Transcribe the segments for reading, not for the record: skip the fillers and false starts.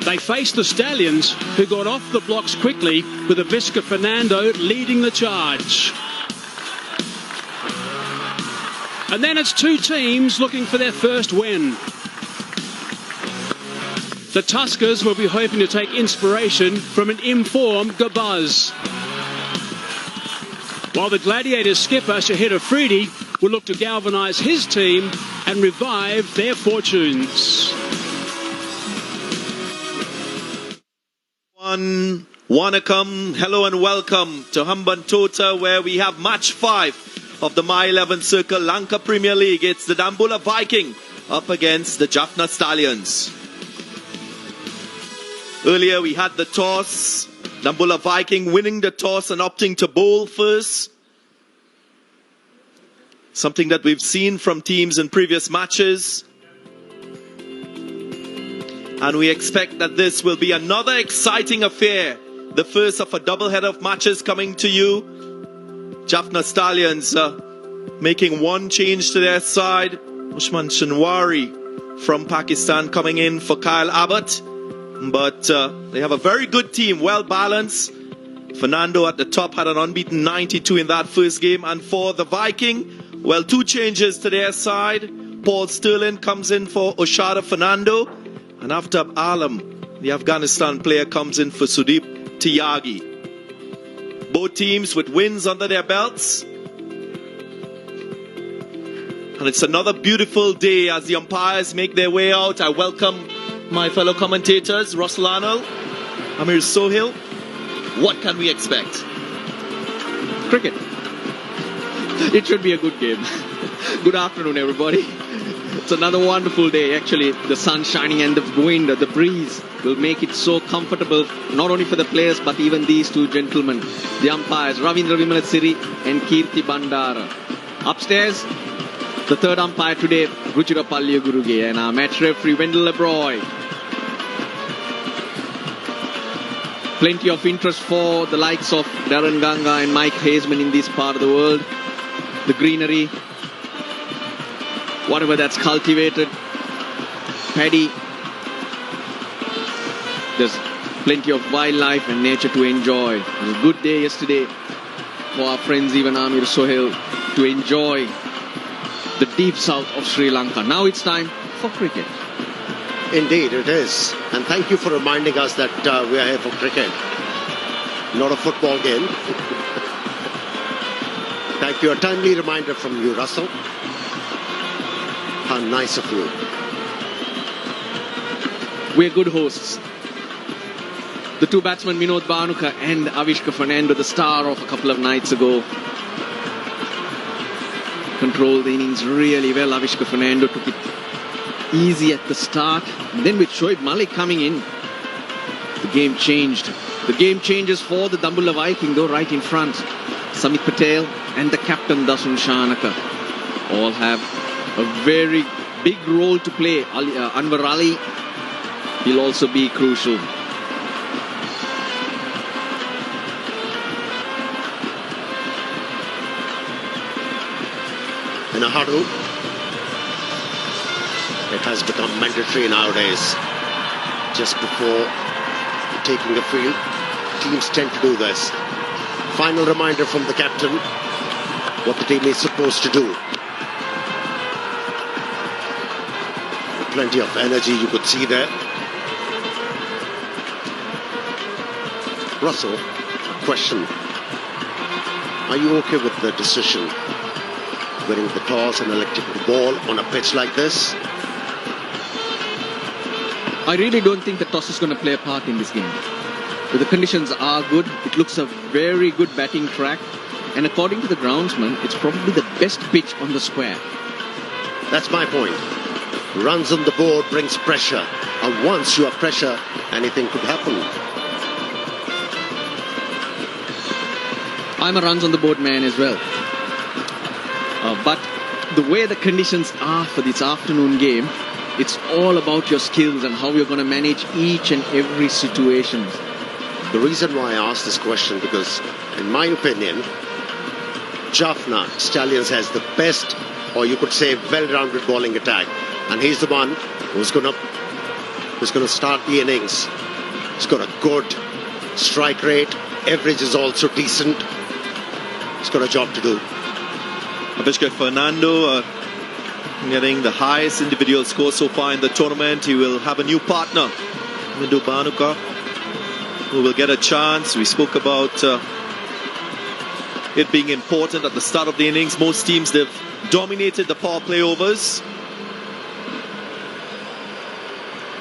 They faced the Stallions, who got off the blocks quickly, with Avisca Fernando leading the charge. And then it's two teams looking for their first win. The Tuskers will be hoping to take inspiration from an informed Gabuz, while the Gladiators skipper Shahid Afridi will look to galvanise his team and revive their fortunes. Wanakam, hello and welcome to Hambantota, where we have match 5 of the My 11 Circle Lanka Premier League. It's the Dambulla Viking up against the Jaffna Stallions. Earlier we had the toss, Dambulla Viking winning the toss and opting to bowl first. Something that we've seen from teams in previous matches. And we expect that this will be another exciting affair. The first of a double-header of matches coming to you. Jaffna Stallions making one change to their side. Ushman Shinwari from Pakistan coming in for Kyle Abbott. But they have a very good team, well balanced. Fernando at the top had an unbeaten 92 in that first game. And for the Viking, well, two changes to their side. Paul Sterling comes in for Oshada Fernando. And after Alam, the Afghanistan player, comes in for Sudeep Tyagi. Both teams with wins under their belts. And it's another beautiful day as the umpires make their way out. I welcome my fellow commentators, Russell Arnold, Amir Sohail. What can we expect? Cricket. It should be a good game. Good afternoon, everybody. It's another wonderful day. Actually, the sun shining and the wind, the breeze will make it so comfortable, not only for the players, but even these two gentlemen, the umpires, Ravindra Vimalathiri and Kirti Bandara. Upstairs, the third umpire today, Ruchira Palyaguruge, and our match referee, Wendell Lebroy. Plenty of interest for the likes of Darren Ganga and Mike Hazeman in this part of the world. The greenery, whatever that's cultivated, paddy. There's plenty of wildlife and nature to enjoy. It was a good day yesterday for our friends, even Amir Sohail, to enjoy the deep south of Sri Lanka. Now it's time for cricket. Indeed, it is. And thank you for reminding us that we are here for cricket, not a football game. Thank you. A timely reminder from you, Russell. How nice of you. We're good hosts. The two batsmen, Minod Bhanuka and Avishka Fernando, the star of a couple of nights ago, controlled the innings really well. Avishka Fernando took it easy at the start. And then with Shoaib Malik coming in, the game changed. The game changes for the Dambulla Viking, though, right in front. Samit Patel and the captain, Dasun Shanaka, all have a very big role to play. Anwar Ali, he'll also be crucial. In a huddle, it has become mandatory nowadays. Just before taking the field, teams tend to do this. Final reminder from the captain what the team is supposed to do. Plenty of energy you could see there. Russell, question. Are you okay with the decision, winning the toss and electing the ball on a pitch like this? I really don't think the toss is going to play a part in this game. But the conditions are good. It looks a very good batting track. And according to the groundsman, it's probably the best pitch on the square. That's my point. Runs on the board brings pressure. And once you have pressure, anything could happen. I'm a runs on the board man as well. But the way the conditions are for this afternoon game, it's all about your skills and how you're going to manage each and every situation. The reason why I asked this question, because in my opinion, Jaffna Stallions has the best, or you could say well-rounded bowling attack, and he's the one who's going to who's going to start the innings. He's got a good strike rate. Average is also decent. He's got a job to do. Avishka Fernando getting the highest individual score so far in the tournament. He will have a new partner, Mindu Bhanuka, who will get a chance. We spoke about it being important at the start of the innings. Most teams, they've dominated the power play overs.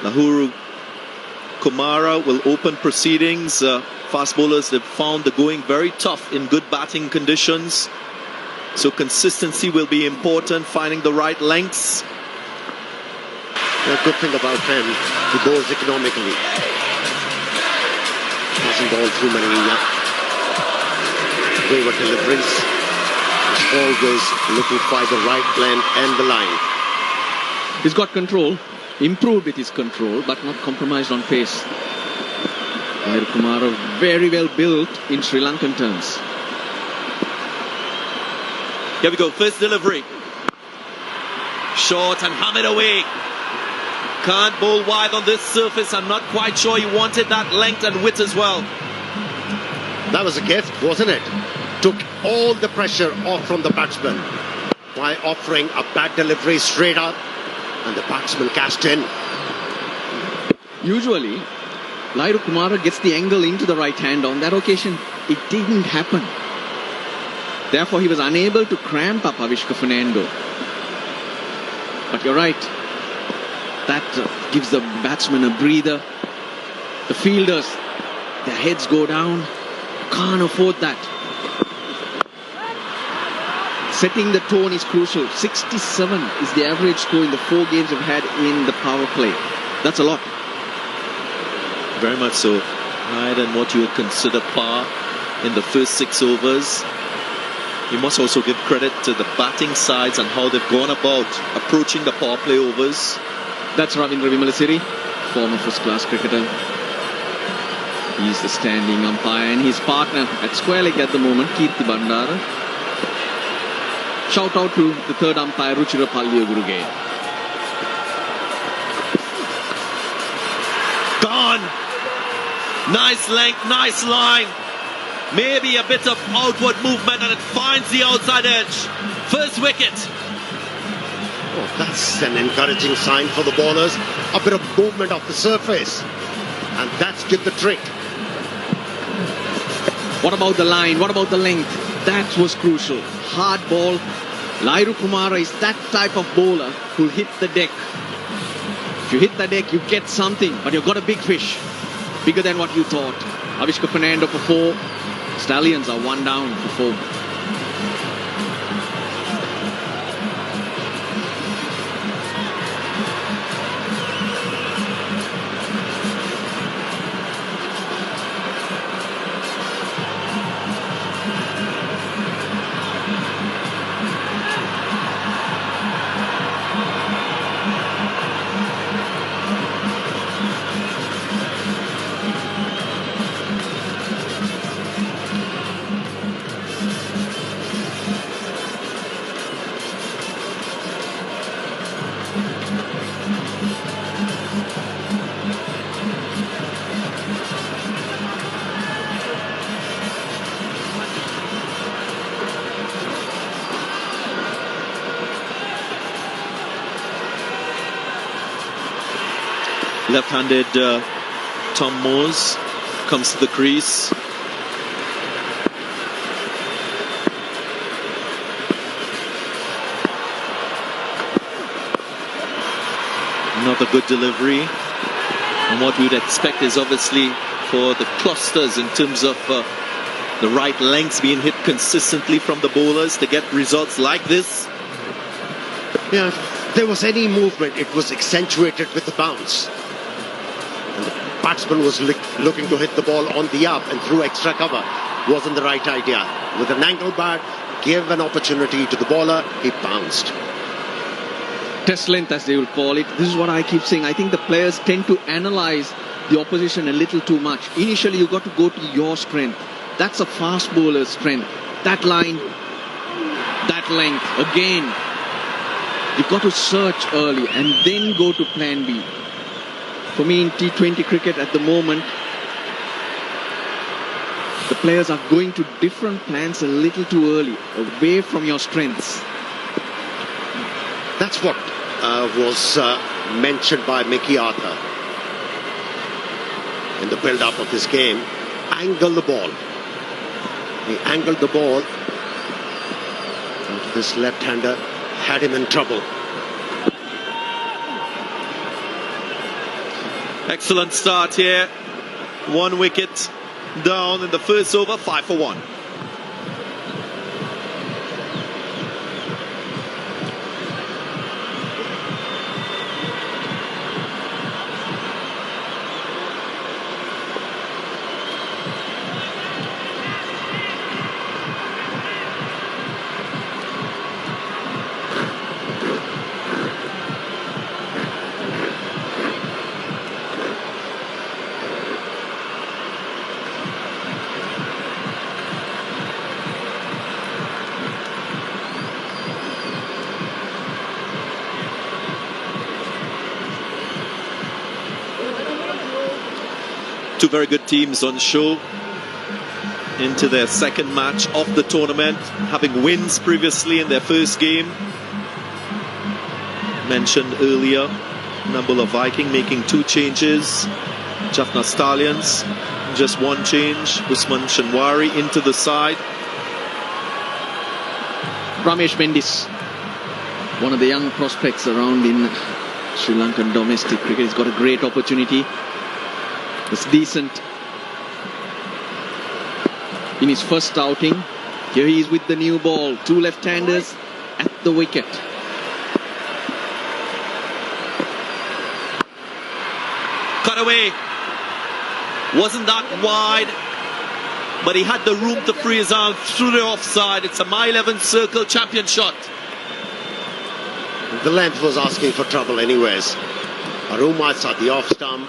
Nahuru Kumara will open proceedings. Fast bowlers, they've found the going very tough in good batting conditions. So consistency will be important, finding the right lengths. The good thing about him, he bowls economically. Hasn't bowled too many wayward deliveries. He's always looking for the right length and the line. He's got control, improved with his control, but not compromised on pace. Lahiri Kumara very well built in Sri Lankan terms. Here we go, first delivery. Short and hammered away. Can't bowl wide on this surface. I'm not quite sure he wanted that length and width as well. That was a gift, wasn't it? Took all the pressure off from the batsman by offering a bad delivery straight up, and the batsman cashed in. Usually, Lahiri Kumara gets the angle into the right hand. On that occasion, it didn't happen. Therefore, he was unable to cramp up Avishka Fernando. But you're right. That gives the batsman a breather. The fielders, their heads go down. Can't afford that. Setting the tone is crucial. 67 is the average score in the 4 games we've had in the power play. That's a lot. Very much so. Higher than what you would consider par in the first 6 overs. You must also give credit to the batting sides and how they've gone about approaching the power play overs. That's Ravindra Vimalasiri, former first-class cricketer. He's the standing umpire, and his partner at square leg at the moment, Kirti Bandara. Shout out to the third umpire, Ruchira Palliaguruge. Gone! Nice length, nice line. Maybe a bit of outward movement and it finds the outside edge. First wicket. Oh, that's an encouraging sign for the bowlers. A bit of movement off the surface. And that's did the trick. What about the line? What about the length? That was crucial. Hard ball. Lahiri Kumara is that type of bowler who'll hit the deck. If you hit the deck, you get something, but you've got a big fish. Bigger than what you thought. Avishka Fernando for 4. Stallions are 1 down for 4. Left-handed Tom Moores comes to the crease. Another good delivery. And what we would expect is obviously for the clusters in terms of the right lengths being hit consistently from the bowlers to get results like this. Yeah, if there was any movement, it was accentuated with the bounce. And the batsman was looking to hit the ball on the up and through extra cover. Wasn't the right idea. With an angle bat, give an opportunity to the bowler, he bounced. Test length, as they will call it. This is what I keep saying. I think the players tend to analyze the opposition a little too much. Initially, you've got to go to your strength. That's a fast bowler's strength. That line, that length. Again, you've got to search early and then go to plan B. For me, in T20 cricket at the moment, the players are going to different plans a little too early, away from your strengths. That's what was mentioned by Mickey Arthur in the build-up of this game. Angle the ball. He angled the ball. And this left-hander had him in trouble. Excellent start here. 1 wicket down in the first over, 5 for 1. Two very good teams on show into their second match of the tournament, having wins previously in their first game. Mentioned earlier, Dambulla Viking making 2 changes. Jaffna Stallions, just 1 change. Usman Shanwari into the side. Ramesh Mendis, one of the young prospects around in Sri Lankan domestic cricket. He's got a great opportunity. It's decent in his first outing. Here he is with the new ball. 2 left-handers at the wicket. Cut away. Wasn't that wide, but he had the room to free his arm through the offside. It's a mile 11 circle champion shot. The length was asking for trouble anyways. Arumas at the off stump,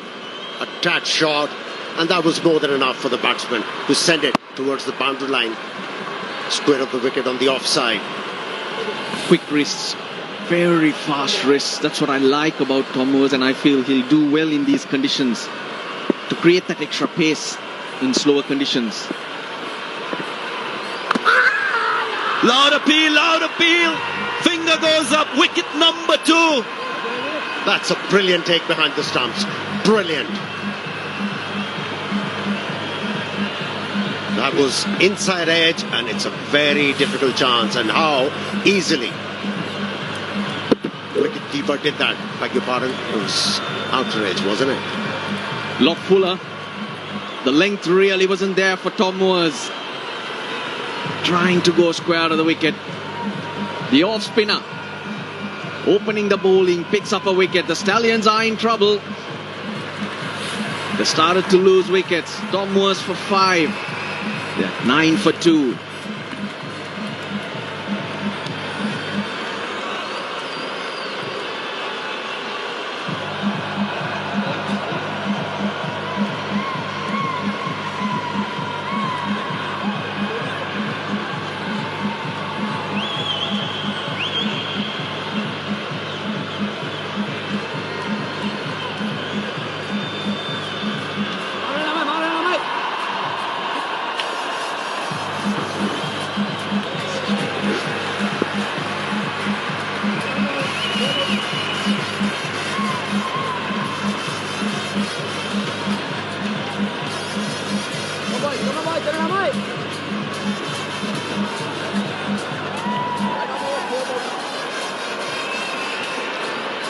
a tad shot, and that was more than enough for the batsman to send it towards the boundary line. Square of the wicket on the offside. Quick wrists, very fast wrists. That's what I like about Tom Moores, and I feel he'll do well in these conditions to create that extra pace in slower conditions. Loud appeal, loud appeal. Finger goes up, wicket number 2. That's a brilliant take behind the stumps. Brilliant. That was inside edge, and it's a very difficult chance. And how easily wicket-keeper did that. Beg your pardon, it was outer edge, wasn't it? Lot fuller. The length really wasn't there for Tom Moores. Trying to go square out of the wicket. The off spinner opening the bowling, picks up a wicket. The Stallions are in trouble. They started to lose wickets. Tom Moores for 5. Yeah, 9 for 2.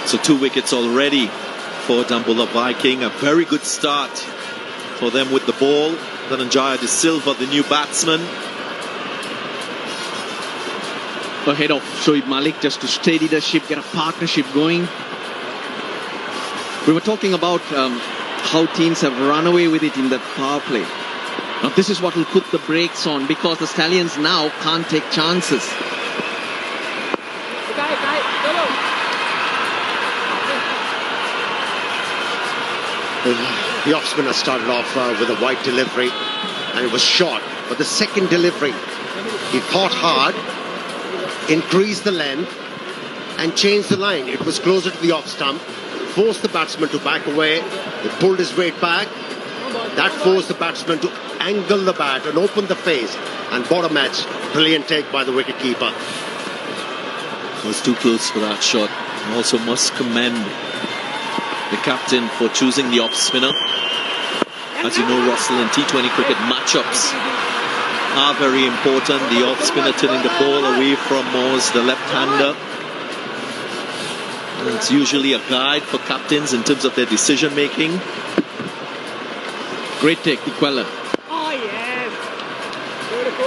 So 2 wickets already for Dambulla Viking. A very good start for them with the ball. Dhananjaya De Silva, the new batsman. Ahead of Shoaib Malik, just to steady the ship, get a partnership going. We were talking about how teams have run away with it in the power play. Now this is what will put the brakes on, because the Stallions now can't take chances. The off-spinner started off with a wide delivery, and it was short. But the second delivery, he thought hard, increased the length, and changed the line. It was closer to the off stump, forced the batsman to back away. He pulled his weight back. That forced the batsman to angle the bat and open the face. And bottom edge, brilliant take by the wicketkeeper. Was too close for that shot. Also must commend the captain for choosing the off spinner. As you know, Russell, in T20 cricket, matchups are very important. The off spinner turning the ball away from Moores, the left-hander. It's usually a guide for captains in terms of their decision making. Great take, Tikwala.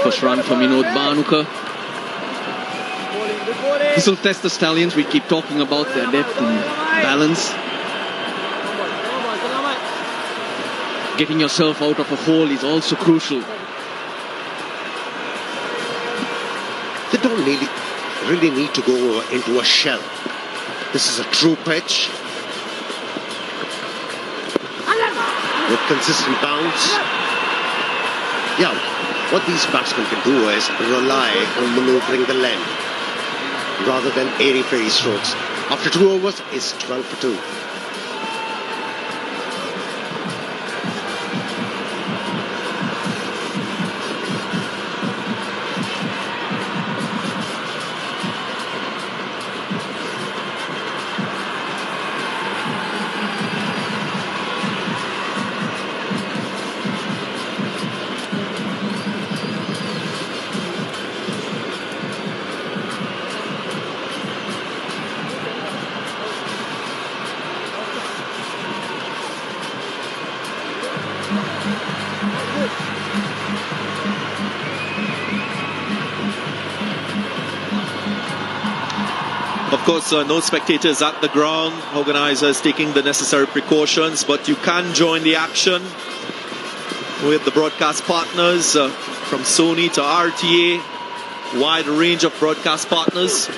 First run for Vinod Bhanuka. This will test the Stallions. We keep talking about their depth and balance. Getting yourself out of a hole is also crucial. They don't really need to go into a shell. This is a true pitch with consistent bounce. Yeah, what these batsmen can do is rely on manoeuvring the length rather than airy-fairy strokes. After 2 overs, it's 12 for 2. Of course, no spectators at the ground. Organisers taking the necessary precautions, but you can join the action with the broadcast partners from Sony to RTA, wide range of broadcast partners.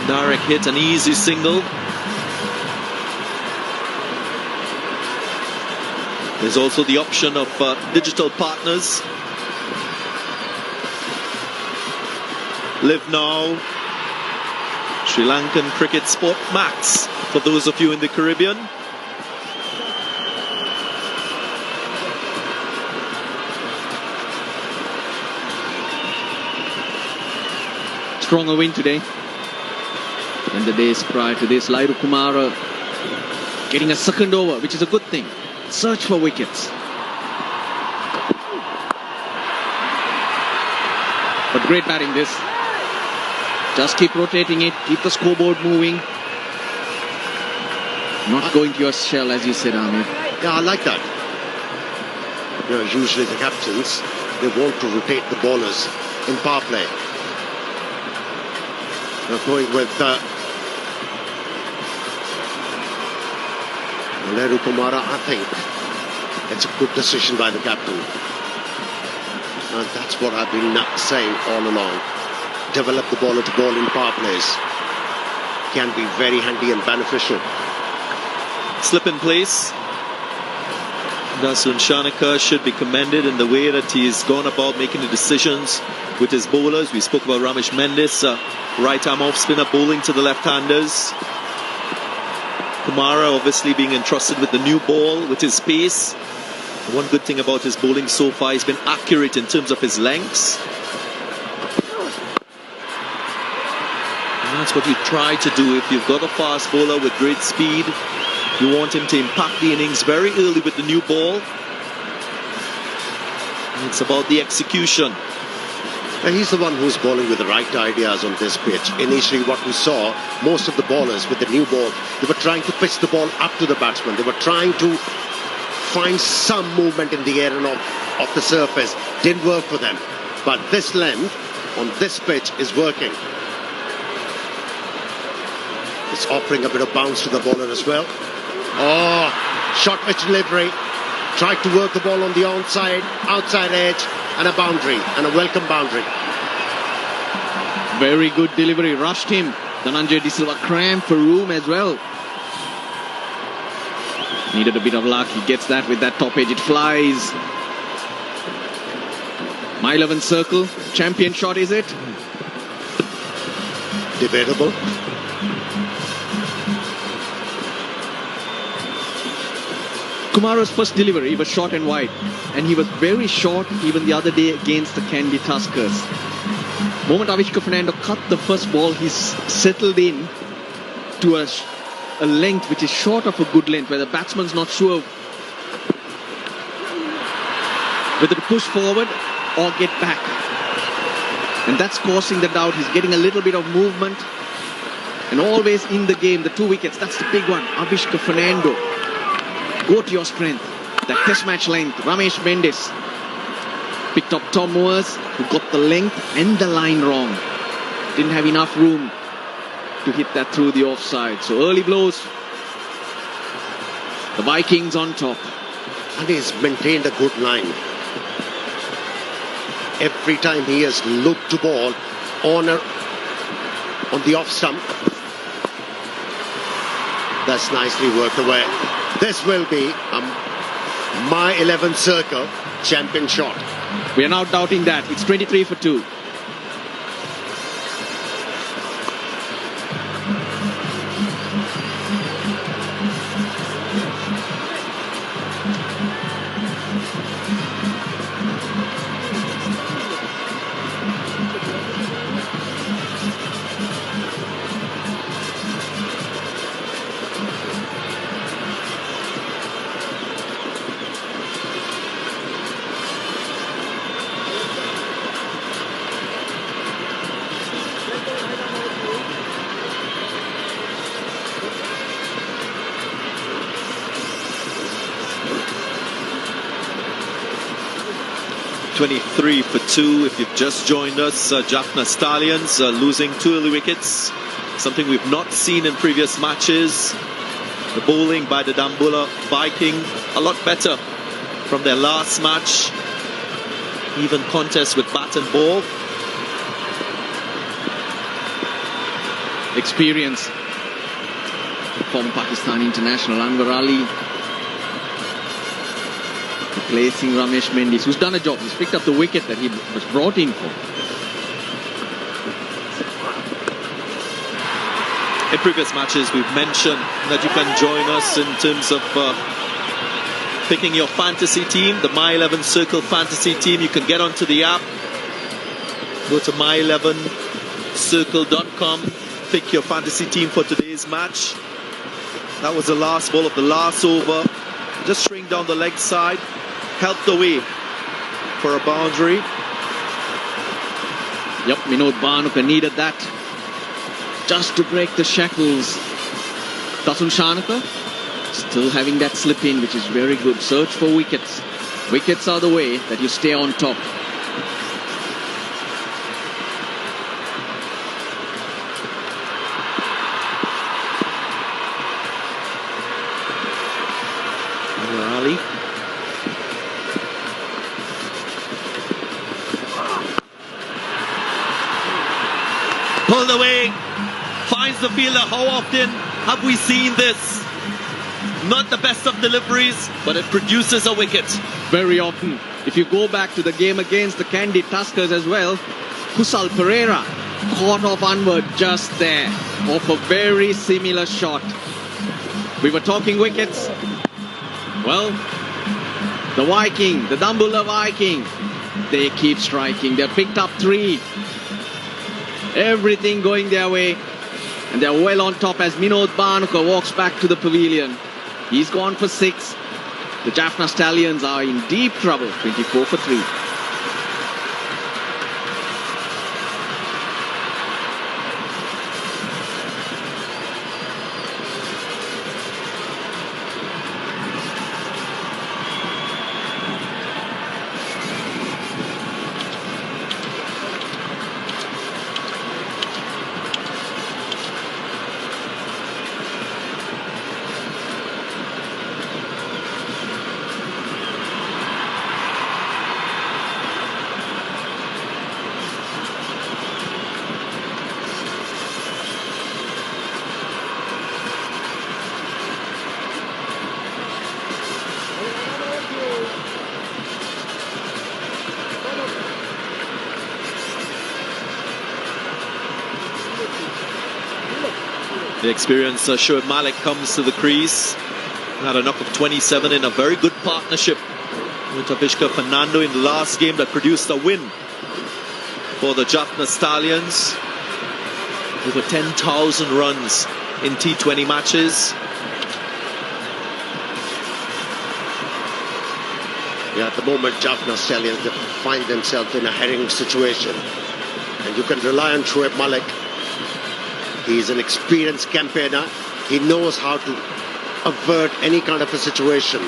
Direct hit, an easy single. There's also the option of digital partners. Live Now, Sri Lankan Cricket Sport Max, for those of you in the Caribbean. Stronger win today than the days prior to this. Lairu Kumara getting a second over, which is a good thing. Search for wickets. But great batting this. Just keep rotating it, keep the scoreboard moving. Not going to your shell, as you said, Amir. Yeah, I like that. You know, usually the captains, they want to rotate the bowlers in power play. They're going with Lairu Kumara. I think it's a good decision by the captain. And that's what I've been saying all along. Develop the bowler to bowl in power plays. Can be very handy and beneficial. Slip in place. Dasun Shanaka should be commended in the way that he's gone about making the decisions with his bowlers. We spoke about Ramesh Mendis, right arm off spinner bowling to the left-handers. Kumara obviously being entrusted with the new ball, with his pace. One good thing about his bowling so far, he's been accurate in terms of his lengths. And that's what you try to do. If you've got a fast bowler with great speed, you want him to impact the innings very early with the new ball. And it's about the execution. And he's the one who's bowling with the right ideas on this pitch. Initially, what we saw, most of the bowlers with the new ball, they were trying to pitch the ball up to the batsman. They were trying to find some movement in the air and off the surface. Didn't work for them. But this length on this pitch is working. It's offering a bit of bounce to the bowler as well. Oh, short pitch delivery. Tried to work the ball on the outside edge, and a boundary, and a welcome boundary. Very good delivery. Rushed him. Dhananjay De Silva cramped for room as well. Needed a bit of luck. He gets that with that top edge. It flies. My 11 circle. Champion shot, is it? debatable. Kumara's first delivery was short and wide, and he was very short even the other day against the Candy Tuskers. Moment Avishka Fernando cut the first ball, he's settled in to a length which is short of a good length, where the batsman's not sure whether to push forward or get back. And that's causing the doubt. He's getting a little bit of movement. And always in the game, the 2 wickets, that's the big one. Avishka Fernando. Go to your strength. That test match length. Ramesh Mendes picked up Tom Moores, who got the length and the line wrong. Didn't have enough room to hit that through the offside. So early blows. The Vikings on top. And he's maintained a good line. Every time he has looked to ball on the off stump. That's nicely worked away. This will be a My 11 Circle champion shot. We are now doubting that. It's 23 for 2. Three for 2. If you've just joined us, Jaffna Stallions losing 2 early wickets, something we've not seen in previous matches. The bowling by the Dambulla Viking a lot better from their last match. Even contest with bat and ball. Experience. Former Pakistan international Anwar Ali replacing Ramesh Mendes, who's done a job. He's picked up the wicket that he was brought in for. In previous matches, we've mentioned that you can join us in terms of picking your fantasy team, the My 11 Circle fantasy team. You can get onto the app, go to my11circle.com, pick your fantasy team for today's match. That was the last ball of the last over. Just string down the leg side, helped away for a boundary. Yep, Minod Bhanuka needed that just to break the shackles. Tasun Shanaka still having that slip in, which is very good. Search for wickets. Wickets are the way that you stay on top. Ali. Pulled away, finds the fielder. How often have we seen this? Not the best of deliveries, but it produces a wicket. Very often. If you go back to the game against the Candy Tuskers as well, Kusal Pereira caught off Anwar just there, off a very similar shot. We were talking wickets. Well, the Viking, the Dambulla Viking, they keep striking. They picked up 3. Everything going their way. And they're well on top as Minod Bhanuka walks back to the pavilion. He's gone for 6. The Jaffna Stallions are in deep trouble. 24 for 3. The experienced Shoaib Malik comes to the crease. Had a knock of 27 in a very good partnership with Avishka Fernando in the last game that produced a win for the Jaffna Stallions. Over 10,000 runs in T20 matches. Yeah, at the moment, Jaffna Stallions, they find themselves in a herring situation. And you can rely on Shoaib Malik. He's an experienced campaigner. He knows how to avert any kind of a situation.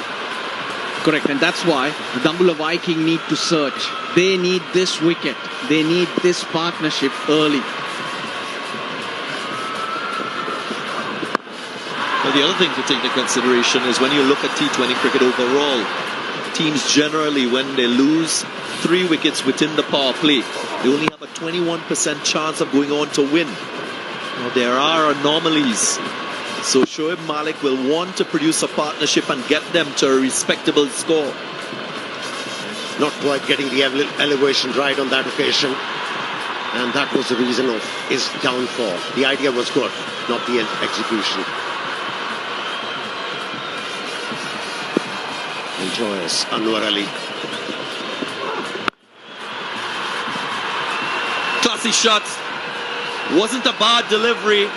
Correct, and that's why the Dambulla Viking need to search. They need this wicket. They need this partnership early. Well, the other thing to take into consideration is when you look at T20 cricket overall, teams generally, when they lose 3 wickets within the power play, they only have a 21% chance of going on to win. Now, there are anomalies. So Shoaib Malik will want to produce a partnership and get them to a respectable score. Not quite getting the elevation right on that occasion. And that was the reason of his downfall. The idea was good, not the execution. Enjoys Anwar Ali. Classy shot. Wasn't a bad delivery.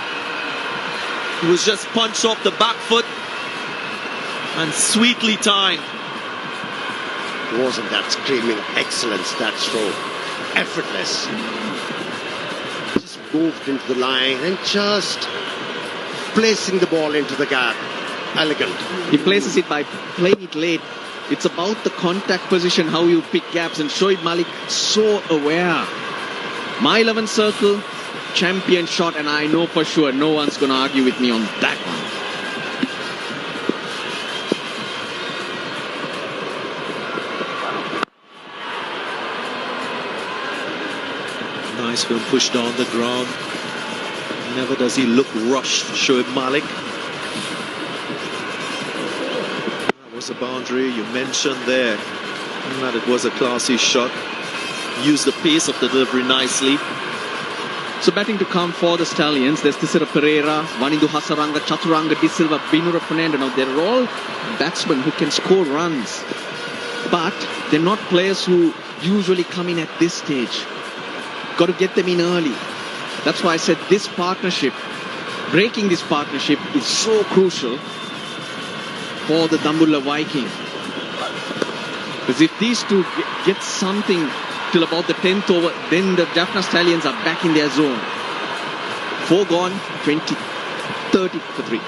It was just punched off the back foot and sweetly timed. Wasn't that screaming excellence, that stroke? Effortless. Just moved into the line and just placing the ball into the gap. Elegant. He places it by playing it late. It's about the contact position, how you pick gaps, and Shoaib Malik so aware. My 11 circle, champion shot, and I know for sure no one's going to argue with me on that one. Nice film pushed down the ground. Never does he look rushed, Shoaib Malik. That was a boundary you mentioned there. That it was a classy shot. Used the pace of the delivery nicely. So batting to come for the Stallions, there's Tisera Pereira, Vanindu Hasaranga, Chaturanga De Silva, Binura Fernando. Now they're all batsmen who can score runs, but they're not players who usually come in at this stage. Got to get them in early. That's why I said this partnership, breaking this partnership is so crucial for the Dambulla Viking. Because if these two get something till about the 10th over, then the Jaffna Stallions are back in their zone. 4 gone, 20, 30 for 3.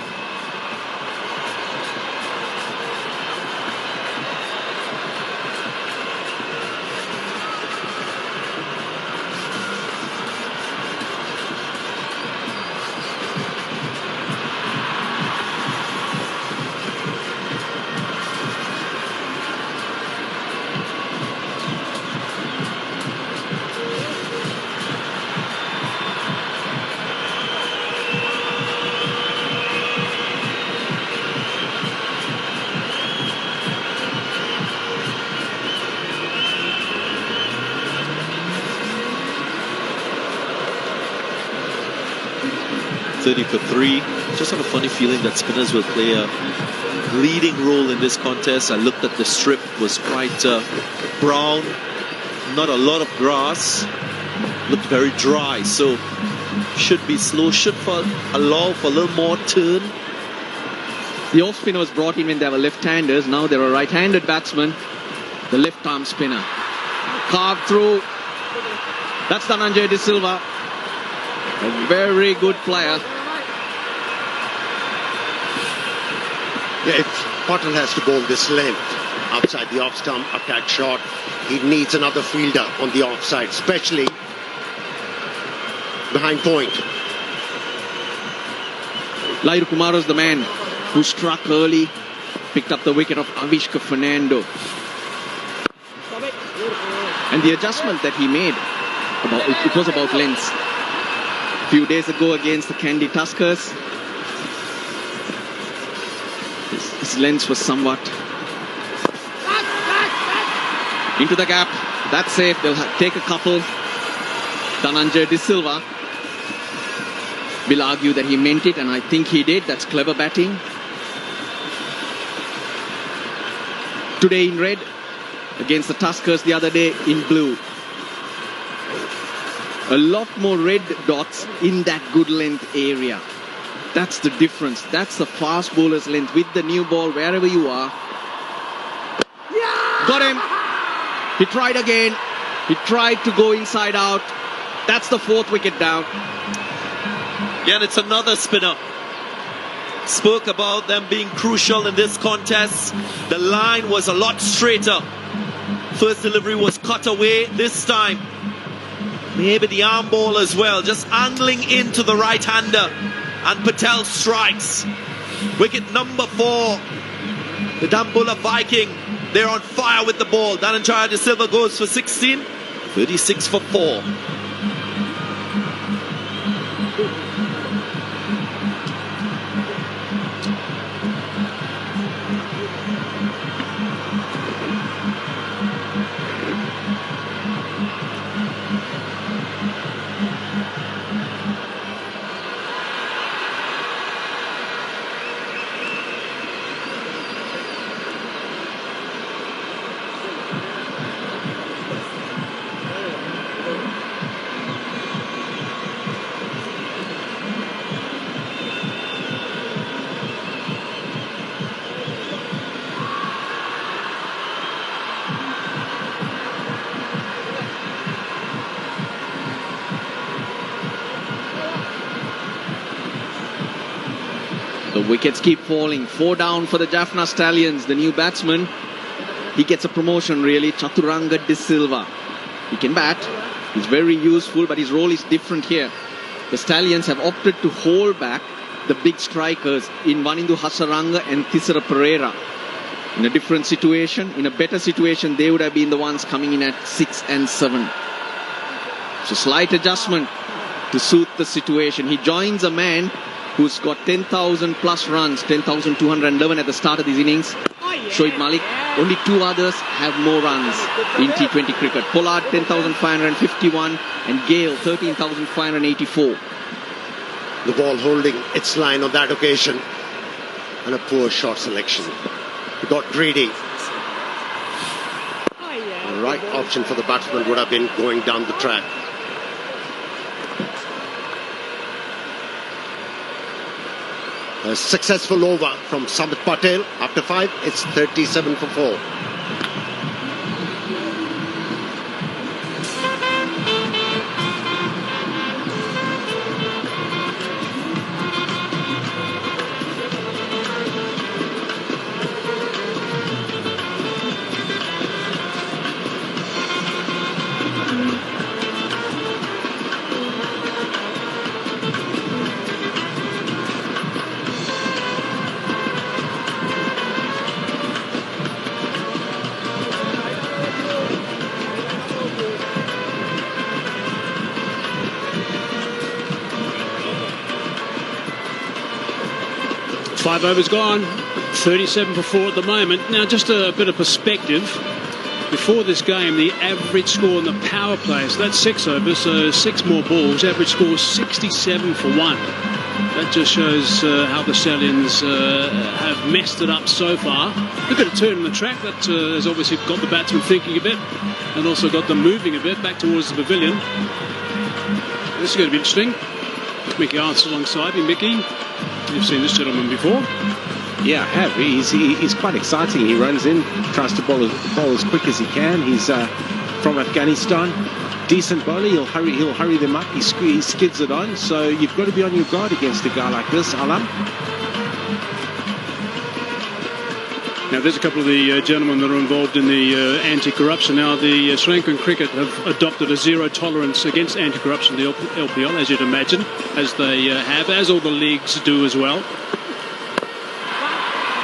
For 3. Just have a funny feeling that spinners will play a leading role in this contest. I looked at the strip, was quite brown, not a lot of grass, looked very dry, so should be slow, should allow for a little more turn. The off spinner was brought in when they were left-handers. Now they're a right-handed batsman. The left-arm spinner. Carved through. That's Dhananjay De Silva. A very good player. Yeah, if Patel has to bowl this length outside the off stump, a catch shot, he needs another fielder on the offside, especially behind point. Lairu Kumaro's the man who struck early, picked up the wicket of Avishka Fernando. And the adjustment that he made, it was about lengths. A few days ago against the Candy Tuskers, his length was somewhat into the gap. That's safe. They'll take a couple. Dhananjay De Silva. will argue that he meant it, and I think he did. That's clever batting. Today in red, against the Tuskers the other day in blue. A lot more red dots in that good length area. That's the difference. That's the fast bowler's length with the new ball wherever you are. Got him. He tried again. He tried to go inside out. That's the 4th wicket down. Yeah, and it's another spinner. Spoke about them being crucial in this contest. The line was a lot straighter. First delivery was cut away. This time, maybe the arm ball as well, just angling into the right-hander. And Patel strikes. Wicket number 4. The Dambulla Viking, they're on fire with the ball. Dhananjaya De Silva goes for 16. 36 for 4. The wickets keep falling. 4 down for the Jaffna Stallions. The new batsman, he gets a promotion really. Chaturanga De Silva. He can bat. He's very useful, but his role is different here. The Stallions have opted to hold back the big strikers in Vanindu Hasaranga and Thisara Pereira. In a different situation, in a better situation, they would have been the ones coming in at 6 and 7. So slight adjustment to suit the situation. He joins a man who's got 10,000 plus runs, 10,211 at the start of these innings. Shoaib Malik. Only 2 others have more runs in T20 cricket. Pollard 10,551 and Gale 13,584. The ball holding its line on that occasion. And a poor shot selection. He got greedy. The right option for the batsman would have been going down the track. A successful over from Samit Patel. After 5, it's 37 for 4. Five overs gone, 37 for 4 at the moment. Now, just a bit of perspective. Before this game, the average score in the power play, so that's 6 overs, so 6 more balls. Average score 67 for 1. That just shows how the Stallions have messed it up so far. A bit of turn in the track. That has obviously got the batsmen thinking a bit and also got them moving a bit back towards the pavilion. This is going to be interesting. Mickey Arthur alongside me. Mickey, you've seen this gentleman before. Yeah, I have. He's quite exciting. He runs in, tries to bowl as quick as he can. He's from Afghanistan. Decent bowler. He'll hurry them up. He skids it on. So you've got to be on your guard against a guy like this, Alam. Now, there's a couple of the gentlemen that are involved in the anti-corruption. Now, the Sri Lankan cricket have adopted a zero tolerance against anti-corruption, the LPL, as you'd imagine, as they have, as all the leagues do as well.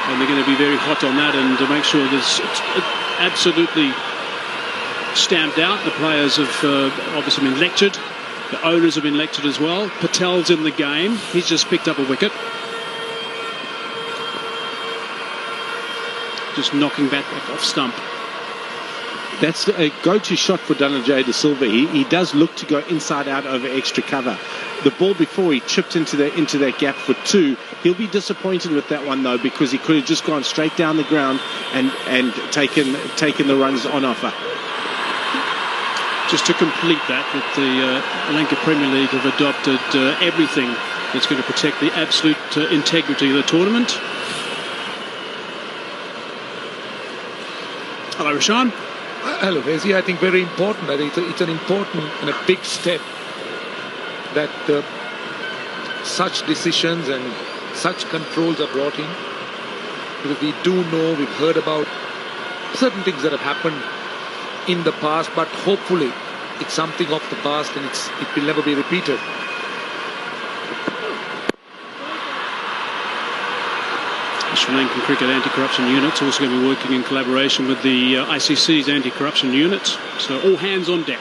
And they're going to be very hot on that and to make sure that it's absolutely stamped out. The players have obviously been lectured. The owners have been lectured as well. Patel's in the game. He's just picked up a wicket. Just knocking back off stump. That's a go-to shot for Danajay De Silva. He does look to go inside out over extra cover. The ball before, he chipped into that gap for 2. He'll be disappointed with that one though, because he could have just gone straight down the ground and taken the runs on offer. Just to complete that the Lanka Premier League have adopted everything that's going to protect the absolute integrity of the tournament. Hello, Rashan. Hello, Hezi. I think very important. I think it's an important and a big step that such decisions and such controls are brought in. Because we do know, we've heard about certain things that have happened in the past, but hopefully it's something of the past and it will never be repeated. The Sri Lankan Cricket Anti-Corruption Unit's also going to be working in collaboration with the ICC's Anti-Corruption Unit. So all hands on deck.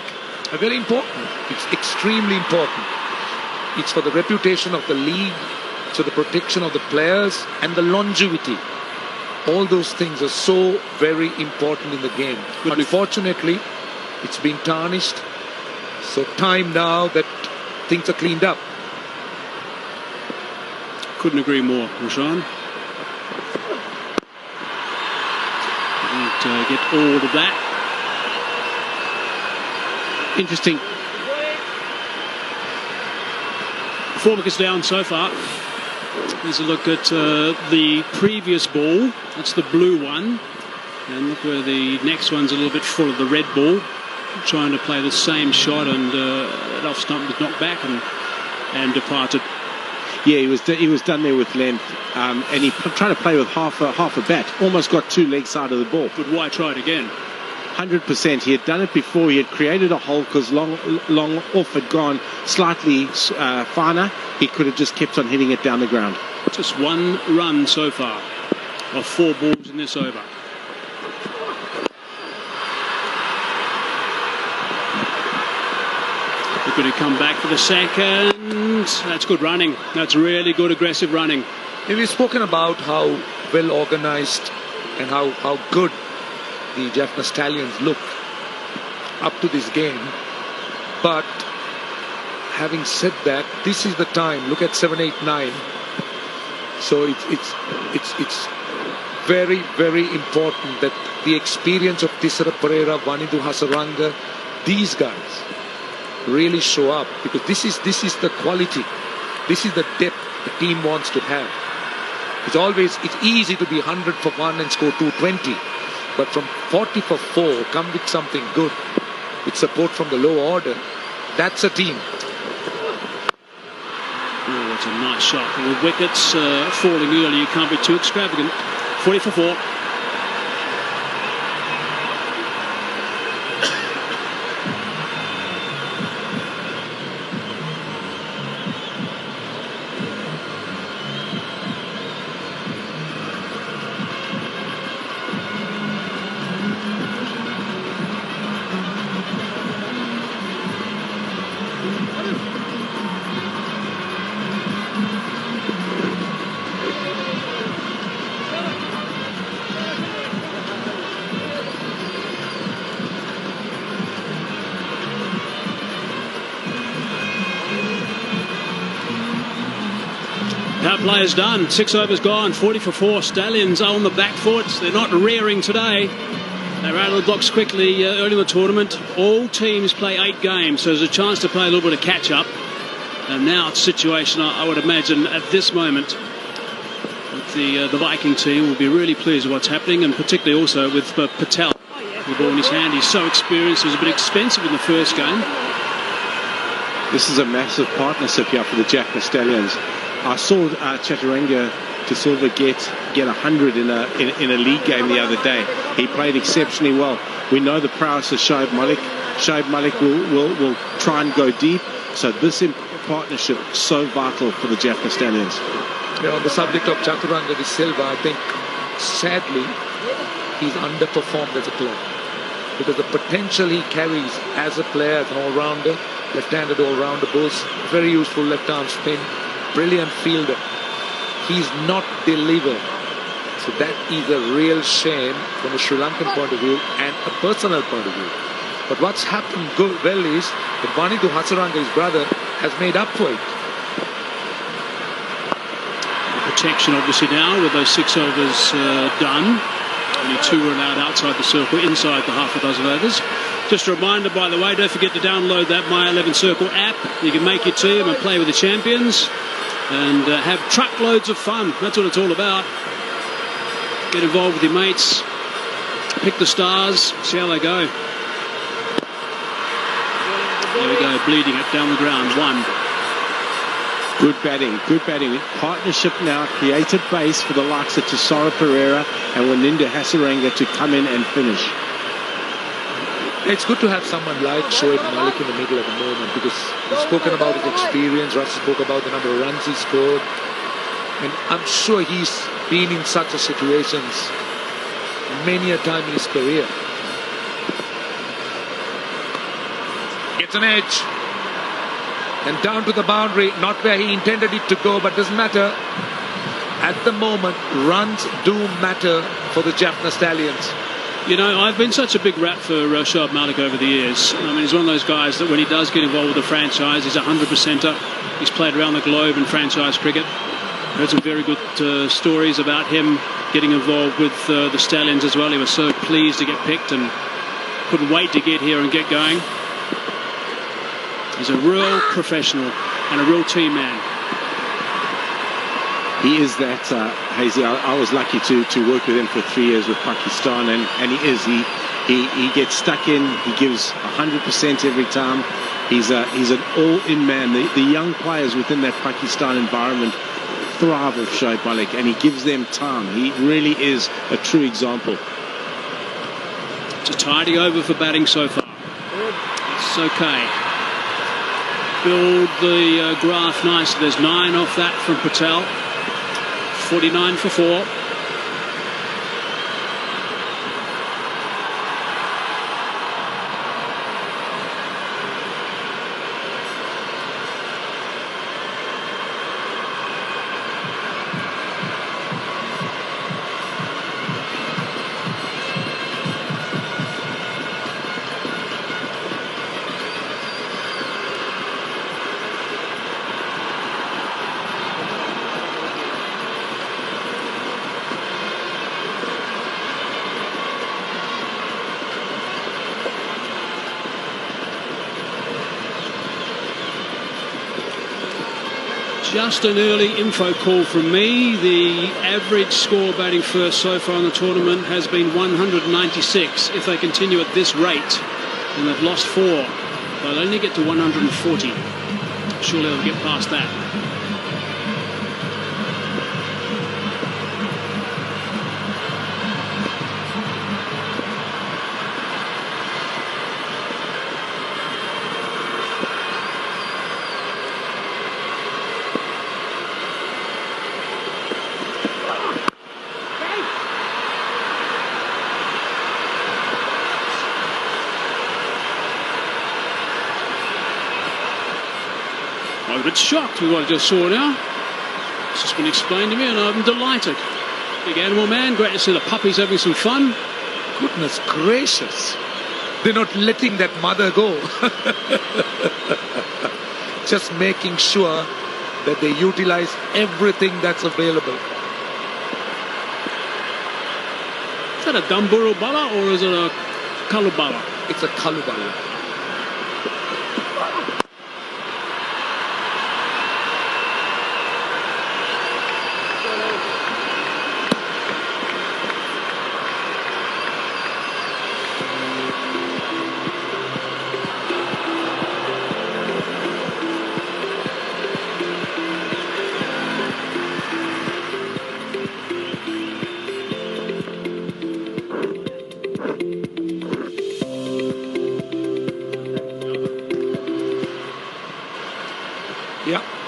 Very important. It's extremely important. It's for the reputation of the league, it's for the protection of the players and the longevity. All those things are so very important in the game. Unfortunately, it's been tarnished. So time now that things are cleaned up. Couldn't agree more, Rashan. Didn't get all of that. Interesting. 4 wickets down so far. Here's a look at the previous ball. That's the blue one. And look where the next one's a little bit full of the red ball. Trying to play the same shot, and an off stump was knocked back and departed. Yeah, he was done there with length, and he tried to play with half a bat. Almost got 2 legs side of the ball. But why try it again? 100%. He had done it before. He had created a hole because long off had gone slightly finer. He could have just kept on hitting it down the ground. Just 1 run so far of 4 balls in this over. They're going to come back for the second. That's good running. That's really good aggressive running. We've spoken about how well organized and how good the Jaffna Stallions look up to this game. But having said that, this is the time. Look at 7, 8, 9. So it's very, very important that the experience of Tisara Pereira, Vanidu Hasaranga, these guys really show up, because this is the quality, this is the depth the team wants to have. It's easy to be 100 for 1 and score 220, but from 40 for 4 come with something good, with support from the low order. That's a team. Oh, that's a nice shot. And with wickets falling early, you can't be too extravagant. 40 for 4. Power play is done. 6 overs gone. 40 for 4. Stallions are on the back foot. They're not rearing today. They're out of the blocks quickly early in the tournament. All teams play 8 games, so there's a chance to play a little bit of catch up. And now it's a situation, I would imagine, at this moment, that the Viking team will be really pleased with what's happening, and particularly also with Patel. The ball in his hand. He's so experienced. It was a bit expensive in the first game. This is a massive partnership here for the Jaffna Stallions. I saw Chaturanga De Silva get 100 in a league game the other day. He played exceptionally well. We know the prowess of Shoaib Malik. Shoaib Malik will try and go deep. So this partnership is so vital for the Jaffna Stallions. Yeah, on the subject of Chaturanga De Silva, I think sadly he's underperformed as a player, because the potential he carries as a player, as an all-rounder, left-handed all-rounder, both very useful left-arm spin, brilliant fielder. He's not delivered So that is a real shame from a Sri Lankan point of view and a personal point of view. But what's happened well is that Vanidu Hasaranga, his brother, has made up for it. Protection obviously now with those 6 overs done. Only 2 were allowed outside the circle, inside the half a dozen overs. Just a reminder, by the way, don't forget to download that My 11 Circle app. You can make your team and play with the champions and have truckloads of fun. That's what it's all about. Get involved with your mates, pick the stars, see how they go. There we go, bleeding it down the ground. 1. Good batting, good batting. Partnership now created base for the likes of Tisara Pereira and Waninda Hasaranga to come in and finish. It's good to have someone like Shoaib Malik in the middle at the moment, because he's spoken about his experience. Russ spoke about the number of runs he scored. And I'm sure he's been in such a situations many a time in his career. Gets an edge. And down to the boundary, not where he intended it to go, but doesn't matter. At the moment, runs do matter for the Jaffna Stallions. You know, I've been such a big rap for Shoaib Malik over the years. I mean, he's one of those guys that when he does get involved with the franchise, he's a 100%er. He's played around the globe in franchise cricket. Heard some very good stories about him getting involved with the Stallions as well. He was so pleased to get picked and couldn't wait to get here and get going. He's a real professional and a real team man. He is that, Hazy. I was lucky to work with him for 3 years with Pakistan, and he is. He gets stuck in. He gives 100% every time. He's an all-in man. The young players within that Pakistan environment thrive off Shoaib Malik, and he gives them time. He really is a true example. It's a tidy over for batting so far. It's okay. Build the graph nicely. There's 9 off that from Patel. 49 for 4. Just an early info call from me. The average score batting first so far in the tournament has been 196. If they continue at this rate, and they've lost 4, they'll only get to 140. Surely they'll get past that. I'm a bit shocked with what I just saw now. It's just been explained to me and I'm delighted. Big animal man, great to see the puppies having some fun. Goodness gracious. They're not letting that mother go. Just making sure that they utilize everything that's available. Is that a dambulla or is it a kalubala? It's a kalubala.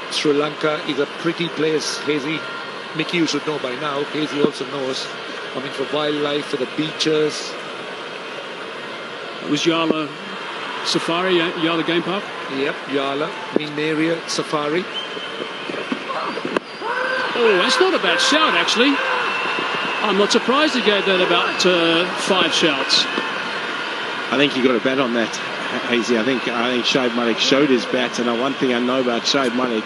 Sri Lanka is a pretty place, Hazy. Mickey, you should know by now. Hazy also knows. I mean, for wildlife, for the beaches. It was Yala Safari, Yala Game Park? Yep, Yala, main area, Safari. Oh, that's not a bad shout, actually. I'm not surprised he gave that about 5 shouts. I think you got a bet on that, Hazy. I think Shoaib Malik showed his bat, and one thing I know about Shoaib Malik,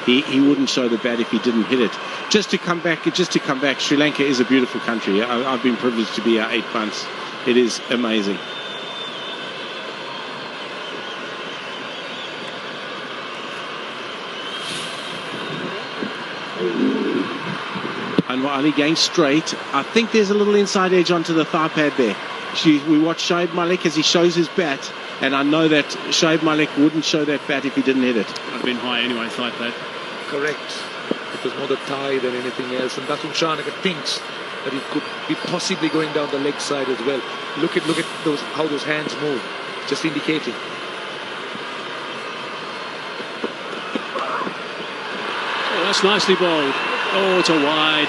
he wouldn't show the bat if he didn't hit it. Just to come back, Sri Lanka is a beautiful country. I've been privileged to be here 8 months. It is amazing. And Ali going straight. I think there's a little inside edge onto the thigh pad there. We watch Shoaib Malik as he shows his bat, and I know that Shoaib Malik wouldn't show that bat if he didn't hit it. I've been high anyway, thigh pad. Correct. It was more the tie than anything else, and Dasun Shanaka thinks that he could be possibly going down the leg side as well. Look at how those hands move, just indicating. Oh, that's nicely bowled. Oh, it's a wide,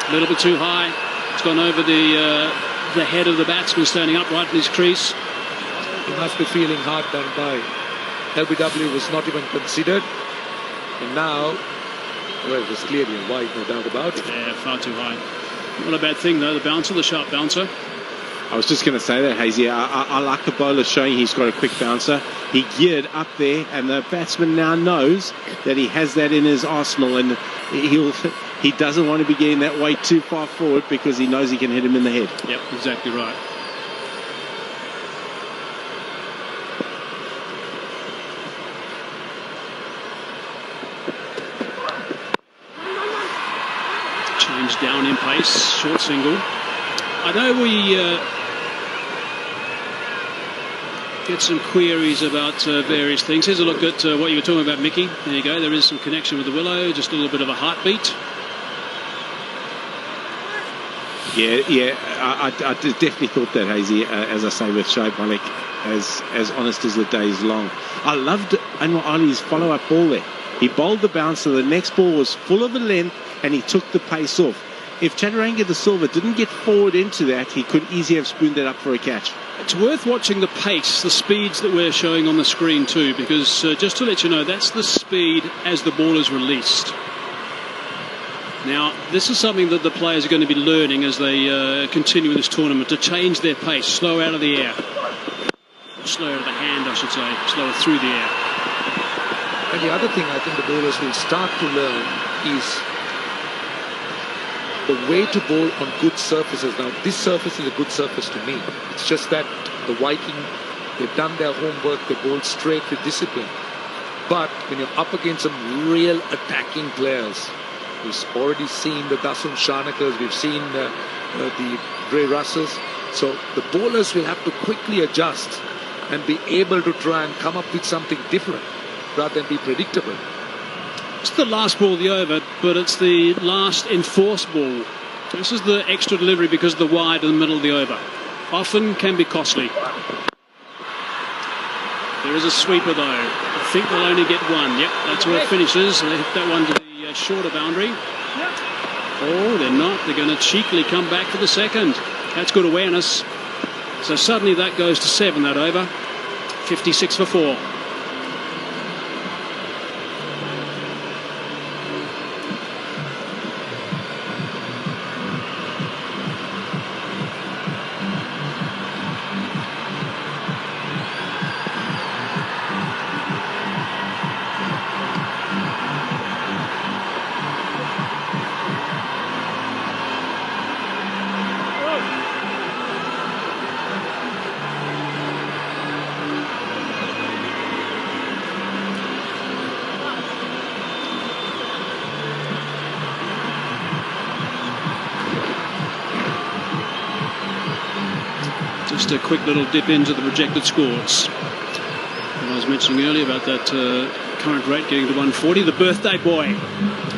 a little bit too high. It's gone over the head of the batsman standing upright in his crease. He must be feeling hard done by. LBW was not even considered, and now, well, it was clearly a wide, no doubt about it. Yeah, far too high. Not a bad thing though, the bouncer, the sharp bouncer. I was just going to say that, Hazy. I like the bowler showing he's got a quick bouncer. He geared up there, and the batsman now knows that he has that in his arsenal, and he doesn't want to be getting that weight too far forward because he knows he can hit him in the head. Yep, exactly right. Change down in pace, short single. I know we get some queries about various things. Here's a look at what you were talking about, Mickey. There you go. There is some connection with the willow, just a little bit of a heartbeat. Yeah. I definitely thought that, Hazy. As I say, with Shoaib Malik, as honest as the day's long. I loved Anwar Ali's follow-up ball there. He bowled the bouncer. The next ball was full of the length, and he took the pace off. If Chaturanga de Silva didn't get forward into that, he could easily have spooned it up for a catch. It's worth watching the pace, the speeds that we're showing on the screen too, because just to let you know, that's the speed as the ball is released. Now, this is something that the players are going to be learning as they continue in this tournament, to change their pace, slow out of the air. Slow out of the hand, I should say, slower through the air. And the other thing I think the bowlers will start to learn is the way to bowl on good surfaces. Now, this surface is a good surface to me. It's just that the Viking, they've done their homework, they bowled straight with discipline. But when you're up against some real attacking players, we've already seen the Dasun Shanakas, we've seen the Gray Russells. So the bowlers will have to quickly adjust and be able to try and come up with something different rather than be predictable. It's the last ball of the over, but it's the last enforced ball. This is the extra delivery because of the wide in the middle of the over. Often can be costly. There is a sweeper though. I think they'll only get one. Yep, that's where it finishes. They hit that one to the shorter boundary. Oh, they're not. They're going to cheekily come back for the second. That's good awareness. So suddenly that goes to 7, that over. 56 for 4. Just a quick little dip into the projected scores. And I was mentioning earlier about that current rate getting to 140. The birthday boy,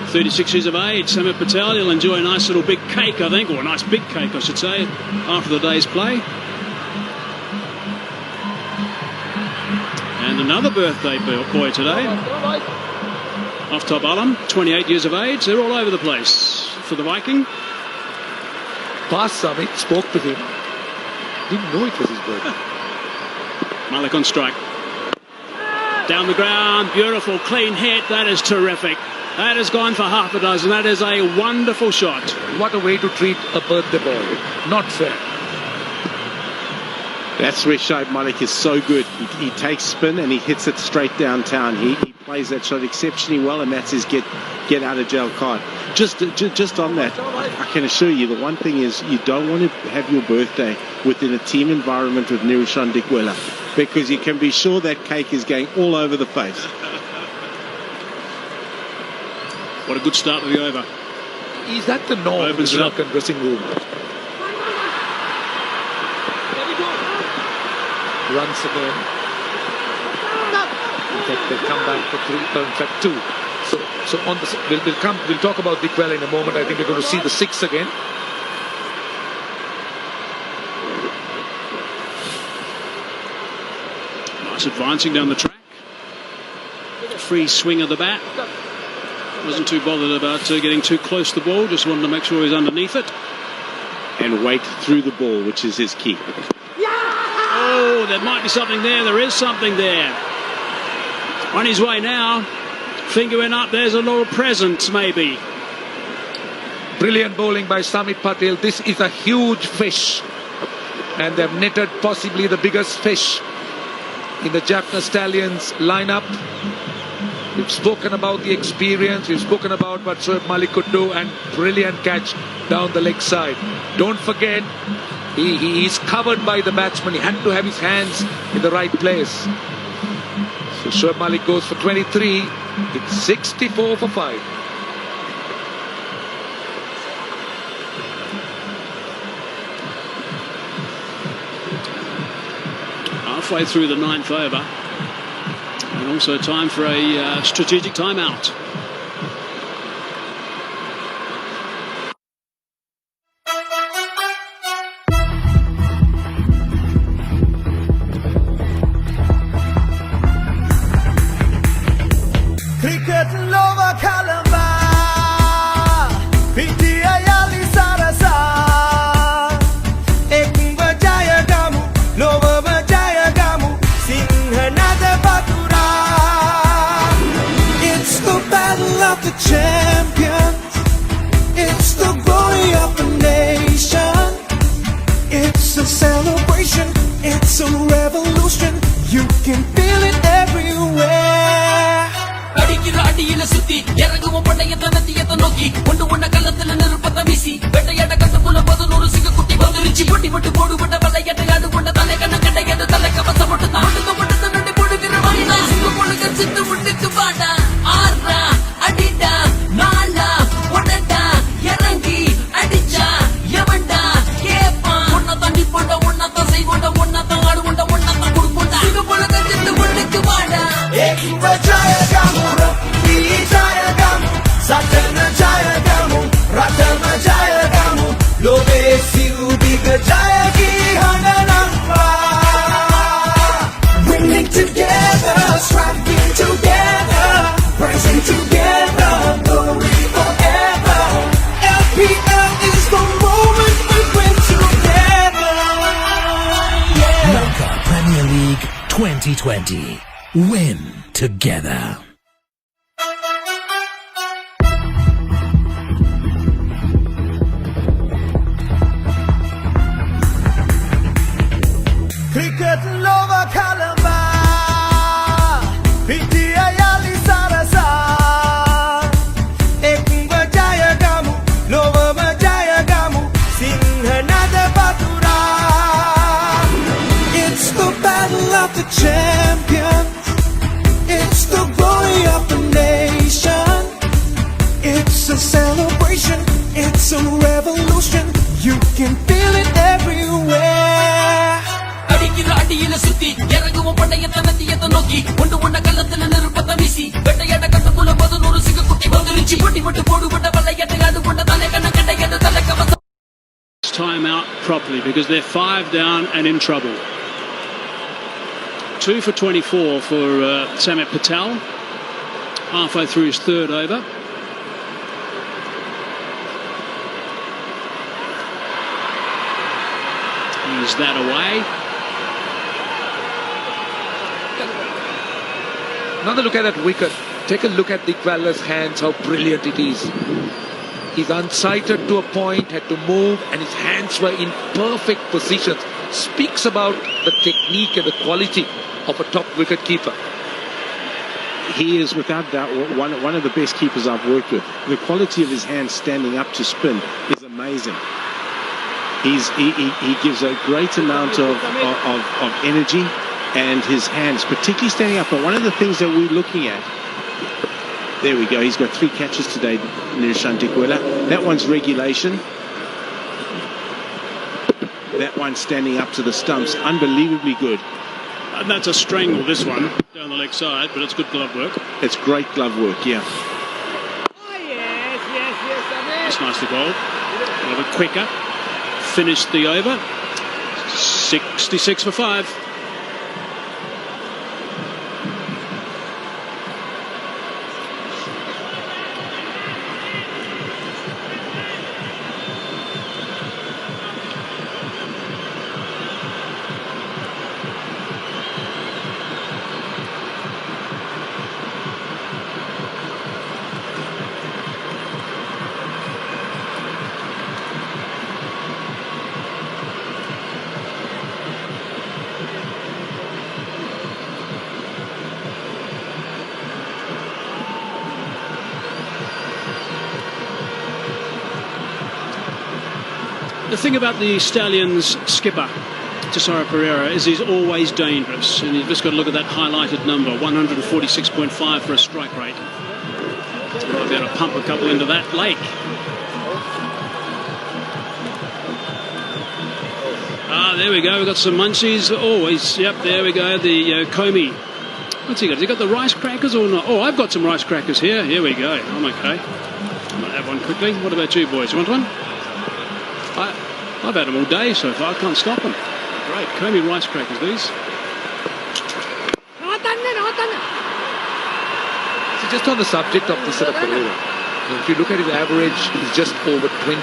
36 years of age, Samit Patel. He'll enjoy a nice little big cake, I think, or a nice big cake, I should say, after the day's play. And another birthday boy today, Aftab Alam, 28 years of age. They're all over the place for the Viking. Past Samit, spoke to him. Didn't know it was his birthday. Malik on strike. Down the ground, beautiful, clean hit. That is terrific. That has gone for half a dozen. That is a wonderful shot. What a way to treat a birthday ball. Not fair. That's where Shoaib Malik is so good. He takes spin and he hits it straight downtown. He plays that shot exceptionally well, and that's his get out of jail card. Just on that, I can assure you, the one thing is you don't want to have your birthday within a team environment with Nirushan Dikwela, because you can be sure that cake is going all over the face. What a good start to the over. Is that the norm in the Sri Lankan dressing room? Runs again. In fact, they come back for 3, in fact 2. So on the, we'll talk about Dikwela in a moment. I think we're going to see the 6 again. Nice advancing down the track. Free swing of the bat. Wasn't too bothered about getting too close to the ball. Just wanted to make sure he's underneath it. And wait through the ball, which is his key. Oh, there might be something there. There is something there. On his way now. Fingering up. There's a little present, maybe. Brilliant bowling by Samit Patel. This is a huge fish. And they've netted possibly the biggest fish in the Jaffna Stallions lineup. We've spoken about the experience. We've spoken about what Shoaib Malik could do. And brilliant catch down the leg side. Don't forget, he is covered by the batsman. He had to have his hands in the right place. So Shoaib Malik goes for 23. It's 64 for 5. Halfway through the 9th over. And also time for a strategic timeout. Champions, it's the glory of the nation. It's a celebration, it's a revolution. You can feel it everywhere. அடிக்கிற அடியில சுத்தி இறங்குவோம் பண்டைய தனத்தியத்தை நோக்கி ஒன்று ஒன்ன கள்ளத்துல நிருப்பத்தை வீசி வெட்டையாட கட்டுக்குள்ள 11 சிங்கக்குட்டி வந்துருச்சு பொட்டி போட்டு போடுபட்ட வலையட்டை ஆடு கொண்ட தலை கண்ண கண்டையது தலை கவச மட்டும் தான் மட்டும் நண்டு போடுகிற வாயிலா சிங்க பொழுது சித்து விட்டுக்கு வாடா ஆறா அடிடா நாளா உடடா இறங்கி அடிச்சா எவன்டா கேப்பான் ஒன்ன தண்ணி போட ஒன்ன தான் செய்வோண்ட ஒன்ன தான் ஆடு கொண்ட ஒன்ன தான் கொடுப்போண்டா சிங்க பொழுது சித்து விட்டுக்கு வாடா Satana Jaya Gamu, Ratana Jaya Gamu, Lobe Siu Biga Jaya Ki Hananamba. Winning together, striving together, rising together, glory forever. LPL is the moment we win together. Yeah. Lanka Premier League 2020. Win together. Cricket Lova Kalamba, Pitia Yali Sarasa, Ekumba Jaya Gamu, Lova Jaya Gamu, sing another Batura. It's the battle of the champions, it's the glory of the nation. It's a celebration, it's a revolution. You can feel it everywhere. அடிக்கிற அடியில சுத்தி இறங்குவோம் பண்டைய தனத்தியத்தை நோக்கி ஒன்று ஒன்ன கள்ளத்துல நிருப்பத்தை வீசி வெட்டையாட கட்டுக்குள்ள 11 சிங்கக்குட்டி வந்துருச்சு பொட்டி போட்டு போடுபட்ட வலையட்டை ஆடு கொண்ட தலை கண்ண கண்டையது தலை கவச. Time out properly because they're 5 down and in trouble. 2 for 24 for Samit Patel. Halfway through his 3rd over. He's that away. Another look at that wicket. Take a look at the Iguala's hands, how brilliant it is. He's unsighted to a point, had to move, and his hands were in perfect positions. Speaks about the technique and the quality of a top wicket keeper. He is without doubt one of the best keepers I've worked with. The quality of his hands standing up to spin is amazing. He gives a great amount of energy, and his hands, particularly standing up. But one of the things that we're looking at, there we go, he's got 3 catches today, Nirishant Dickwella. That one's regulation. That one standing up to the stumps, unbelievably good. And that's a strangle, this one, down the leg side, but it's good glove work. It's great glove work, yeah. That's nicely bowled. A little bit quicker. Finished the over. 66 for 5. The thing about the Stallions skipper, Tesoro Pereira, is he's always dangerous, and you've just got to look at that highlighted number, 146.5 for a strike rate. Might be able to pump a couple into that lake. Ah, there we go. We've got some munchies. Always, yep, there we go. The Comey. What's he got? Has he got the rice crackers or not? Oh, I've got some rice crackers here. Here we go. I'm okay. I might have one quickly. What about you boys? You want one? I've had them all day so far. I can't stop them. Great. Comey rice crackers, these. So just on the subject of Tesoro Pereira, if you look at his average, he's just over 20.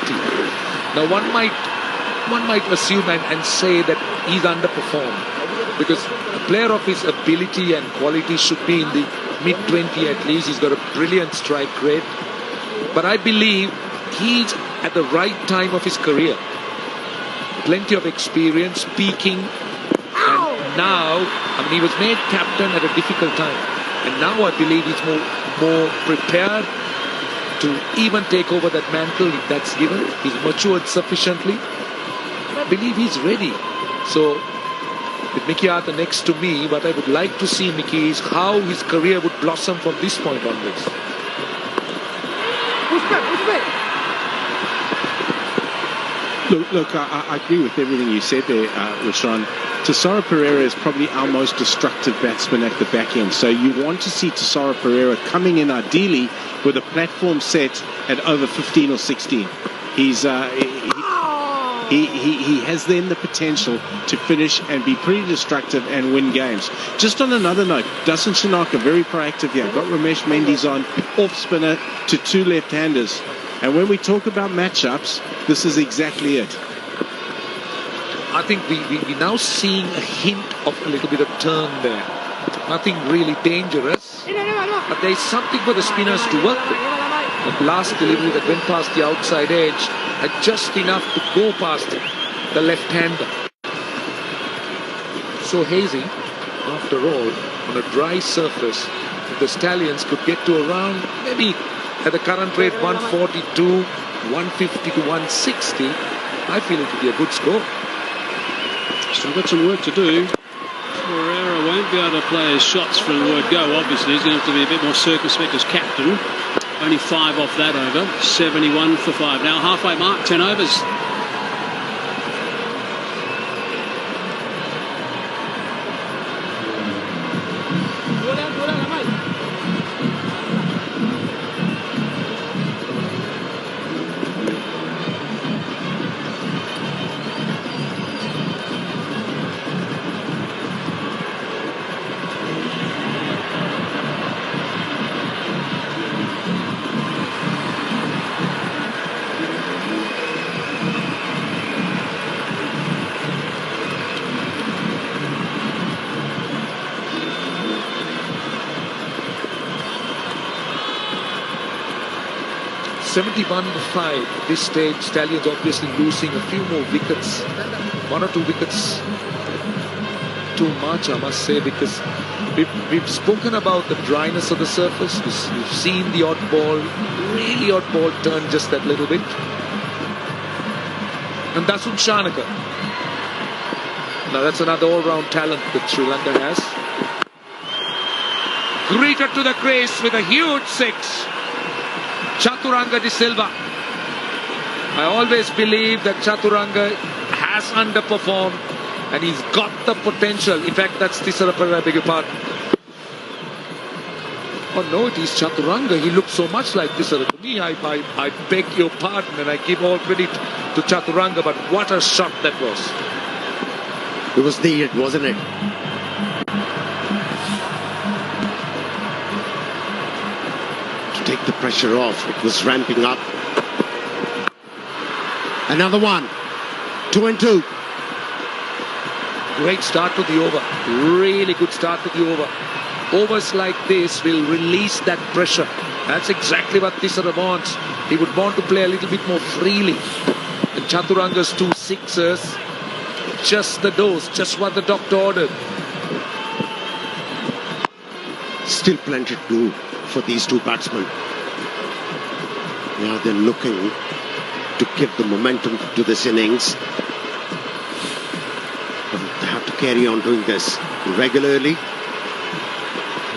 Now one might assume and say that he's underperformed, because a player of his ability and quality should be in the mid-20 at least. He's got a brilliant strike rate. But I believe he's at the right time of his career. Plenty of experience, peaking, and now, he was made captain at a difficult time, and now I believe he's more prepared to even take over that mantle if that's given. He's matured sufficiently, and I believe he's ready. So, with Mickey Arthur next to me, what I would like to see, Mickey, is how his career would blossom from this point onwards. Look, I agree with everything you said there, Rashan. Tesoro Pereira is probably our most destructive batsman at the back end. So you want to see Tesoro Pereira coming in ideally with a platform set at over 15 or 16. He has then the potential to finish and be pretty destructive and win games. Just on another note, Dasan Shanaka, very proactive here. Got Ramesh Mendy's on, off spinner to 2 left-handers. And when we talk about matchups, this is exactly it. I think we're now seeing a hint of a little bit of turn there. Nothing really dangerous, but there's something for the spinners to work with. The last delivery that went past the outside edge had just enough to go past the left-hander. So hazy, after all, on a dry surface, if the Stallions could get to around, maybe at the current rate, 142, 150 to 160, I feel it would be a good score. Still got some work to do. Pereira won't be able to play his shots from the word go, obviously. He's going to have to be a bit more circumspect as captain. Only 5 off that over. 71 for 5. Now halfway mark, 10 overs. 71-5 at this stage. Stallions obviously losing a few more wickets. 1 or 2 wickets too much, I must say, because we've spoken about the dryness of the surface. We've seen the odd ball, really odd ball turn just that little bit. And that's Shanaka. Now that's another all-round talent that Sri Lanka has. Greeted to the crease with a huge 6. Chaturanga de Silva. I always believe that Chaturanga has underperformed and he's got the potential. In fact, that's Tisarapara, I beg your pardon. Oh no, it is Chaturanga. He looks so much like Tisarapara. To me, I beg your pardon and I give all credit to Chaturanga, but what a shot that was. It was needed, wasn't it? To take the pressure off, it was ramping up. Another one. 2 and 2. Great start to the over. Really good start to the over. Overs like this will release that pressure. That's exactly what Tisara wants. He would want to play a little bit more freely. And Chaturanga's 2 sixers, just the dose, just what the doctor ordered. Still plenty to do for these 2 batsmen. Now they're looking to give the momentum to this innings. They have to carry on doing this regularly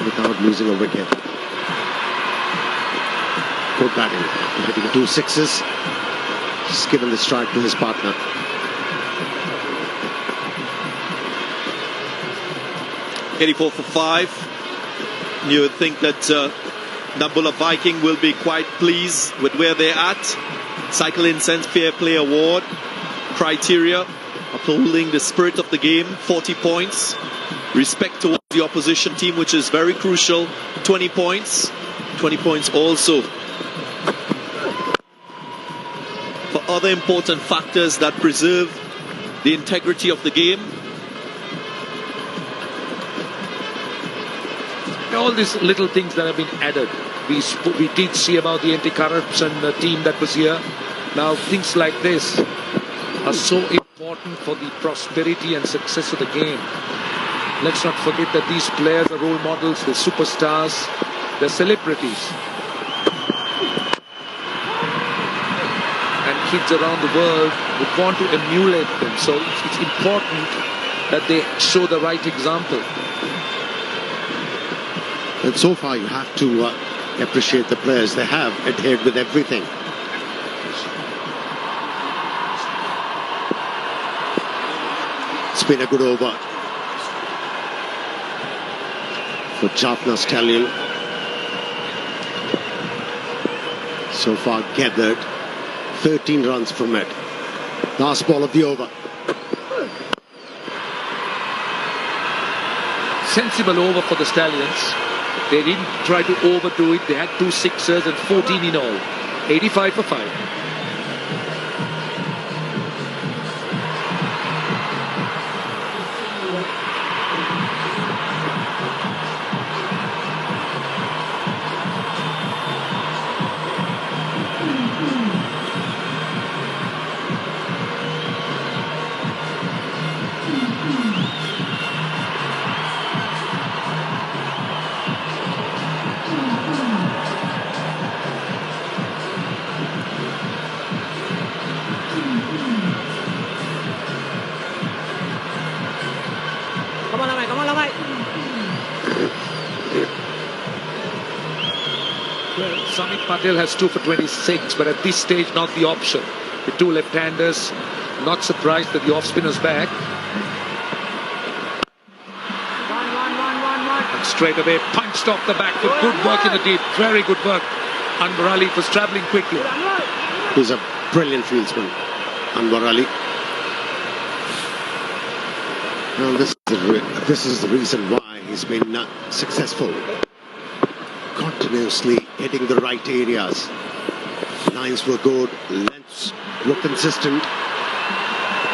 without losing a wicket. Good batting, hitting 2 sixes, just given the strike to his partner. Eighty-four for 5. You would think that Dambulla Viking will be quite pleased with where they're at. Cycle Incense Fair Play Award criteria, upholding the spirit of the game, 40 points. Respect towards the opposition team, which is very crucial, 20 points. 20 points also for other important factors that preserve the integrity of the game. All these little things that have been added. We did see about the anti-corruption team that was here. Now things like this are so important for the prosperity and success of the game. Let's not forget that these players are role models, they're superstars, they're celebrities. And kids around the world would want to emulate them. So it's important that they show the right example. And so far you have to appreciate the players. They have adhered with everything. It's been a good over for Jaffna Stallion. So far gathered 13 runs from it. Last ball of the over. Sensible over for the Stallions. They didn't try to overdo it. They had 2 sixers and 14 in all. 85 for 5. Samit Patel has 2 for 26, but at this stage not the option. With 2 left-handers, not surprised that the off-spinner's back. And straight away punched off the back with good work in the deep. Very good work. Anwar Ali was travelling quickly. He's a brilliant fieldsman, Anwar Ali. Now this is the reason why he's been successful. Continuously hitting the right areas. Lines were good, lengths were consistent.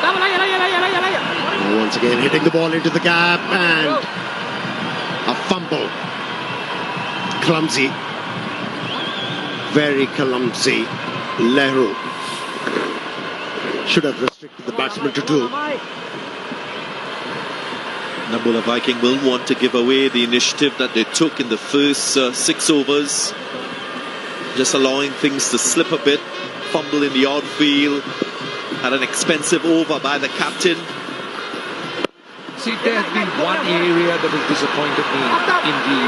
And once again hitting the ball into the gap and a fumble. Clumsy. very clumsy. Lehru should have restricted the batsman to 2. Dambulla Viking will want to give away the initiative that they took in the first 6 overs. Just allowing things to slip a bit. Fumble in the outfield. Had an expensive over by the captain. See, there has been one area that has disappointed me in the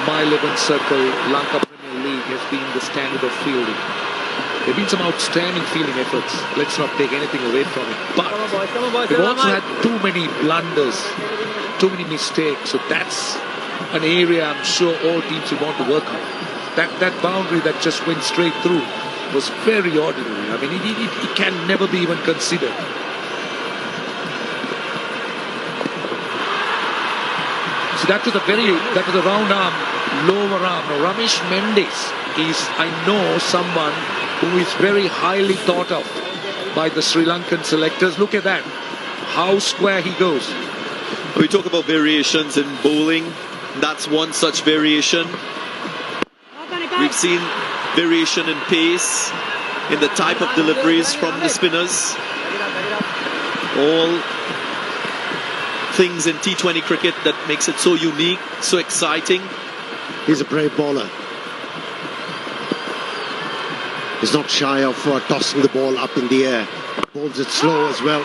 My 11 Circle Lanka Premier League has been the standard of fielding. There have been some outstanding fielding efforts. Let's not take anything away from it. But we've also had too many blunders, too many mistakes. So that's an area I'm sure all teams will want to work on. That boundary that just went straight through was very ordinary. I mean, it can never be even considered. So that was a round arm, lower arm. Now Ramesh Mendes is, I know, someone who is very highly thought of by the Sri Lankan selectors. Look at that, how square he goes. We talk about variations in bowling. That's one such variation. We've seen variation in pace, in the type of deliveries from the spinners. All things in T20 cricket that makes it so unique, so exciting. He's a brave bowler. He's not shy of tossing the ball up in the air. Bowls it slow as well.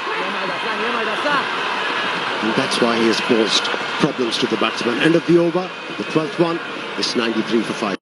And that's why he has posed problems to the batsman. End of the over, the 12th one is 93 for 5.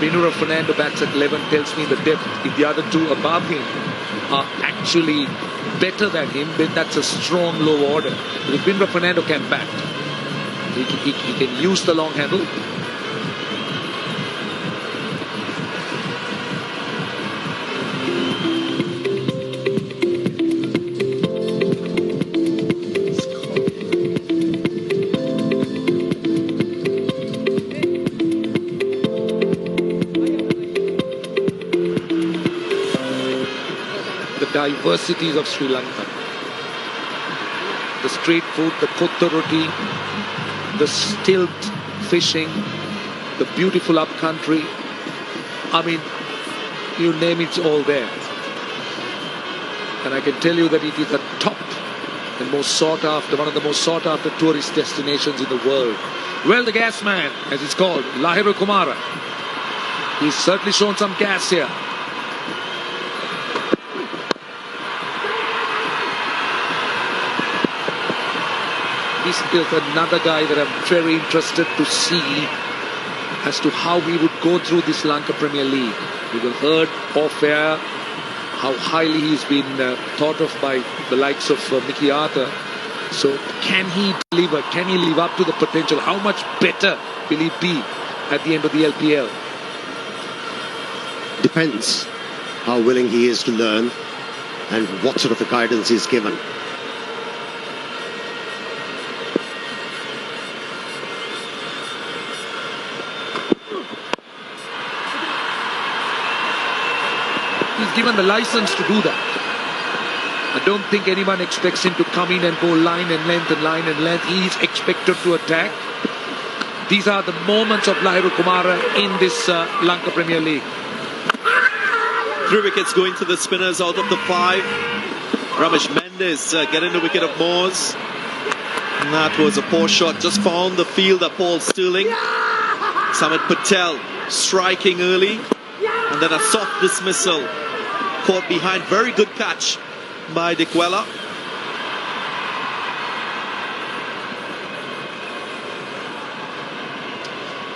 Minura Fernando bats at 11 tells me the depth. If the other two above him are actually better than him, then that's a strong low order. But if Minura Fernando can bat, he can use the long handle. Diversities of Sri Lanka. The street food, the kotta roti, the stilt fishing, the beautiful upcountry. I mean, you name it's all there. And I can tell you that it is the top and most sought after, one of the most sought after tourist destinations in the world. Well, the gas man, as it's called, Lahiru Kumara, he's certainly shown some gas here. This is another guy that I'm very interested to see as to how he would go through this Lanka Premier League. We will heard off air how highly he's been thought of by the likes of Mickey Arthur. So can he deliver? Can he live up to the potential? How much better will he be at the end of the LPL? Depends how willing he is to learn and what sort of a guidance he's given. He's given the license to do that. I don't think anyone expects him to come in and go line and length and line and length. He is expected to attack. These are the moments of Lahiru Kumara in this Lanka Premier League. 3 wickets going to the spinners out of the 5. Ramesh Mendes getting the wicket of Moores. And that was a poor shot. Just found the fielder Paul Sterling. Samit Patel striking early. And then a soft dismissal. Caught behind. Very good catch by Dikwela.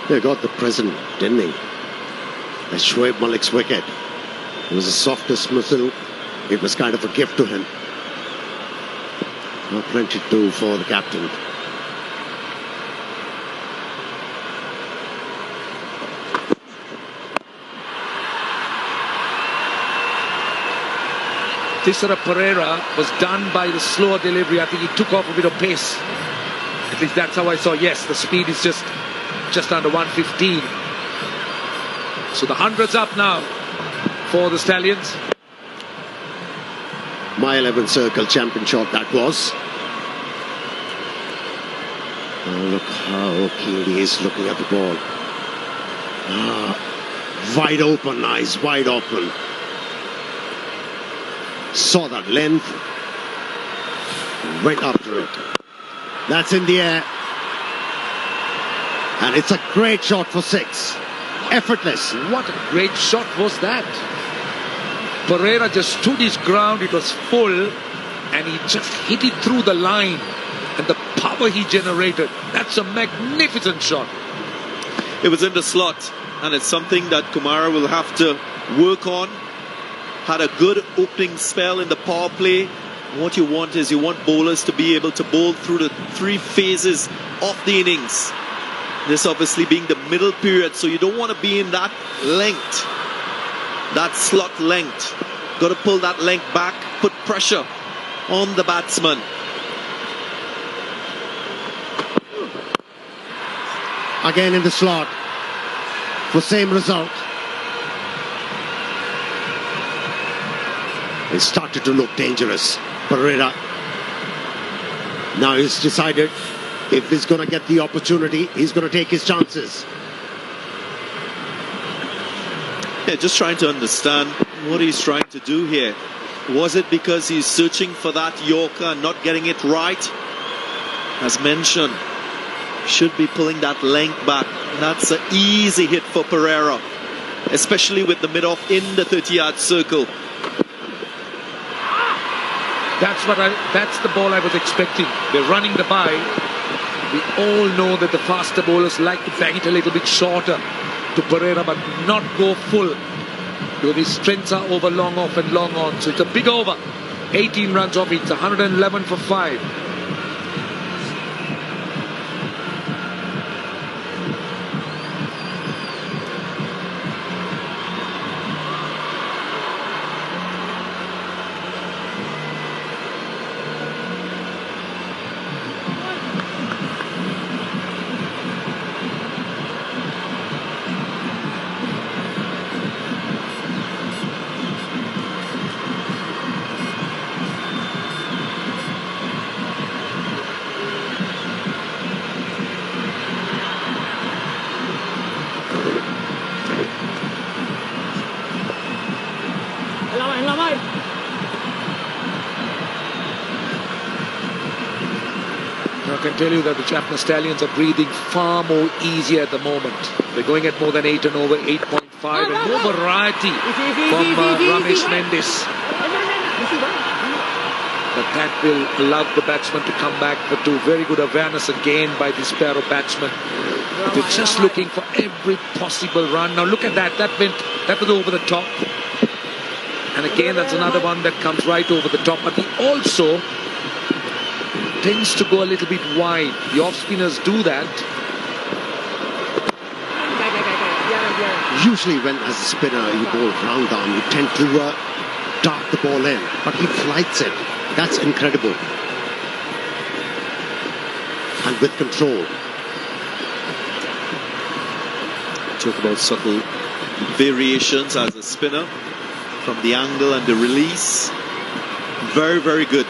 They got the present, didn't they? That's Shoaib Malik's wicket. It was a soft dismissal, It was kind of a gift to him. Plenty to do for the captain. Tisera Pereira was done by the slower delivery. I think he took off a bit of pace. At least that's how I saw. Yes, the speed is just under 115. So the 100's up now for the Stallions. My 11 circle champion shot that was. Oh, look how keen he is looking at the ball. Wide open, eyes wide open. Saw that length. Went after it. That's in the air. And it's a great shot for 6. Effortless. What a great shot was that. Pereira just stood his ground. It was full. And he just hit it through the line. And the power he generated. That's a magnificent shot. It was in the slot. And it's something that Kumara will have to work on. Had a good opening spell in the power play. What you want is you want bowlers to be able to bowl through the 3 phases of the innings. This obviously being the middle period, so you don't want to be in that length, that slot length. Got to pull that length back, put pressure on the batsman. Again in the slot for same result. It started to look dangerous. Pereira. Now he's decided if he's going to get the opportunity, he's going to take his chances. Yeah, just trying to understand what he's trying to do here. Was it because he's searching for that Yorker and not getting it right? As mentioned, should be pulling that length back. That's an easy hit for Pereira, especially with the mid-off in the 30-yard circle. That's the ball I was expecting. They're running the bye. We all know that the faster bowlers like to bang it a little bit shorter to Pereira, but not go full. Because his strengths are over long off and long on. So it's a big over. 18 runs off. It's 111 for 5. I can tell you that the Jaffna Stallions are breathing far more easier at the moment. They're going at more than 8 and over 8.5 and more variety from Ramesh Mendes. But that will allow the batsman to come back for 2. Very good awareness again by this pair of batsmen. They're just looking for every possible run. Now look at that. That was over the top. And again, that's another one that comes right over the top. But he also tends to go a little bit wide. The off-spinners do that. Usually when as a spinner you bowl round arm, you tend to dart the ball in. But he flights it. That's incredible. And with control. Talk about subtle variations as a spinner from the angle and the release. Very, very good.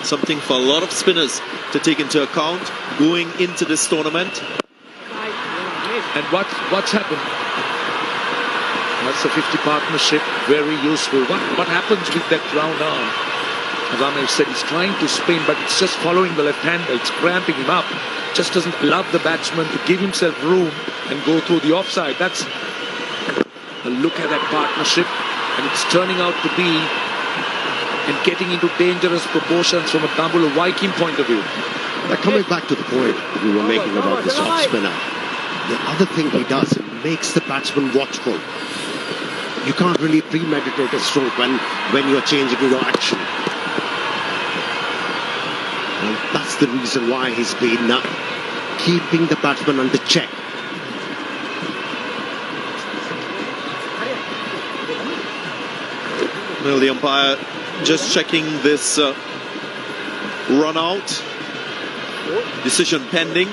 Something for a lot of spinners to take into account going into this tournament. And what's happened? That's a 50 partnership, very useful. What happens with that round arm? As Ramesh said, he's trying to spin, but it's just following the left hander. It's cramping him up. Just doesn't allow the batsman to give himself room and go through the offside. That's a look at that partnership, and it's turning out to be and getting into dangerous proportions from a dambulla Viking point of view. Now, coming back to the point we were making about this off spinner, the other thing he does, it makes the batsman watchful. you can't really premeditate a stroke when you're changing your action. And that's the reason why he's been keeping the batsman under check. Well, the umpire just checking this run out. Decision pending.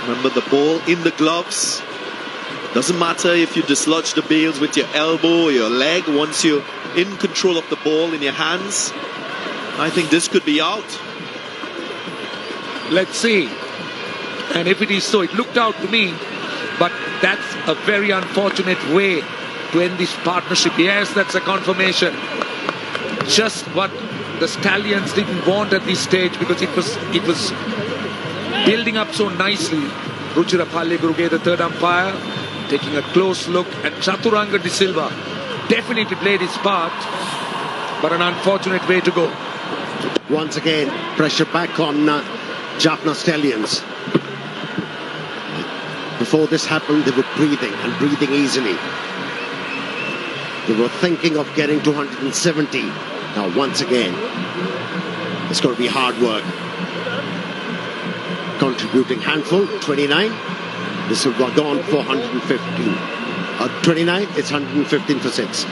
Remember the ball in the gloves. Doesn't matter if you dislodge the bails with your elbow or your leg. Once you're in control of the ball in your hands, I think this could be out. Let's see. And if it is so, it looked out to me, but that's a very unfortunate way to end this partnership. Yes, that's a confirmation. Just what the Stallions didn't want at this stage, because it was building up so nicely. Ruchira Palleguru, the third umpire, taking a close look, and Chaturanga De Silva definitely played his part, but an unfortunate way to go. Once again, pressure back on Jaffna Stallions. Before this happened, they were breathing and breathing easily. They were thinking of getting to 170. Now, once again, it's going to be hard work. Contributing handful, 29. This will go on for 115. 29, it's 115 for 6.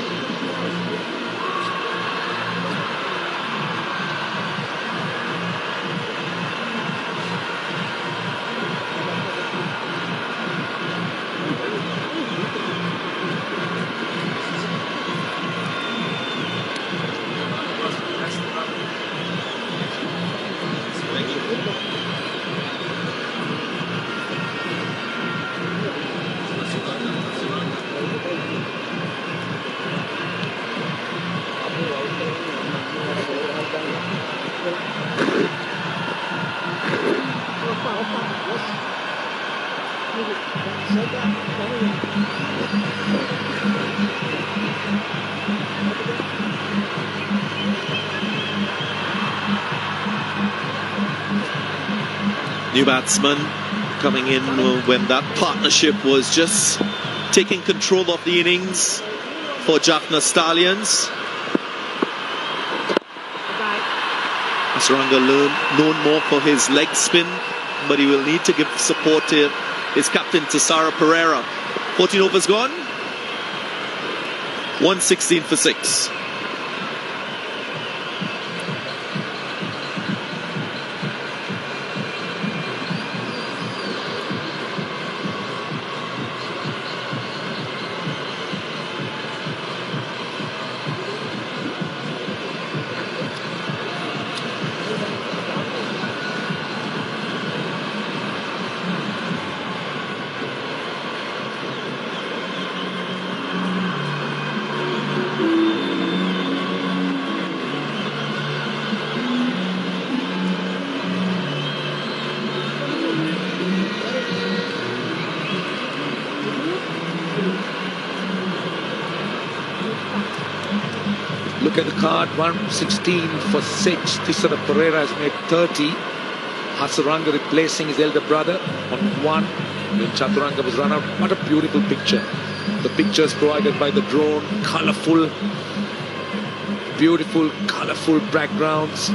New batsman coming in when that partnership was just taking control of the innings for Jaffna Stallions. Hasaranga known more for his leg spin, but he will need to give support to his captain Tessara Pereira. 14 overs gone, 116 for 6. Look at the card, 116 for 6. Tessara Pereira has made 30. Hasaranga replacing his elder brother on 1 when Chaturanga was run out. What a beautiful picture. The pictures provided by the drone, colourful, beautiful, colourful backgrounds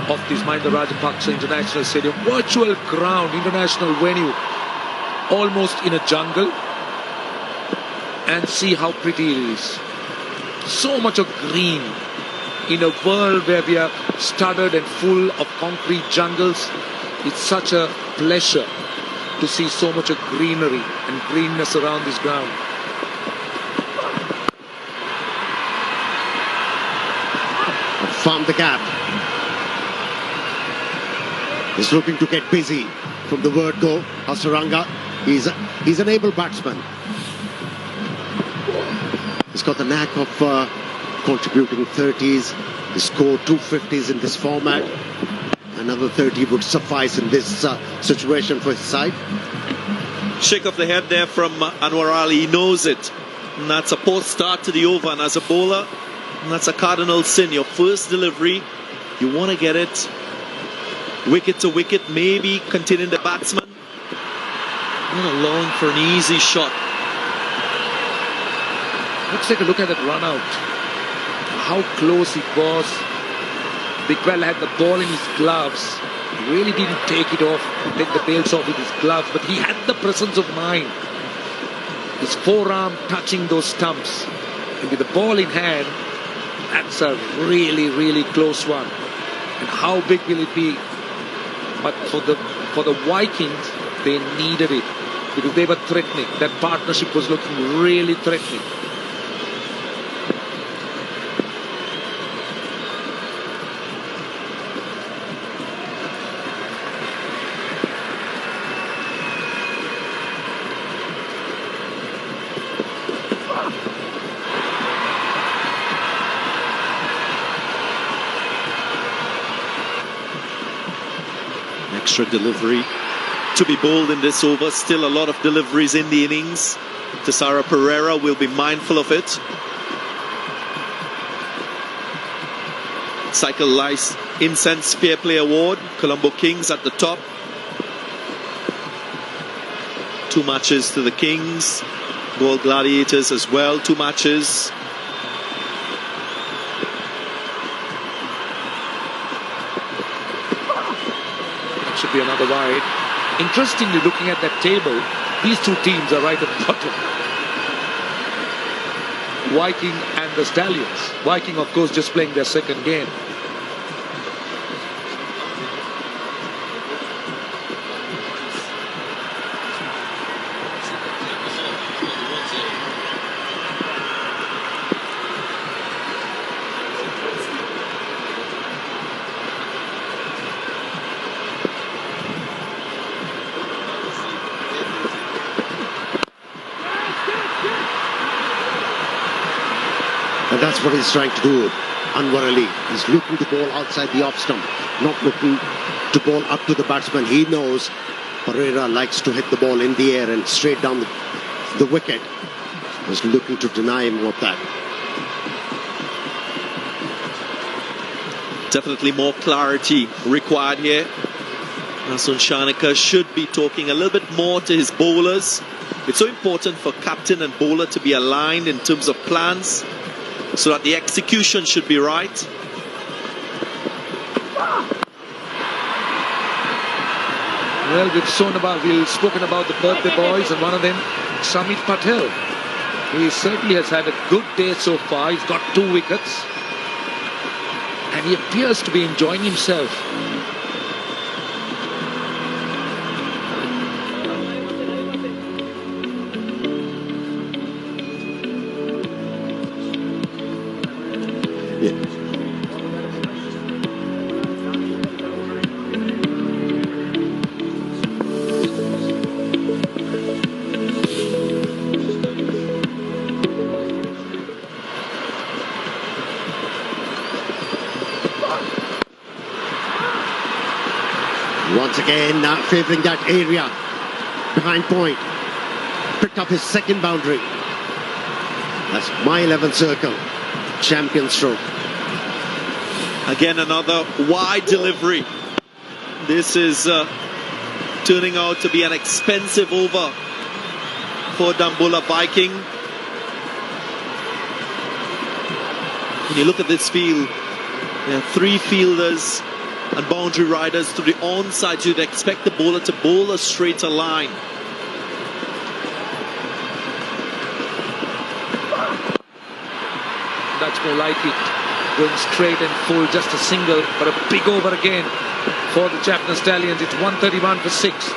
of this Mahinda Rajapaksa International Stadium. Virtual ground, international venue, almost in a jungle. And see how pretty it is. So much of green in a world where we are studded and full of concrete jungles. It's such a pleasure to see so much of greenery and greenness around this ground. Found the gap. He's looking to get busy from the word go. Hasaranga, he's an able batsman. He's got the knack of contributing 30s. He scored 250s in this format. Another 30 would suffice in this situation for his side. shake of the head there from Anwar Ali. He knows it. And that's a poor start to the over. And as a bowler, that's a cardinal sin. Your first delivery, you want to get it wicket to wicket, maybe containing the batsman. Not allowing for an easy shot. Let's take a look at that run out. How close it was. Bigwell had the ball in his gloves. He really didn't take it off, take the tails off with his gloves, but he had the presence of mind. His forearm touching those stumps. And with the ball in hand, that's a really, really close one. And how big will it be? But for the Vikings, they needed it because they were threatening. That partnership was looking really threatening. Extra delivery to be bowled in this over. Still a lot of deliveries in the innings. Tessara Pereira will be mindful of it. Cycle Lice Incense Fair Play Award. Colombo Kings at the top. 2 matches to the Kings. Gold Gladiators as well. 2 matches. Should be another wide. Interestingly, looking at that table, these 2 teams are right at the bottom. Viking and the Stallions. Viking, of course, just playing their second game. And that's what he's trying to do, Anwar Ali. He's looking to bowl outside the off stump, not looking to bowl up to the batsman. He knows Pereira likes to hit the ball in the air and straight down the wicket. He's looking to deny him of that. Definitely more clarity required here. Nasun Shanika should be talking a little bit more to his bowlers. It's so important for captain and bowler to be aligned in terms of plans, so that the execution should be right. Well, we've spoken about the birthday boys, and one of them, Samit Patel. He certainly has had a good day so far. He's got 2 wickets. And he appears to be enjoying himself. Once again, favouring that area behind point. Picked up his second boundary. That's my 11th circle. Champion stroke. Again, another wide delivery. This is turning out to be an expensive over for Dambulla Viking. When you look at this field, there are 3 fielders and boundary riders to the onside. You'd expect the bowler to bowl a straighter line. That's more like it. Going straight and full, just a single, but a big over again for the Jaffna Stallions. It's 131 for 6.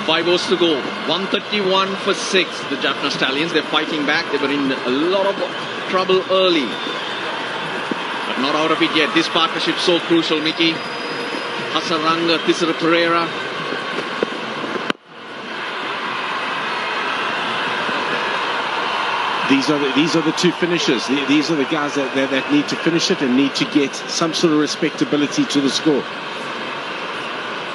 5 overs to go. 131 for 6. The Jaffna Stallions, they're fighting back. They were in a lot of trouble early, but not out of it yet. This partnership so crucial, Mickey. Hasaranga, Thisara Pereira. These are the two finishers. These are the guys that need to finish it and need to get some sort of respectability to the score.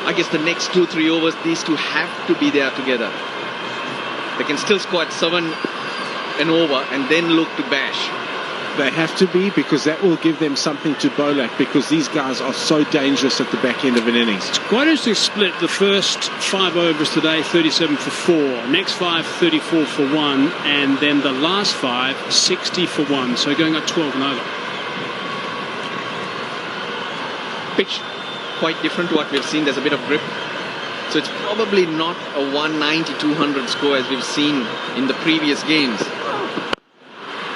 I guess the next 2-3 overs, these two have to be there together. They can still score at 7 and over and then look to bash. They have to be, because that will give them something to bowl at, because these guys are so dangerous at the back end of an innings. It's quite interesting split. The first 5 overs today, 37 for 4. Next 5, 34 for 1. And then the last 5, 60 for 1. So going up 12 and over. Pitch quite different to what we've seen. There's a bit of grip. So it's probably not a 190-200 score as we've seen in the previous games.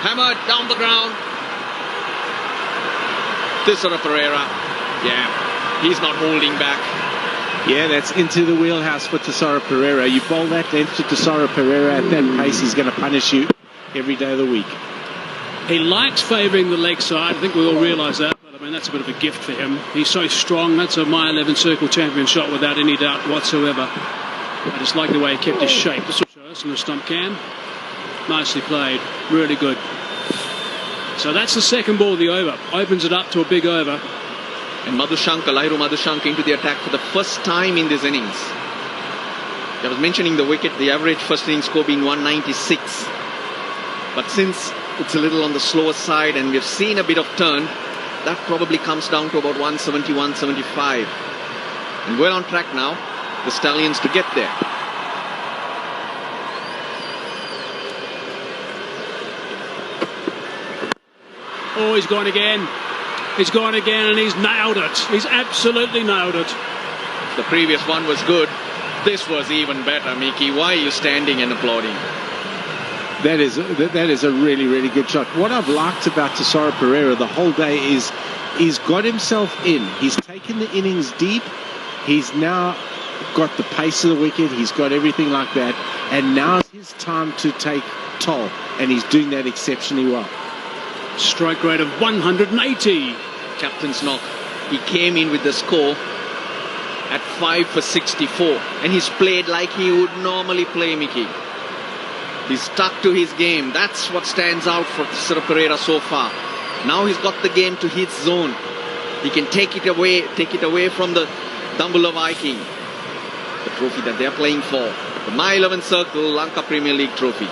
Hammered down the ground. Thisara Pereira. Yeah, he's not holding back. Yeah, that's into the wheelhouse for Thisara Pereira. You bowl that length to Thisara Pereira at that pace, he's going to punish you every day of the week. He likes favouring the leg side. I think we all realise that. But I mean, that's a bit of a gift for him. He's so strong. That's a My 11 Circle champion shot without any doubt whatsoever. I just like the way he kept his shape. This will show us in the stump cam. Nicely played. Really good. So that's the second ball of the over. Opens it up to a big over. And Lairu Madhushanka into the attack for the first time in this innings. I was mentioning the wicket, the average first innings score being 196. But since it's a little on the slower side and we've seen a bit of turn, that probably comes down to about 170, 175. And we're on track now, the Stallions, to get there. Oh, he's gone again. He's gone again and he's nailed it. He's absolutely nailed it. The previous one was good. This was even better, Mickey. Why are you standing and applauding? That is a really, really good shot. What I've liked about Thisara Pereira the whole day is he's got himself in. He's taken the innings deep. He's now got the pace of the wicket. He's got everything like that. And now it's his time to take toll. And he's doing that exceptionally well. Strike rate of 180. Captain's knock. He came in with the score at 5 for 64. And he's played like he would normally play, Mickey. He's stuck to his game. That's what stands out for Thisara Pereira so far. Now he's got the game to his zone. He can take it away from the Dambulla Viking. The trophy that they're playing for. The My 11 Circle Lanka Premier League trophy.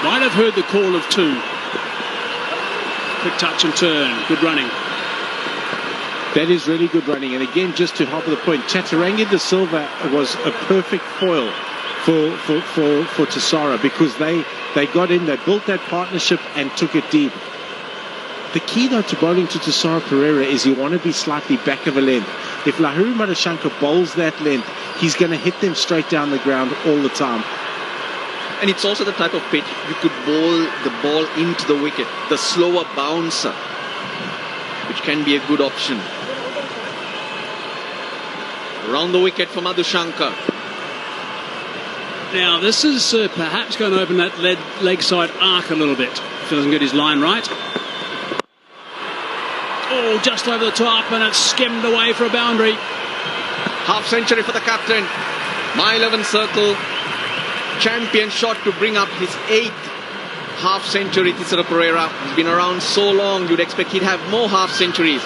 Might have heard the call of 2. Quick touch and turn. Good running. That is really good running. And again, just to hop the point, Chaturanga de Silva was a perfect foil for Thisara, because they got in, they built that partnership and took it deep. The key though to bowling to Thisara Pereira is you want to be slightly back of a length. If Lairu Madhushanka bowls that length, he's going to hit them straight down the ground all the time. And it's also the type of pitch you could bowl the ball into the wicket. The slower bouncer, which can be a good option. Around the wicket for Madhushanka. Now this is perhaps going to open that leg side arc a little bit if he doesn't get his line right. Oh, just over the top, and it's skimmed away for a boundary. Half century for the captain. My 11 Circle champion shot to bring up his 8th half century. Thisara Pereira, he's been around so long, you'd expect he'd have more half centuries,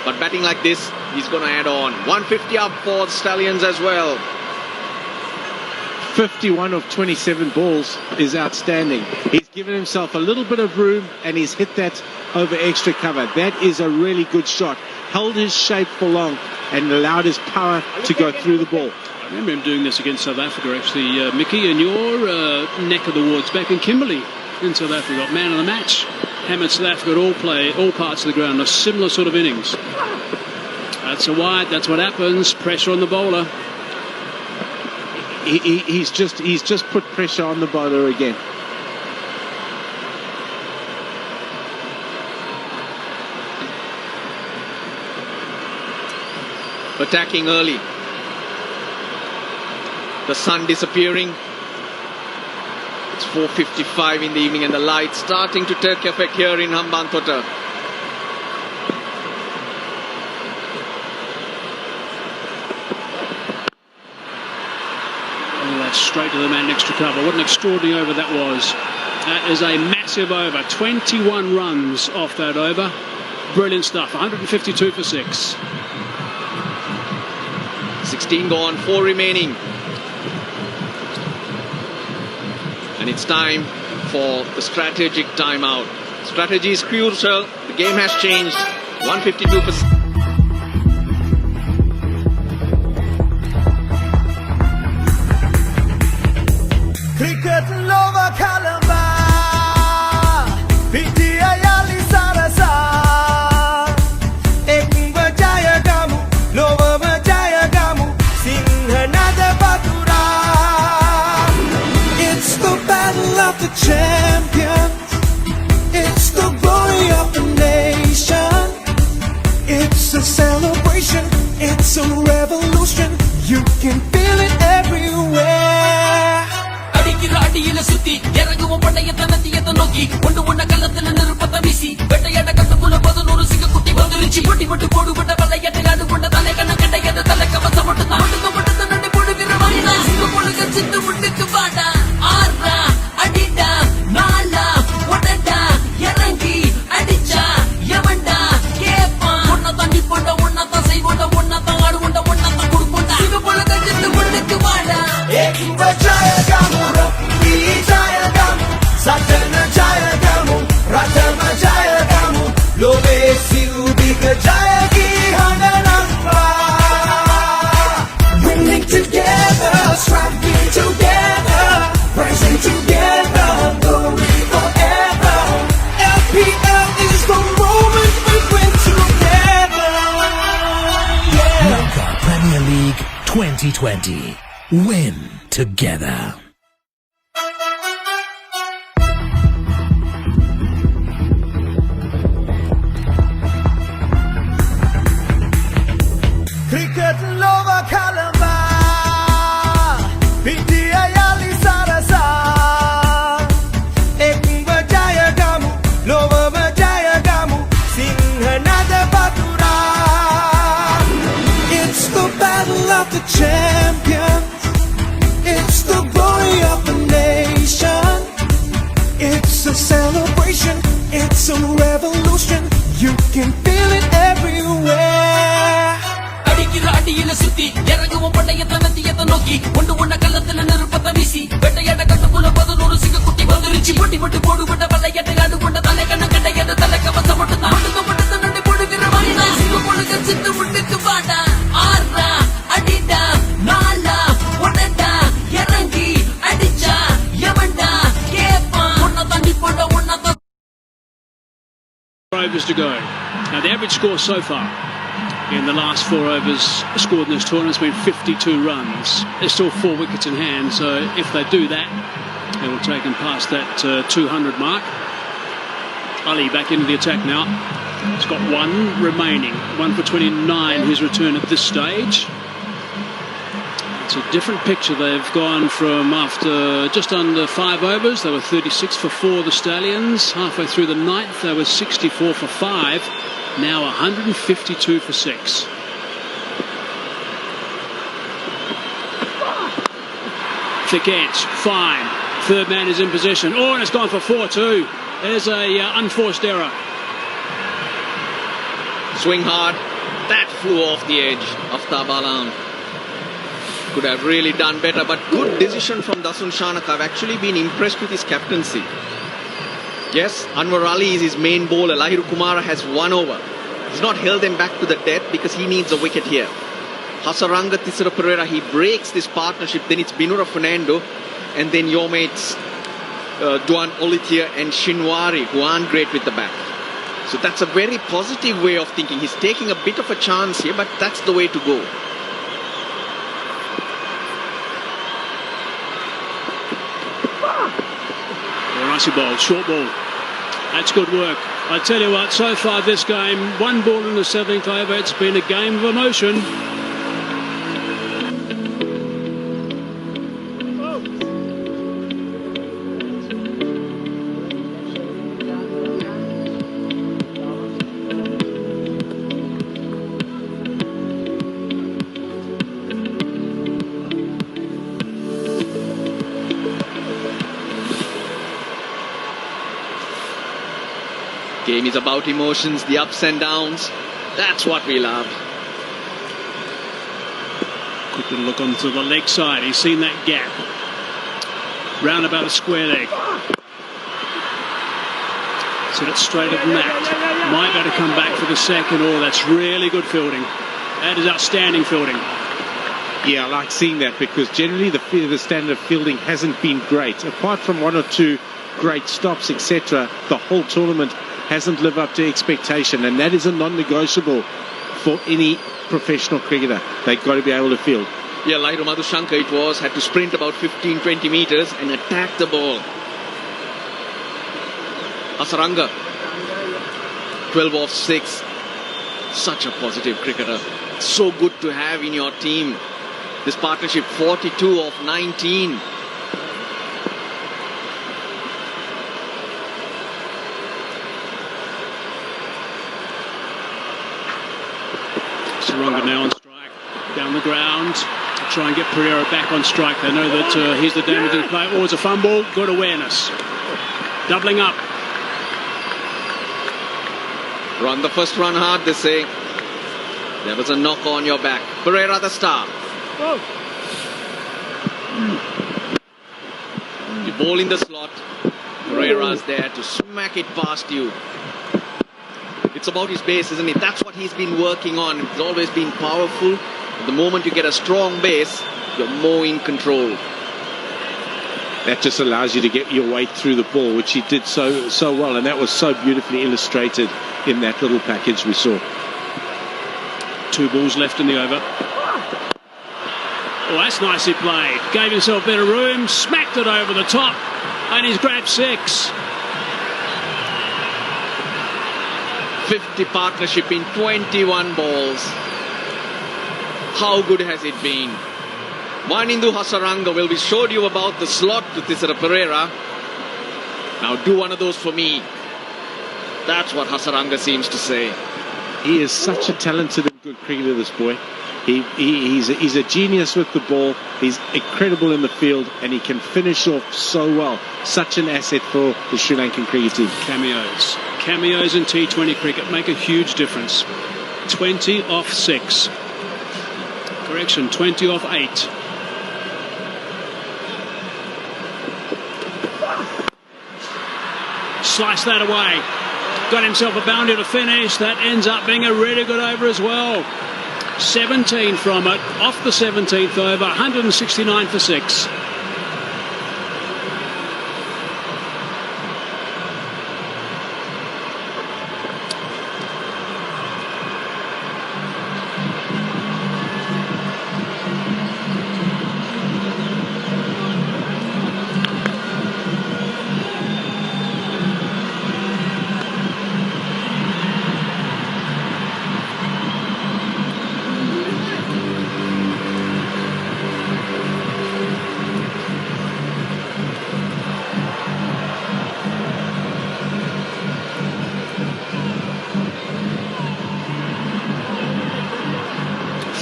but batting like this, he's going to add on. 150 up for the Stallions as well. 51 of 27 balls is outstanding. He's given himself a little bit of room and he's hit that over extra cover. That is a really good shot. Held his shape for long and allowed his power to go through the ball. I remember him doing this against South Africa, actually, Mickey, in your neck of the woods back in Kimberley in South Africa. Got man of the match. Hammered South Africa at all parts of the ground. A similar sort of innings. That's a wide. That's what happens. Pressure on the bowler. He's just put pressure on the bowler again. attacking early. The sun disappearing. It's 4:55 in the evening and the light starting to take effect here in Hambantota. Oh, that's straight to the man next to cover. What an extraordinary over that was. That is a massive over. 21 runs off that over. Brilliant stuff. 152 for 6. 16 gone, 4 remaining. And it's time for the strategic timeout. Strategy is crucial. The game has changed. 152%. Cricket lova kalamba, pitiya yali sarasa. Ek bajaya gamu, lova bajaya gamu, sinhanada batura. It's the battle of the champions. It's the glory of the nation. It's a celebration. It's a revolution. You can feel it everywhere. அடியில சுத்தி இறங்குவோம் பண்டைய தனத்தியத்தை நோக்கி ஒன்று ஒன்ன கள்ளத்துல நிருப்பத்தை வீசி வெட்டையாட கட்டுக்குள்ள 11 சிங்க குட்டி வந்துருச்சு பொட்டி போட்டு போடுபட்ட வலையட்டை ஆடு கொண்ட தலை கண்ண கண்டையது தலை கவசம் மட்டும் மட்டும் நண்டி போடுகிற வாயிலா சிங்க பொழுக சித்து முட்டுக்கு வாடா ஆறா அடிடா நாளா உடடா இறங்கி அடிச்சா எவன்டா கேப்பான் ஒன்ன தாண்டி போண்ட ஒன்னதான் செய்வோண்ட ஒன்னதான் ஆடு கொண்ட ஒன்னதான் கொடுப்போண்டா சிங்க பொழுக சித்து முட்டுக்கு வாடா Jaya gamu, Jaya gamu, Satana Jaya gamu, Ratama Jaya gamu, Lobe Siudiga Jaya ki Hananamba. Winning together, striving together, rising together, glory forever. LPL is the moment we win together. Yeah. Lanka Premier League 2020. Win together. Cricket lova kalamba, pitiya yali sarasa. Ek bajaya gamu, lova bajaya gamu, sinhanada batura. It's the battle of the champions. It's the glory of the nation. It's a celebration. It's a revolution. You can feel it everywhere. அடியில சுத்தி இறங்குவோம் பண்டைய தனத்தியத்தை நோக்கி ஒன்று ஒன்ன கள்ளத்துல நிருப்பத்தை வீசி வெட்டையாட கட்டுக்குள்ள 11 சிங்க குட்டி வந்துருச்சு பொட்டி போட்டு போடுபட்ட வலையட்டை ஆடு கொண்ட தலை கண்ண கண்டையது தலை கவசம் மட்டும் நண்டி போடுகிற வாயிலா சிங்க பொழுக சித்து முட்டுக்கு வாடா ஆறா அடிடா நாளா உடடா இறங்கி அடிச்சா எவன்டா கேப்பான் ஒன்ன தாண்டி போண்ட ஒன்னதான். Overs to go. Now the average score so far in the last 4 overs scored in this tournament has been 52 runs. There's still 4 wickets in hand, so if they do that, they will take them past that 200 mark. Ali back into the attack now. He's got 1 remaining, 1 for 29 his return at this stage. It's a different picture. They've gone from after just under 5 overs, they were 36 for 4, the Stallions. Halfway through the 9th, they were 64 for 5. Now 152 for 6. Thick edge, fine. Third man is in position. Oh, and it's gone for 4 too. There's a unforced error. Swing hard. That flew off the edge of Tabalan. Could have really done better, but good decision from Dasun Shanak. I've actually been impressed with his captaincy. Yes, Anwar Ali is his main bowler. Lahiru Kumara has 1 over. He's not held them back to the death because he needs a wicket here. Hasaranga Tisara Pereira, he breaks this partnership. Then it's Binura Fernando and then your mates Duan Olithia and Shinwari, who aren't great with the bat. So that's a very positive way of thinking. He's taking a bit of a chance here, but that's the way to go. Nicely bowled, short ball. That's good work. I tell you what, so far this game, 1 ball in the 7th over, it's been a game of emotion. Game is about emotions, the ups and downs. That's what we love. Quick little look onto the leg side. He's seen that gap. Round about the square leg. Set it straight at the net. Might be able to come back for the second. Oh, that's really good fielding. That is outstanding fielding. Yeah, I like seeing that because generally the standard of fielding hasn't been great. Apart from one or two great stops, etc., the whole tournament hasn't lived up to expectation, and that is a non-negotiable for any professional cricketer. They've got to be able to field. Yeah, like Madhushankar it was, had to sprint about 15-20 meters and attack the ball. Hasaranga, 12 off 6. Such a positive cricketer. So good to have in your team. This partnership, 42 off 19. Sarunga now on strike. Down the ground. Try and get Pereira back on strike. They know that he's the damaging player. Oh, it's a fumble. Good awareness. Doubling up. Run the first run hard, they say. There was a knock on your back. Pereira the star. Oh. The ball in the slot. Pereira's there to smack it past you. It's about his base, isn't it? That's what he's been working on. He's always been powerful. The moment you get a strong base, you're more in control. That just allows you to get your weight through the ball, which he did so well, and that was so beautifully illustrated in that little package we saw. 2 balls left in the over. Oh, that's nicely played. Gave himself better room, smacked it over the top, and he's grabbed 6. 50 partnership in 21 balls. How good has it been? Wanindu Hasaranga, well, we showed you about the slot to Thisara Pereira. Now do one of those for me. That's what Hasaranga seems to say. He is such a talented and good cricketer, this boy. He's a genius with the ball. He's incredible in the field, and he can finish off so well. Such an asset for the Sri Lankan cricket team. Cameos in T20 cricket make a huge difference. 20 off 6. Correction, 20 off 8. Slice that away. Got himself a boundary to finish. That ends up being a really good over as well. 17 from it, off the 17th over, 169 for 6.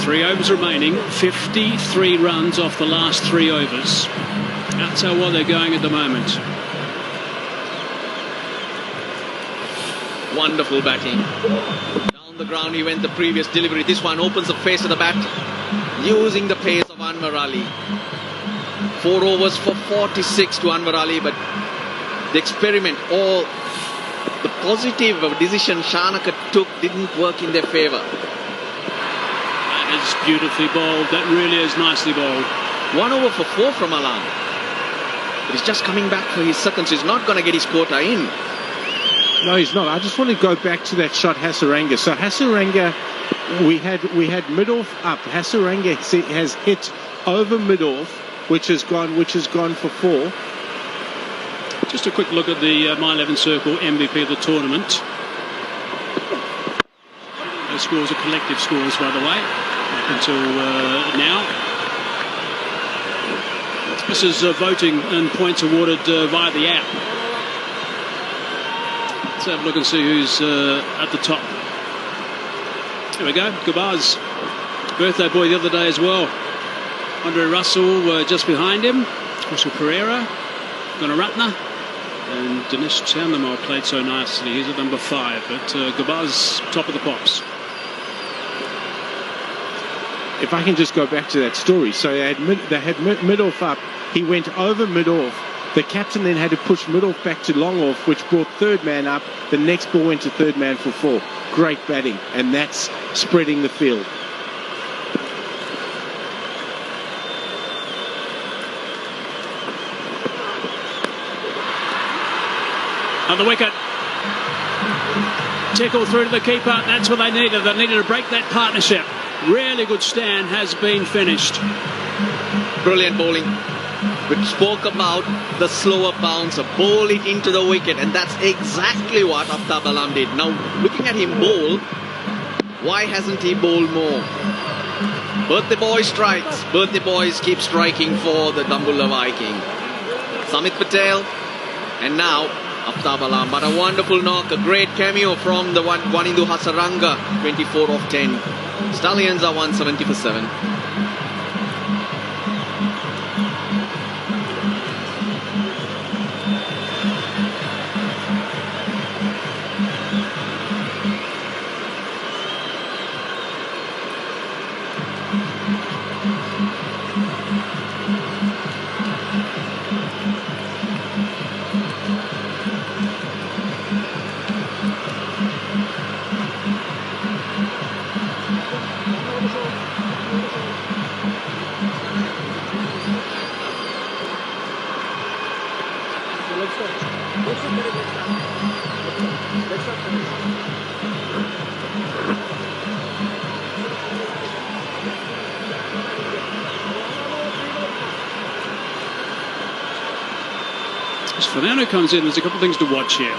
Three overs remaining, 53 runs off the last 3 overs. That's how well they're going at the moment. Wonderful batting. Down the ground he went the previous delivery. This one opens the face of the bat, using the pace of Anwar Ali. 4 overs for 46 to Anwar Ali, but the experiment, all the positive decision Shanaka took didn't work in their favour. That is beautifully bowled. That really is nicely bowled. 1 over for 4 from Alam. But he's just coming back for his seconds. He's not going to get his quota in. No, he's not. I just want to go back to that shot, Hasaranga. So Hasaranga, we had mid-off up. Hasaranga has hit over mid-off, which has gone for 4. Just a quick look at the My 11 Circle MVP of the tournament. Those scores are collective scores, by the way, up until now. This is voting and points awarded via the app. Let's have a look and see who's at the top. There we go, Gabaz. Birthday boy the other day as well. Andre Russell just behind him. Russell Pereira. Gunaratne. And Dinesh Chandamar played so nicely. He's at number 5, but Gabaz top of the pops. If I can just go back to that story. So they had Midoff up. He went over Midoff. The captain then had to push Midoff back to long off, which brought third man up. The next ball went to third man for 4. Great batting, and that's spreading the field. On the wicket. Tickle through to the keeper. That's what they needed. They needed to break that partnership. Really good stand has been finished. Brilliant bowling. We spoke about the slower bouncer. Bowl it into the wicket, and that's exactly what Aftab Alam did. Now, looking at him bowl, why hasn't he bowled more? Birthday boy strikes. Birthday boys keep striking for the Dambulla Viking. Samit Patel, and now Aftab Alam. But a wonderful knock, a great cameo from the Wanindu Hasaranga, 24 of 10. Stallions are 170 for 7. As Fernando comes in, there's a couple of things to watch here.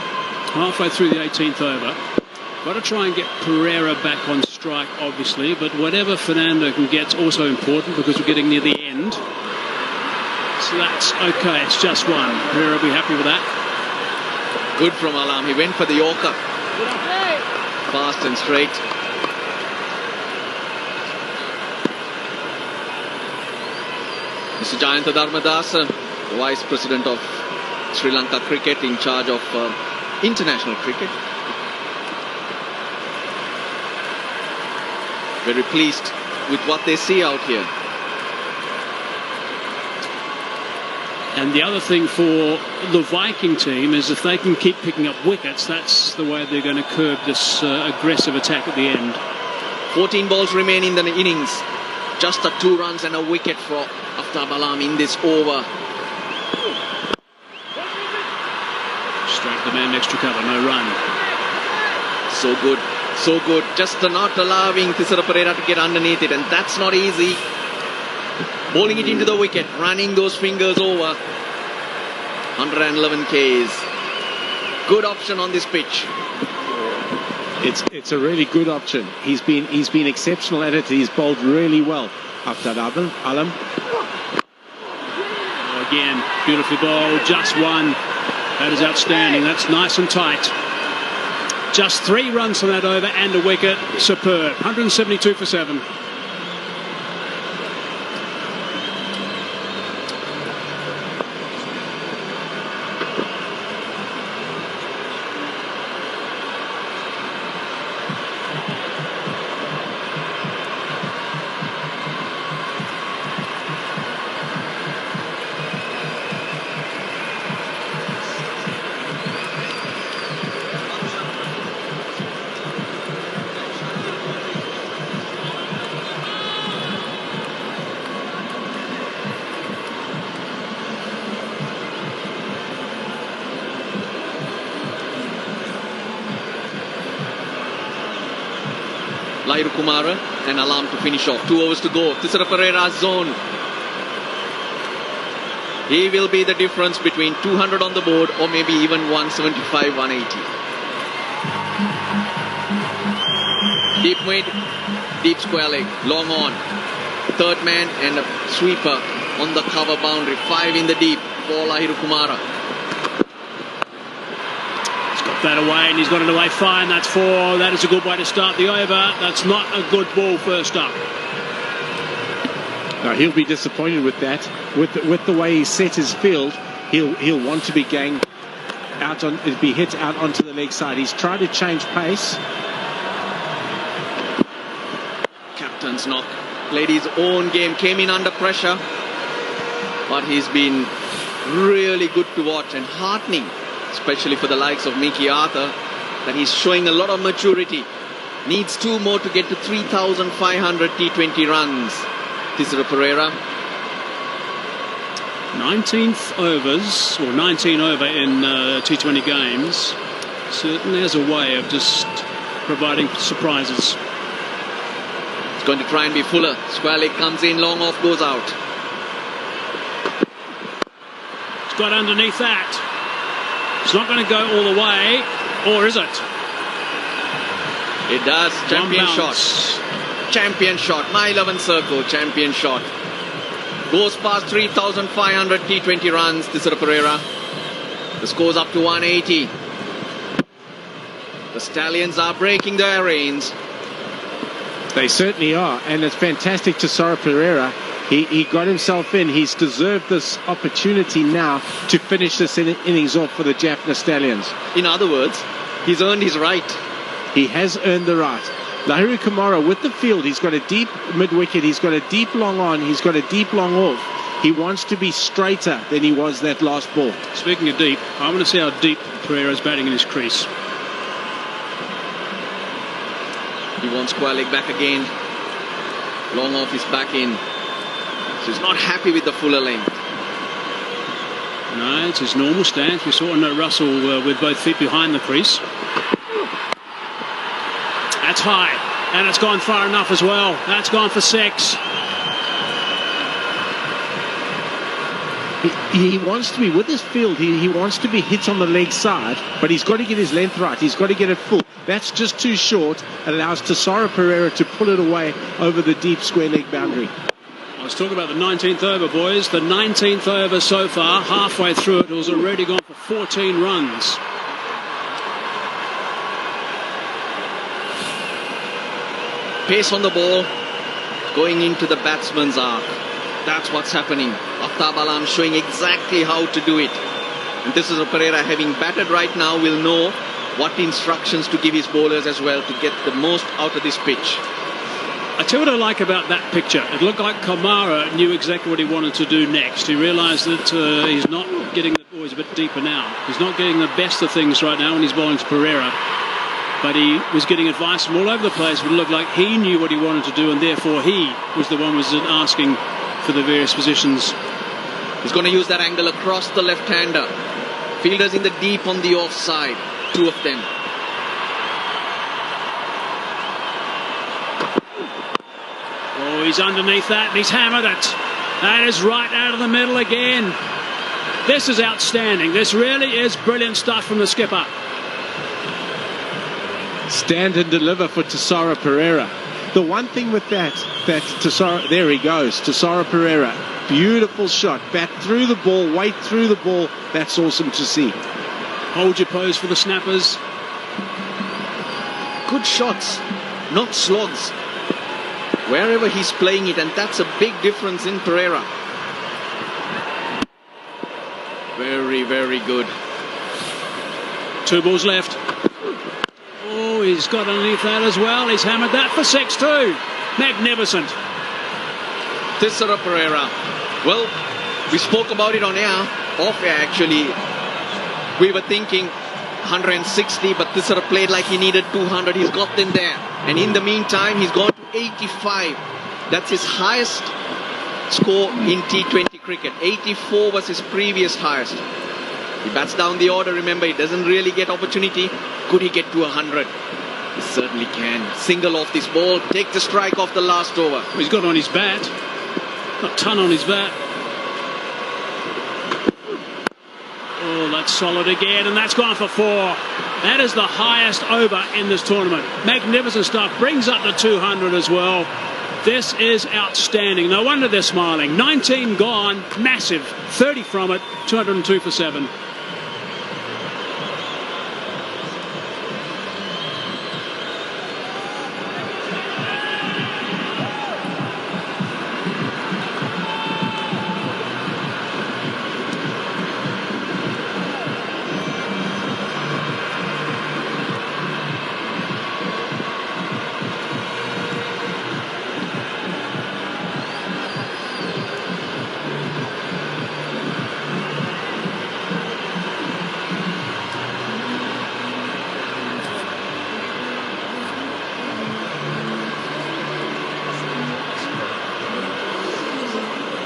Halfway through the 18th over, got to try and get Pereira back on strike, obviously, but whatever Fernando can get is also important because we're getting near the end. So that's okay, it's just one. Pereira will be happy with that. Good from Alam. He went for the Yorker. Fast and straight. Mr. Jayanta Dharmadasa, the Vice President of Sri Lanka Cricket, in charge of international cricket. Very pleased with what they see out here. And the other thing for the Viking team is if they can keep picking up wickets, that's the way they're going to curb this aggressive attack at the end. 14 balls remain in the innings. Just the 2 runs and a wicket for Aftab Alam in this over. Straight to the man next to cover, no run. So good, so good. Just not allowing Thisara Pereira to get underneath it, and that's not easy. Bowling it into the wicket, running those fingers over. 111 Ks. Good option on this pitch. It's a really good option. He's been exceptional at it. He's bowled really well. Aftab Alam. Again, beautifully bowled, just one. That is outstanding. That's nice and tight. Just 3 runs from that over and a wicket. Superb. 172 for 7. Lairu Kumara and Alam to finish off. 2 overs to go. Thisara Pereira's zone. He will be the difference between 200 on the board or maybe even 175, 180. Deep mid, deep square leg, long on. Third man and a sweeper on the cover boundary. 5 in the deep for Lairu Kumara. That away, and he's got it away fine. That's 4. That is a good way to start the over. That's not a good ball first up. No, he'll be disappointed with that. With the way he set his field, he'll want to be going be hit out onto the leg side. He's tried to change pace. Captain's knock. Played his own game, came in under pressure. But he's been really good to watch and heartening, especially for the likes of Mickey Arthur, that he's showing a lot of maturity. Needs 2 more to get to 3,500 T20 runs. Tisera Pereira. 19th overs, or 19 over in T20 games, certainly has a way of just providing surprises. It's going to try and be Fuller. Square leg comes in, long off, goes out. It's got underneath that. It's not going to go all the way, or is it? It does. Champion One shot. bounce. Champion shot. My 11 circle. Champion shot. Goes past 3,500 T20 runs, Tisera Pereira. The score's up to 180. The Stallions are breaking their reins. They certainly are, and it's fantastic. Tisera Pereira, he got himself in. He's deserved this opportunity now to finish this innings off for the Jaffna Stallions. In other words, he's earned his right. He has earned the right. Lahiri Kumara with the field. He's got a deep mid-wicket. He's got a deep long on. He's got a deep long off. He wants to be straighter than he was that last ball. Speaking of deep, I want to see how deep Pereira's batting in his crease. He wants square leg back again. Long off is back in. So he's not happy with the Fuller length. No, it's his normal stance. We saw Russell with both feet behind the crease. That's high, and it's gone far enough as well. That's gone for 6. He wants to be, with his field, he wants to be hit on the leg side, but he's got to get his length right. He's got to get it full. That's just too short. It allows Tisera Pereira to pull it away over the deep square leg boundary. I was talking about the 19th over, boys. The 19th over so far, halfway through it, has already gone for 14 runs. Pace on the ball, going into the batsman's arc. That's what's happening. Aftab Alam showing exactly how to do it. And this is a Pereira, having batted right now, will know what instructions to give his bowlers as well to get the most out of this pitch. I tell you what I like about that picture. It looked like Kamara knew exactly what he wanted to do next. He realised that he's not getting the boys a bit deeper now. He's not getting the best of things right now when he's bowling to Pereira. But he was getting advice from all over the place. But it looked like he knew what he wanted to do, and therefore he was the one who was asking for the various positions. He's going to use that angle across the left-hander. Fielders in the deep on the offside. 2 of them. Oh, he's underneath that, and he's hammered it. That is right out of the middle again. This is outstanding. This really is brilliant stuff from the skipper. Stand and deliver for Tisera Pereira. The one thing with that Tisera, there he goes, Tisera Pereira. Beautiful shot. Bat through the ball, wait through the ball. That's awesome to see. Hold your pose for the snappers. Good shots, not slogs. Wherever he's playing it, and that's a big difference in Pereira. Very, very good. 2 balls left. Oh, he's got underneath that as well. He's hammered that for 6 too. Magnificent. Tisera Pereira. Well, we spoke about it on air, off air actually. We were thinking 160, but Tisera played like he needed 200. He's got them there. And in the meantime, he's gone to 85. That's his highest score in T20 cricket. 84 was his previous highest. He bats down the order, remember, he doesn't really get opportunity. Could he get to 100? He certainly can. Single off this ball, take the strike off the last over. He's got on his bat. Got a ton on his bat. Oh, that's solid again, and that's gone for 4. That is the highest over in this tournament. Magnificent stuff. Brings up to 200 as well. This is outstanding. No wonder they're smiling. 19 gone. Massive. 30 from it. 202 for 7.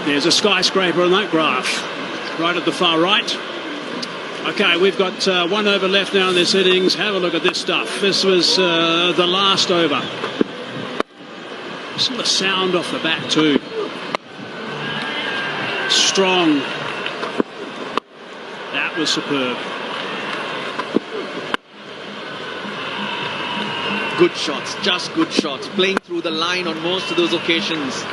There's a skyscraper on that graph, right at the far right. Okay, we've got 1 over left now in this innings. Have a look at this stuff. This was the last over. Some of the sound off the bat too. Strong. That was superb. Good shots, just good shots. Playing through the line on most of those occasions.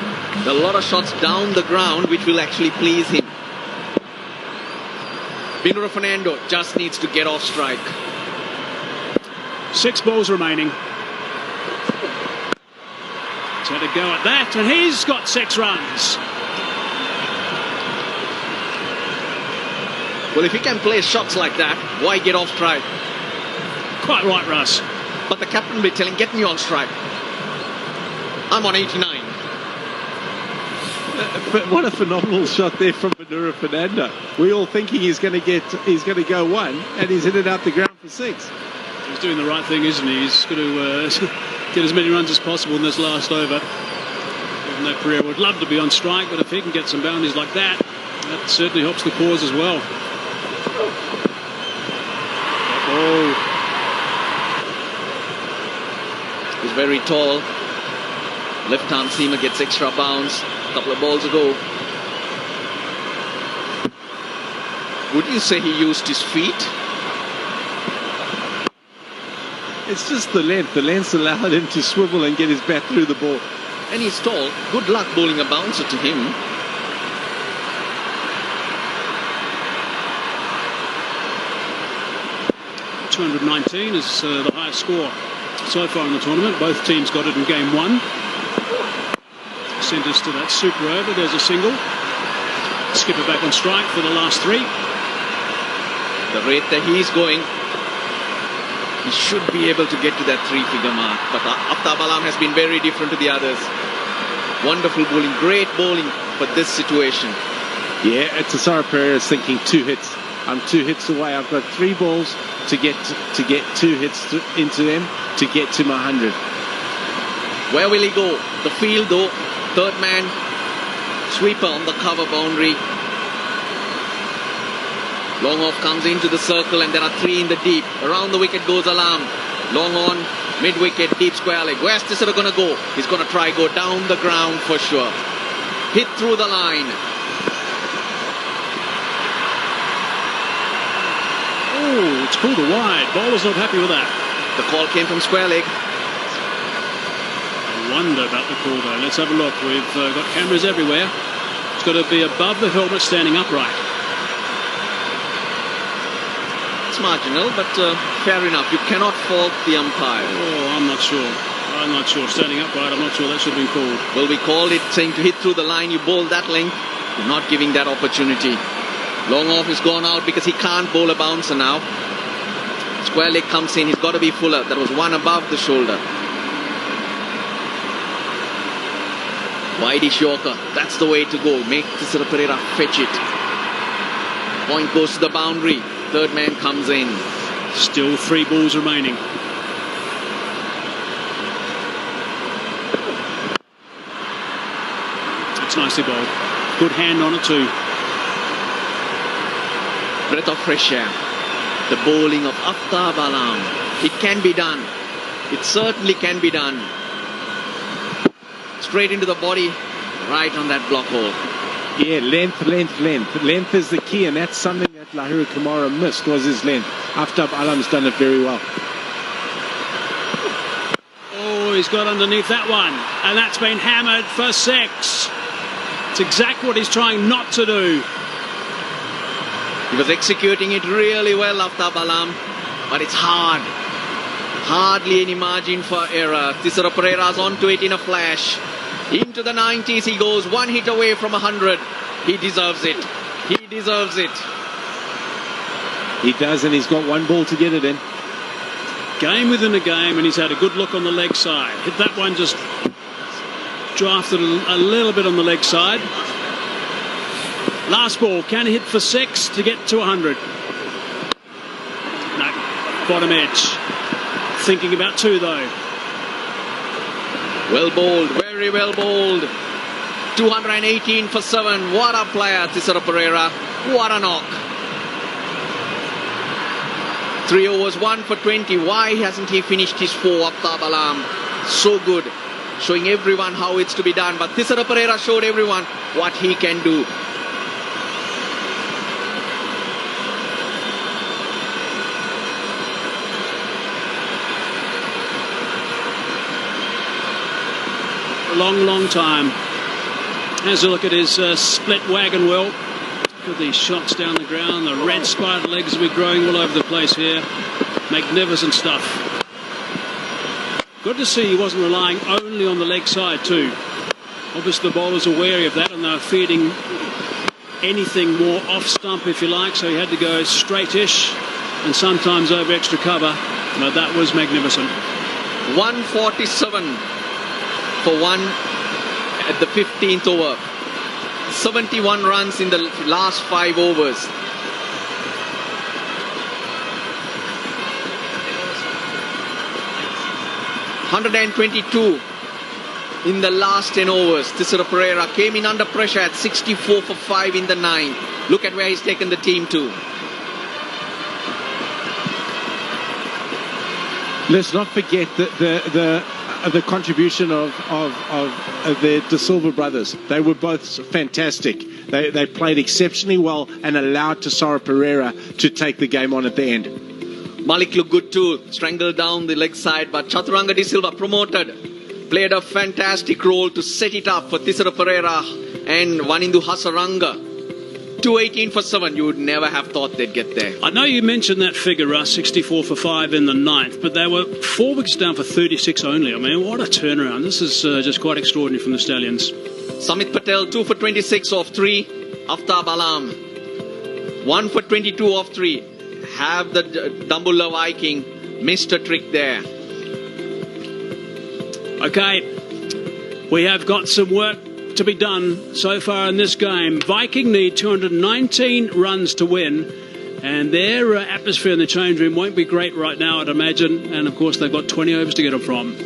There are a lot of shots down the ground which will actually please him. Binura Fernando just needs to get off strike. 6 balls remaining. He's had a go at that, and he's got 6 runs. Well, if he can play shots like that, why get off strike? Quite right, Russ. But the captain will be telling, get me on strike. I'm on 89. But what a phenomenal shot there from Binura Fernando. We're all thinking he's going to go 1, and he's hit it out the ground for 6. He's doing the right thing, isn't he? He's going to get as many runs as possible in this last over. Even though Pereira would love to be on strike, but if he can get some boundaries like that, that certainly helps the cause as well. Oh. He's very tall. Left-arm seamer gets extra bounce. A couple of balls ago. Would you say he used his feet? It's just the length. The length's allowed him to swivel and get his bat through the ball. And he's tall. Good luck bowling a bouncer to him. .219 is the highest score so far in the tournament. Both teams got it in game 1. Sent us to that super over. There's a single. Skipper back on strike for the last 3. The rate that he's going, he should be able to get to that 3-figure mark. But Aftab Alam has been very different to the others. Wonderful bowling, great bowling for this situation. Yeah, it's Tisara Pereira's thinking 2 hits. I'm 2 hits away. I've got 3 balls to get 2 hits into them to get to my 100. Where will he go? The field though. Third man, sweeper on the cover boundary. Long off comes into the circle and there are 3 in the deep. Around the wicket goes Alam. Long on, mid-wicket, deep square leg. Where's Tisara going to go? He's going to try go down the ground for sure. Hit through the line. Oh, it's pulled a wide. Bowler's not happy with that. The call came from square leg. Wonder about the call though. Let's have a look. We've got cameras everywhere. It's got to be above the helmet, standing upright. It's marginal, but fair enough. You cannot fault the umpire. Oh, I'm not sure. I'm not sure. Standing upright, I'm not sure that should have been called. Well, we called it saying to hit through the line. You bowl that length. You're not giving that opportunity. Long off is gone out because he can't bowl a bouncer now. Square leg comes in. He's got to be fuller. That was 1 above the shoulder. Wideish Yorker, that's the way to go. Make Tisara Pereira fetch it. Point goes to the boundary. Third man comes in. Still 3 balls remaining. It's nicely bowled. Good hand on it too. Breath of fresh air. The bowling of Aftab Alam. It can be done. It certainly can be done. Straight into the body, right on that block hole. Yeah, length. Length is the key, and that's something that Lahiri Kumara missed, was his length. Aftab Alam's done it very well. Oh, he's got underneath that one, and that's been hammered for 6. It's exactly what he's trying not to do. He was executing it really well, Aftab Alam, but it's hard. Hardly any margin for error. Tisara Pereira's onto it in a flash. Into the 90s he goes, 1 hit away from 100. He deserves it. He deserves it. He does, and he's got 1 ball to get it in. Game within a game, and he's had a good look on the leg side. Hit that one, just drafted a little bit on the leg side. Last ball, can he hit for 6 to get to 100? No, bottom edge. Thinking about 2 though. Well bowled, very well bowled. 218 for 7. What a player, Thisara Pereira. What a knock. 3 overs, 1 for 20. Why hasn't he finished his 4 Aftab Alam? So good. Showing everyone how it's to be done. But Thisara Pereira showed everyone what he can do. A long time. Has a look at his split wagon wheel. Look at these shots down the ground. The red spider legs will be growing all over the place here. Magnificent stuff. Good to see he wasn't relying only on the leg side too. Obviously the bowlers are wary of that and they're feeding anything more off stump if you like, so he had to go straightish and sometimes over extra cover, but that was magnificent. 147 for 1 at the 15th over. 71 runs in the last 5 overs. $122 in the last 10 overs. Thisara Pereira came in under pressure at 64 for 5 in the 9th. Look at where he's taken the team to. Let's not forget the contribution of the De Silva brothers. They were both fantastic. They played exceptionally well and allowed Thisara Pereira to take the game on at the end. Malik looked good too, strangled down the leg side, but Chaturanga De Silva promoted, played a fantastic role to set it up for Thisara Pereira and Wanindu Hasaranga. 218 for 7, you would never have thought they'd get there. I know you mentioned that figure, Russ, 64 for 5 in the 9th, but they were 4 wickets down for 36 only. I mean, what a turnaround. This is just quite extraordinary from the Stallions. Samit Patel, 2 for 26 off 3. Aftab Alam, 1 for 22 off 3. Have the Dambulla Viking missed a trick there. Okay, we have got some work to be done so far in this game. Viking need 219 runs to win, and their atmosphere in the change room won't be great right now, I'd imagine, and of course they've got 20 overs to get them from.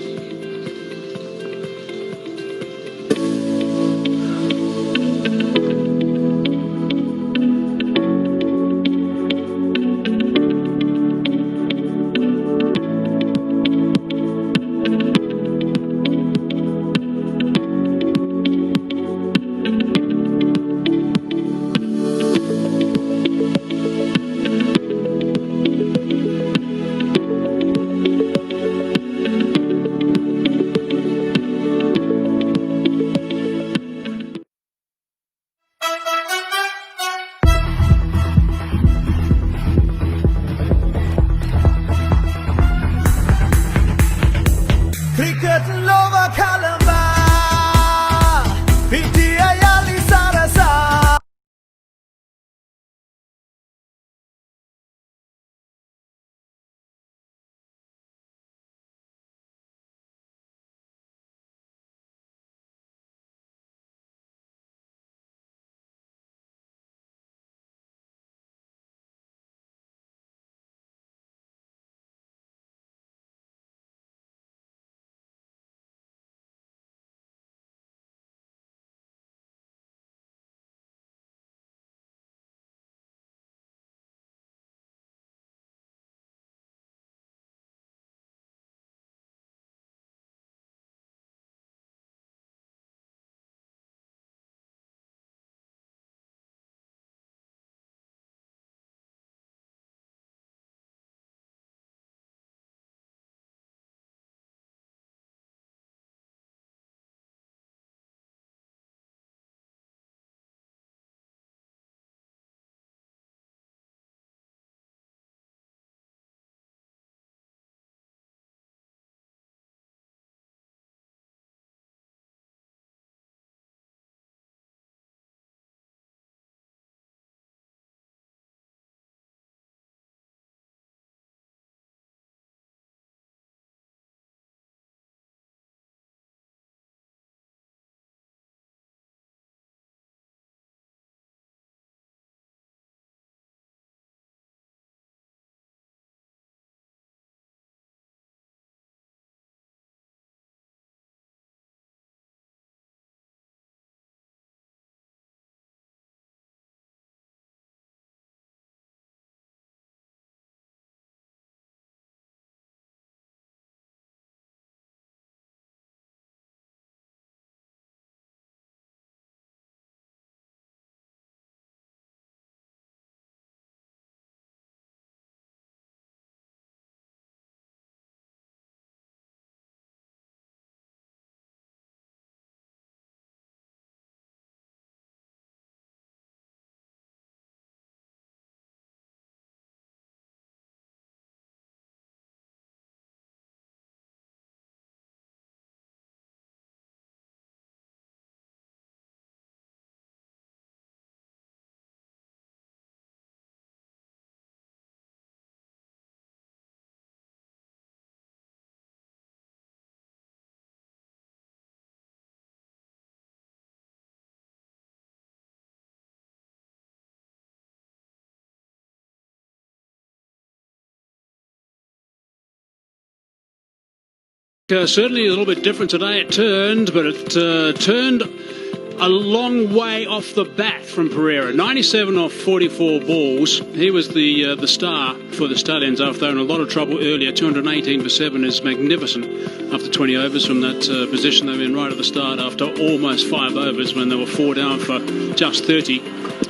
Certainly a little bit different today. It turned, but it turned a long way off the bat from Pereira. 97 off 44 balls. He was the star for the Stallions after in a lot of trouble earlier. 218 for 7 is magnificent after 20 overs from that position they were in right at the start after almost 5 overs when they were 4 down for just 30.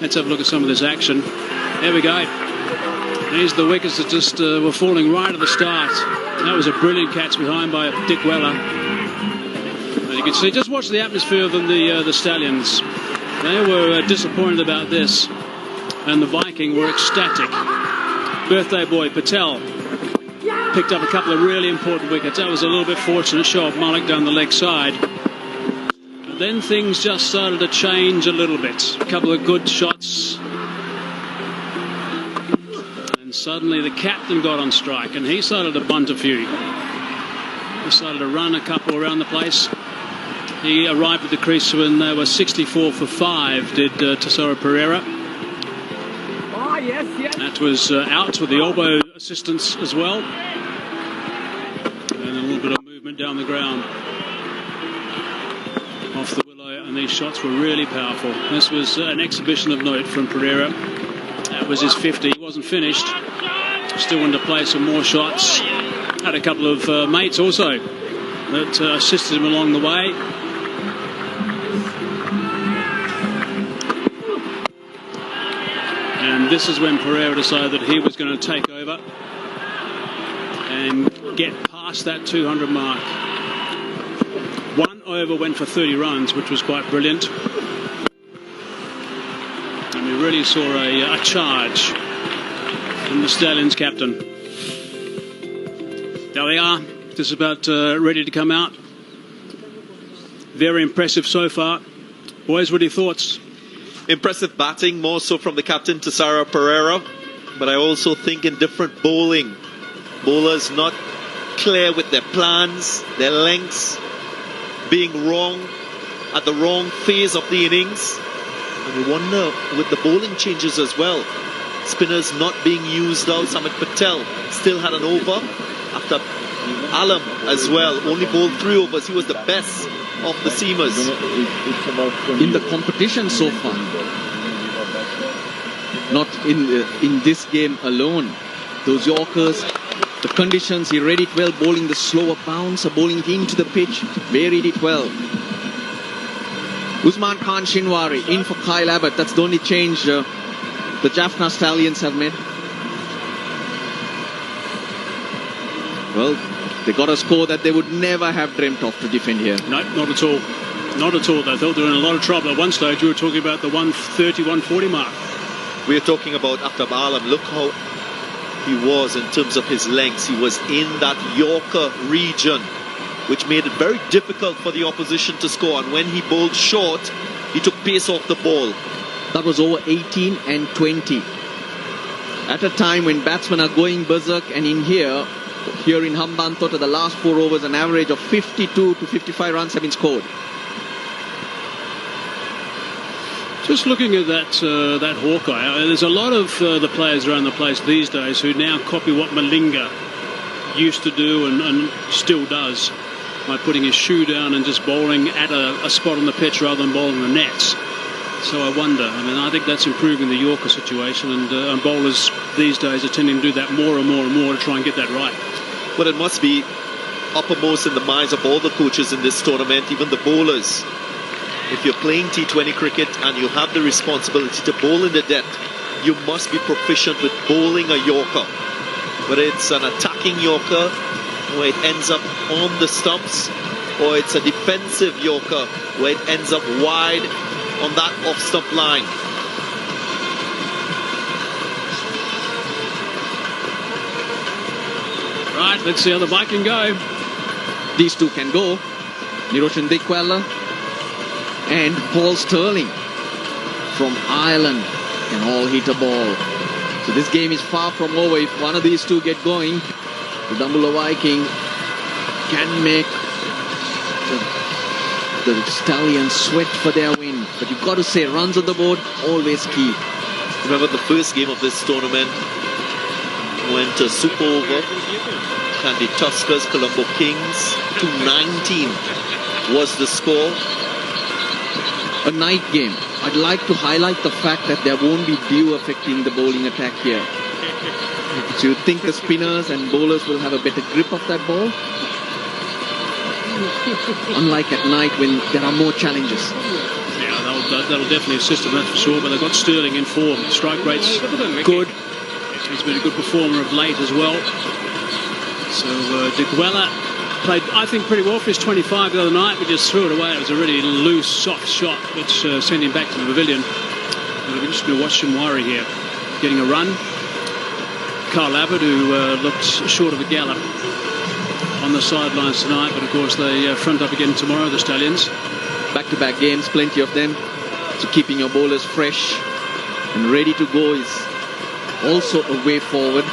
Let's have a look at some of this action. There we go. These are the wickets that just were falling right at the start. That was a brilliant catch behind by Dick Weller. And you can see, just watch the atmosphere of the Stallions. They were disappointed about this. And the Viking were ecstatic. Birthday boy Patel picked up a couple of really important wickets. That was a little bit fortunate. Shoaib Malik down the leg side. But then things just started to change a little bit. A couple of good shots. Suddenly the captain got on strike and he started to bunt a few. He started to run a couple around the place. He arrived at the crease when they were 64 for 5, did Tesoro Pereira. Oh, yes. That was out with the elbow assistance as well. And a little bit of movement down the ground. Off the willow, and these shots were really powerful. This was an exhibition of note from Pereira. That was his 50. He wasn't finished. Still wanted to play some more shots. Had a couple of mates also that assisted him along the way. And this is when Pereira decided that he was going to take over and get past that 200 mark. 1 over went for 30 runs, which was quite brilliant. And we really saw a charge from the Stallions captain. There they are, just about ready to come out. Very impressive so far. Boys, what are your thoughts? Impressive batting, more so from the captain, Tesoro Pereira. But I also think in different bowling. Bowlers not clear with their plans, their lengths, being wrong at the wrong phase of the innings. And we wonder with the bowling changes as well. Spinners not being used out. Samit Patel still had an over after Alam as well. Only bowled 3 overs. He was the best of the seamers in the competition so far. Not in this game alone. Those Yorkers, the conditions, he read it well, bowling the slower bounce, bowling into the pitch, varied it well. Usman Khan Shinwari in for Kyle Abbott. That's the only change the Jaffna Stallions have made. Well, they got a score that they would never have dreamt of to defend here. No, not at all. Not at all. They thought they were in a lot of trouble. At one stage, we were talking about the 130, 140 mark. We are talking about after Alam. Look how he was in terms of his lengths. He was in that Yorker region, which made it very difficult for the opposition to score. And when he bowled short, he took pace off the ball. That was over 18 and 20. At a time when batsmen are going berserk, and in here in Hambantota, the last 4 overs, an average of 52 to 55 runs have been scored. Just looking at that Hawkeye, there's a lot of the players around the place these days who now copy what Malinga used to do and still does by putting his shoe down and just bowling at a spot on the pitch rather than bowling the nets. So I wonder, I think that's improving the Yorker situation, and bowlers these days are tending to do that more and more and more to try and get that right. Well, it must be uppermost in the minds of all the coaches in this tournament, even the bowlers. If you're playing T20 cricket and you have the responsibility to bowl in the depth, you must be proficient with bowling a Yorker. Whether it's an attacking Yorker where it ends up on the stumps, or it's a defensive Yorker where it ends up wide on that off-stump line. Right, let's see how the Viking go. These two can go. Niroshan Dikwella and Paul Sterling from Ireland can all hit a ball. So this game is far from over. If one of these two get going, the dambulla Viking can make the Stallions sweat for their win. But you've got to say, runs on the board, always key. Remember the first game of this tournament went to super over. Candy Tuskers, Colombo Kings. 219 was the score. A night game. I'd like to highlight the fact that there won't be dew affecting the bowling attack here. So you think the spinners and bowlers will have a better grip of that ball? Unlike at night when there are more challenges. Yeah, that'll definitely assist them, that's for sure. But they've got Sterling in form. Strike rate's good. He's been a good performer of late as well. So Diguela played, I think, pretty well for his 25 the other night, but just threw it away. It was a really loose, soft shot, which sent him back to the pavilion. It'll be interesting to watch Shinwari here getting a run. Carl Abbott, who looked short of a gallop on the sidelines tonight, but of course they front up again tomorrow, the Stallions. Back-to-back games, plenty of them. So keeping your bowlers fresh and ready to go is also a way forward.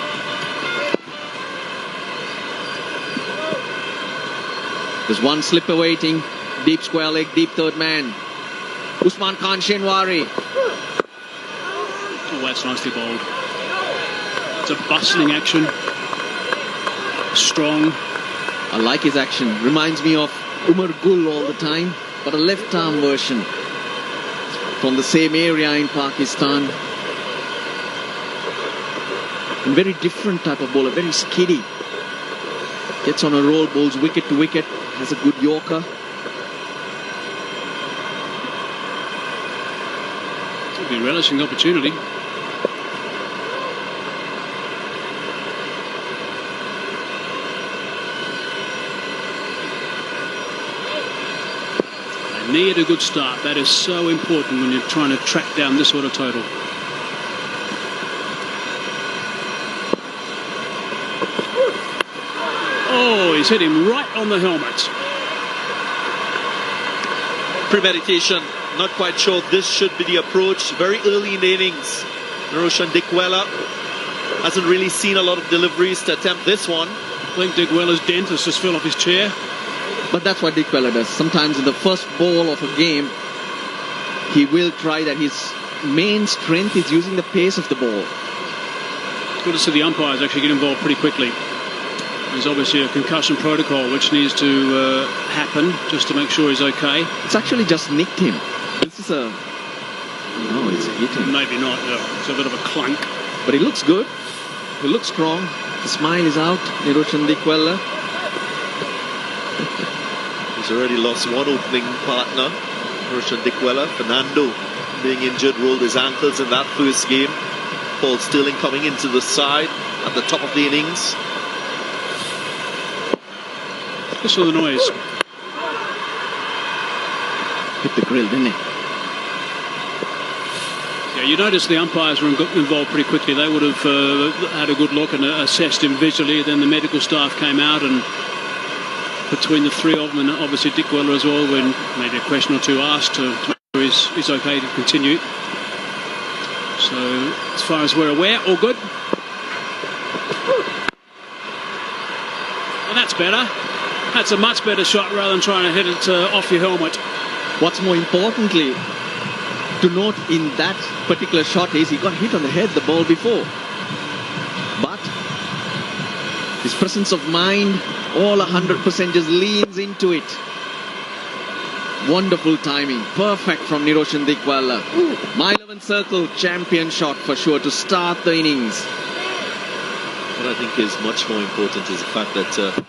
There's one slipper waiting. Deep square leg, deep third man. Usman Khan Shinwari. Oh, that's nicely bowled. It's a bustling action. Strong. I like his action. Reminds me of Umar Gul all the time, but a left-arm version. From the same area in Pakistan. And very different type of bowler, very skiddy. Gets on a roll, bowls wicket to wicket, has a good yorker. He'll be relishing the opportunity. They need a good start. That is so important when you're trying to track down this sort of total. Oh, he's hit him right on the helmet. Premeditation. Not quite sure this should be the approach. Very early in the innings. Roshan Diguela hasn't really seen a lot of deliveries to attempt this one. I think Diguela's dentist just fell off his chair. But that's what Diguela does. Sometimes in the first ball of a game, he will try that. His main strength is using the pace of the ball. Good to see the umpires actually get involved pretty quickly. There's obviously a concussion protocol which needs to happen just to make sure he's okay. It's actually just nicked him. This is a... No, it's hit him. Maybe not. It's a bit of a clunk. But he looks good. He looks strong. The smile is out. Niroshan Diguela. He's already lost one opening partner. Roshan Diguela. Fernando, being injured, rolled his ankles in that first game. Paul Sterling coming into the side at the top of the innings. Listen to the noise. Hit the grill, didn't he? Yeah, you notice the umpires were involved pretty quickly. They would have had a good look and assessed him visually. Then the medical staff came out, and between the three of them, and obviously Diguela as well, when maybe a question or two asked to make sure he's okay to continue. So, as far as we're aware, all good. Well, that's better. That's a much better shot rather than trying to hit it off your helmet. What's more importantly to note in that particular shot is he got hit on the head the ball before. But his presence of mind, all 100% just leans into it. Wonderful timing. Perfect from Niroshan Diguela. My 11th circle, champion shot for sure to start the innings. What I think is much more important is the fact that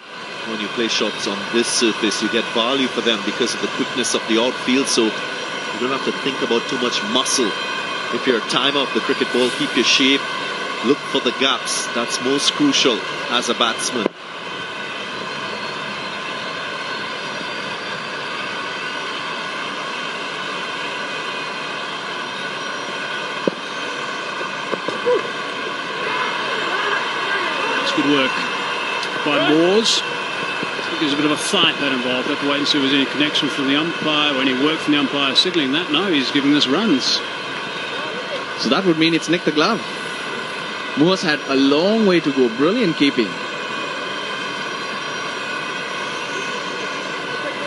when you play shots on this surface, you get value for them because of the quickness of the outfield, so you don't have to think about too much muscle. If you're a timer of the cricket ball, keep your shape, look for the gaps. That's most crucial as a batsman. That's good work by Moores. There's a bit of a fight that involved. Have to wait and see if there's any connection from the umpire or any work from the umpire signalling that. No, he's giving us runs. So that would mean it's nicked the glove. Moores had a long way to go. Brilliant keeping.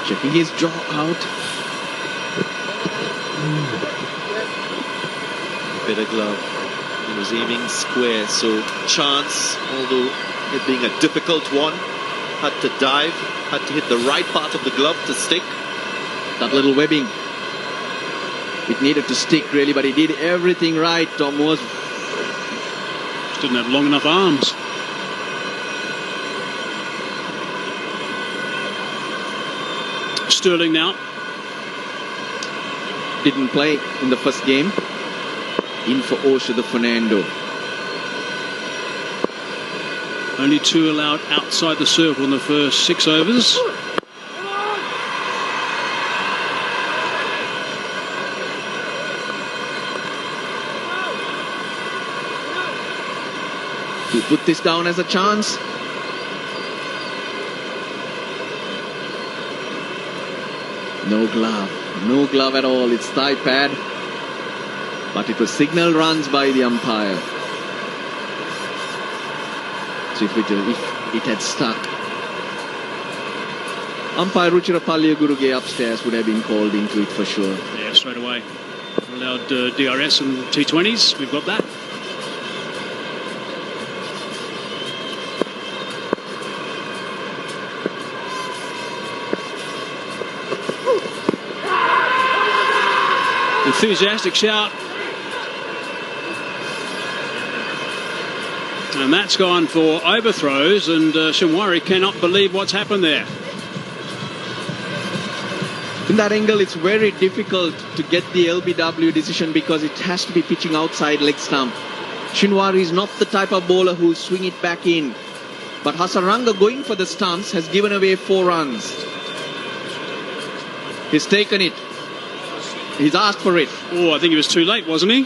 Checking his jaw out. Better glove. He was aiming square, so chance, although It being a difficult one. Had to dive, had to hit the right part of the glove to stick. That little webbing. It needed to stick really, but he did everything right, Tom Moores. Didn't have long enough arms. Sterling now. Didn't play in the first game. In for Osho the Fernando. Only 2 allowed outside the circle in the first 6 overs. To put this down as a chance. No glove. No glove at all. It's thigh pad. But it was signal runs by the umpire. So if it had stuck, umpire Ruchira Palliaguruge upstairs would have been called into it for sure. Yeah, straight away. Allowed DRS and T20s. We've got that. Enthusiastic shout. And that's gone for overthrows, and Shinwari cannot believe what's happened there. In that angle, it's very difficult to get the LBW decision because it has to be pitching outside leg stump. Shinwari is not the type of bowler who will swing it back in. But Hasaranga going for the stumps has given away 4 runs. He's taken it. He's asked for it. Oh, I think he was too late, wasn't he?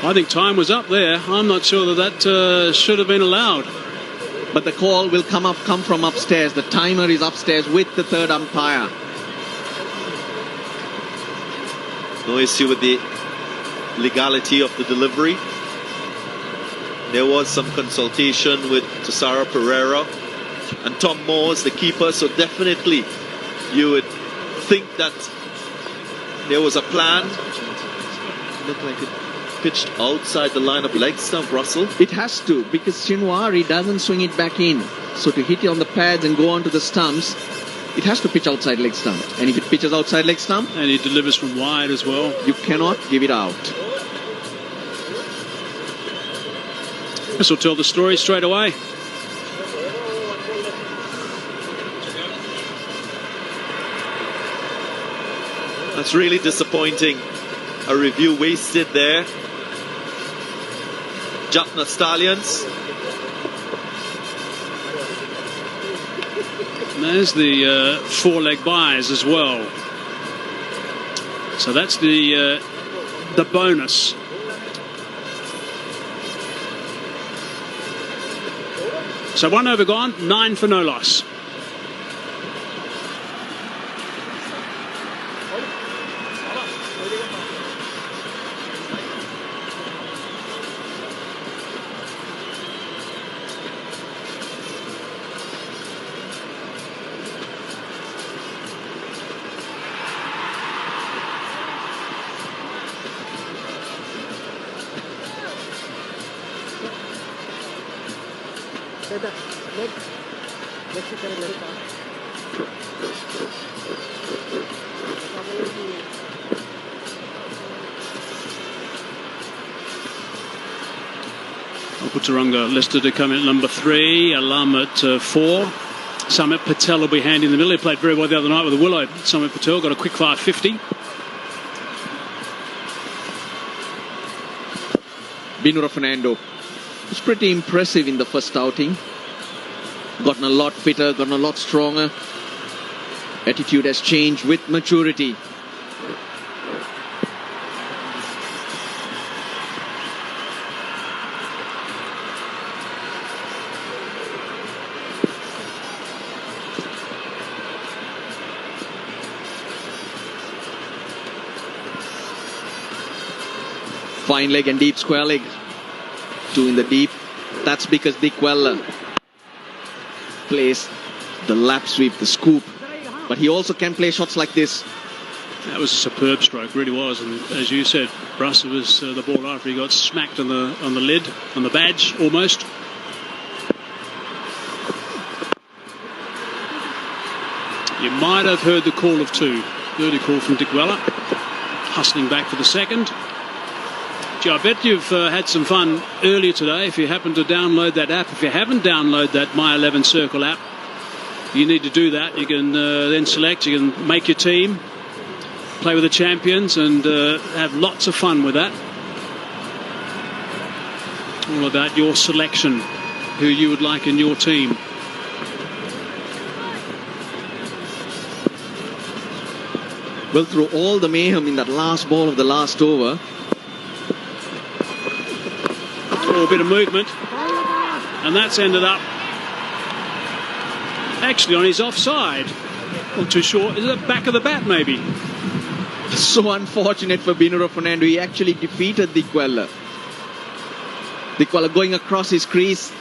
I think time was up there. I'm not sure that should have been allowed. But the call will come from upstairs. The timer is upstairs with the third umpire. No issue with the legality of the delivery. There was some consultation with Tosara Pereira and Tom Moores, the keeper, so definitely you would think that there was a plan. Looked like it pitched outside the line of leg stump, Russell. It has to, because Shinwari doesn't swing it back in. So to hit it on the pads and go onto the stumps, it has to pitch outside leg stump. And if it pitches outside leg stump, and he delivers from wide as well, you cannot give it out. This will tell the story straight away. That's really disappointing. A review wasted there. Jaffna Stallions. And there's the 4-leg buys as well. So that's the bonus. So 1 over gone, 9 for no loss. Puturanga listed to come in at number 3, Alam at 4. Samit Patel will be handy in the middle. He played very well the other night with the Willow. Samit Patel got a quick fire 50. Binura Fernando was pretty impressive in the first outing. Gotten a lot fitter, gotten a lot stronger. Attitude has changed with maturity. Fine leg and deep square leg. 2 in the deep. That's because Dick Weller plays the lap sweep, the scoop. But he also can play shots like this. That was a superb stroke, really was. And as you said, Russell was the ball after he got smacked on the lid, on the badge, almost. You might have heard the call of two. Early call from Dick Weller. Hustling back for the second. Gee, I bet you've had some fun earlier today if you happen to download that app. If you haven't downloaded that My 11 Circle app, you need to do that. You can then select, you can make your team, play with the champions, and have lots of fun with that. All about your selection, who you would like in your team. Well, through all the mayhem in that last ball of the last over. Oh, a bit of movement. And that's ended up actually on his offside. Not too sure. Is it the back of the bat, maybe? So unfortunate for Binura Fernando. He actually defeated Dick Weller. Dick Weller going across his crease.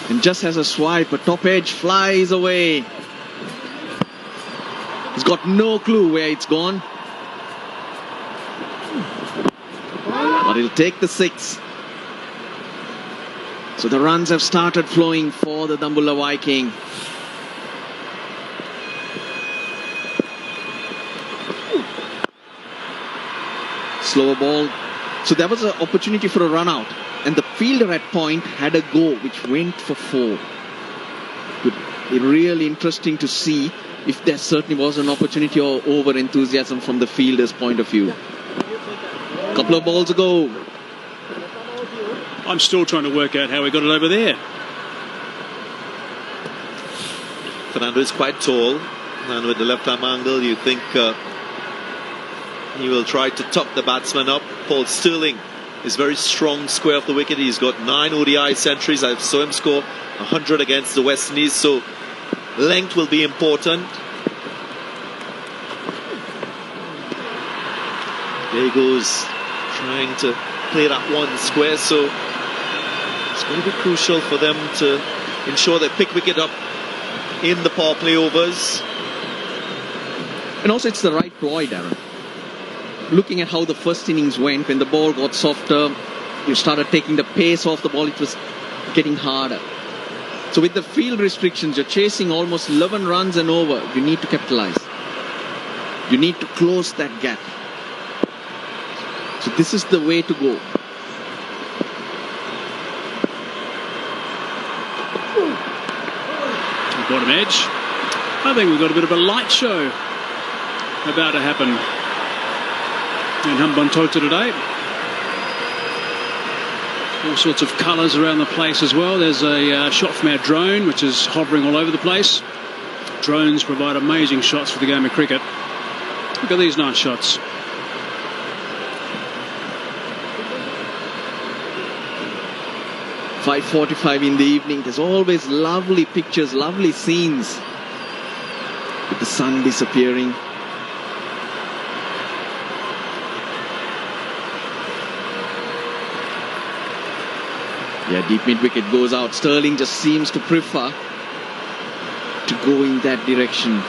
And just has a swipe, a top edge flies away. He's got no clue where it's gone. But he'll take the 6. So the runs have started flowing for the Dambulla Viking. Slower ball. So there was an opportunity for a run out. And the fielder at point had a go which went for 4. Would be really interesting to see if there certainly was an opportunity or over enthusiasm from the fielder's point of view. Couple of balls ago. I'm still trying to work out how he got it over there. Fernando is quite tall, and with the left-arm angle, you think he will try to tuck the batsman up. Paul Sterling is very strong square of the wicket. He's got 9 ODI centuries. I saw him score 100 against the West Indies, so length will be important. There he goes, trying to play that one square, so it's going to be crucial for them to ensure they pick wicket up in the power play overs. And also it's the right ploy, Darren. Looking at how the first innings went, when the ball got softer, you started taking the pace off the ball, it was getting harder. So with the field restrictions, you're chasing almost 11 runs and over. You need to capitalize. You need to close that gap. So this is the way to go. Bottom edge. I think we've got a bit of a light show about to happen in Hambantota today. All sorts of colours around the place as well. There's a shot from our drone, which is hovering all over the place. Drones provide amazing shots for the game of cricket. Look at these nice shots. .5:45 in the evening. There's always lovely pictures, lovely scenes. With the sun disappearing. Yeah, deep mid wicket goes out. Sterling just seems to prefer to go in that direction.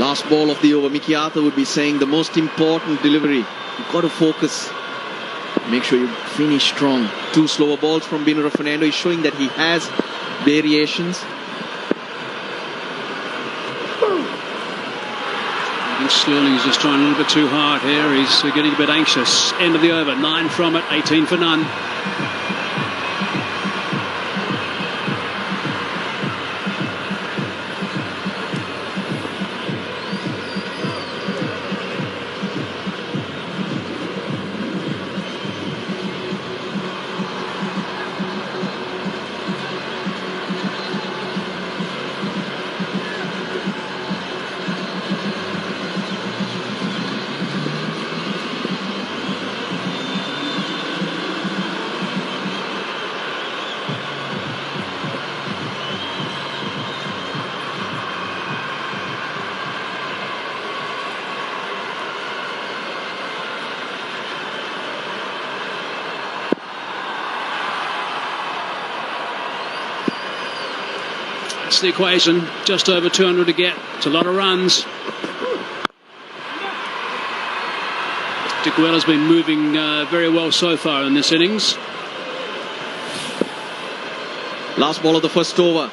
Last ball of the over. Mickey Arthur would be saying the most important delivery. You've got to focus. Make sure you finish strong. 2 slower balls from Binura Fernando is showing that he has variations. I think Sterling's just trying a little bit too hard here. He's getting a bit anxious. End of the over. 9 from it. 18 for none. That's the equation. Just over 200 to get. It's a lot of runs. Diguella's been moving very well so far in this innings. Last ball of the first over.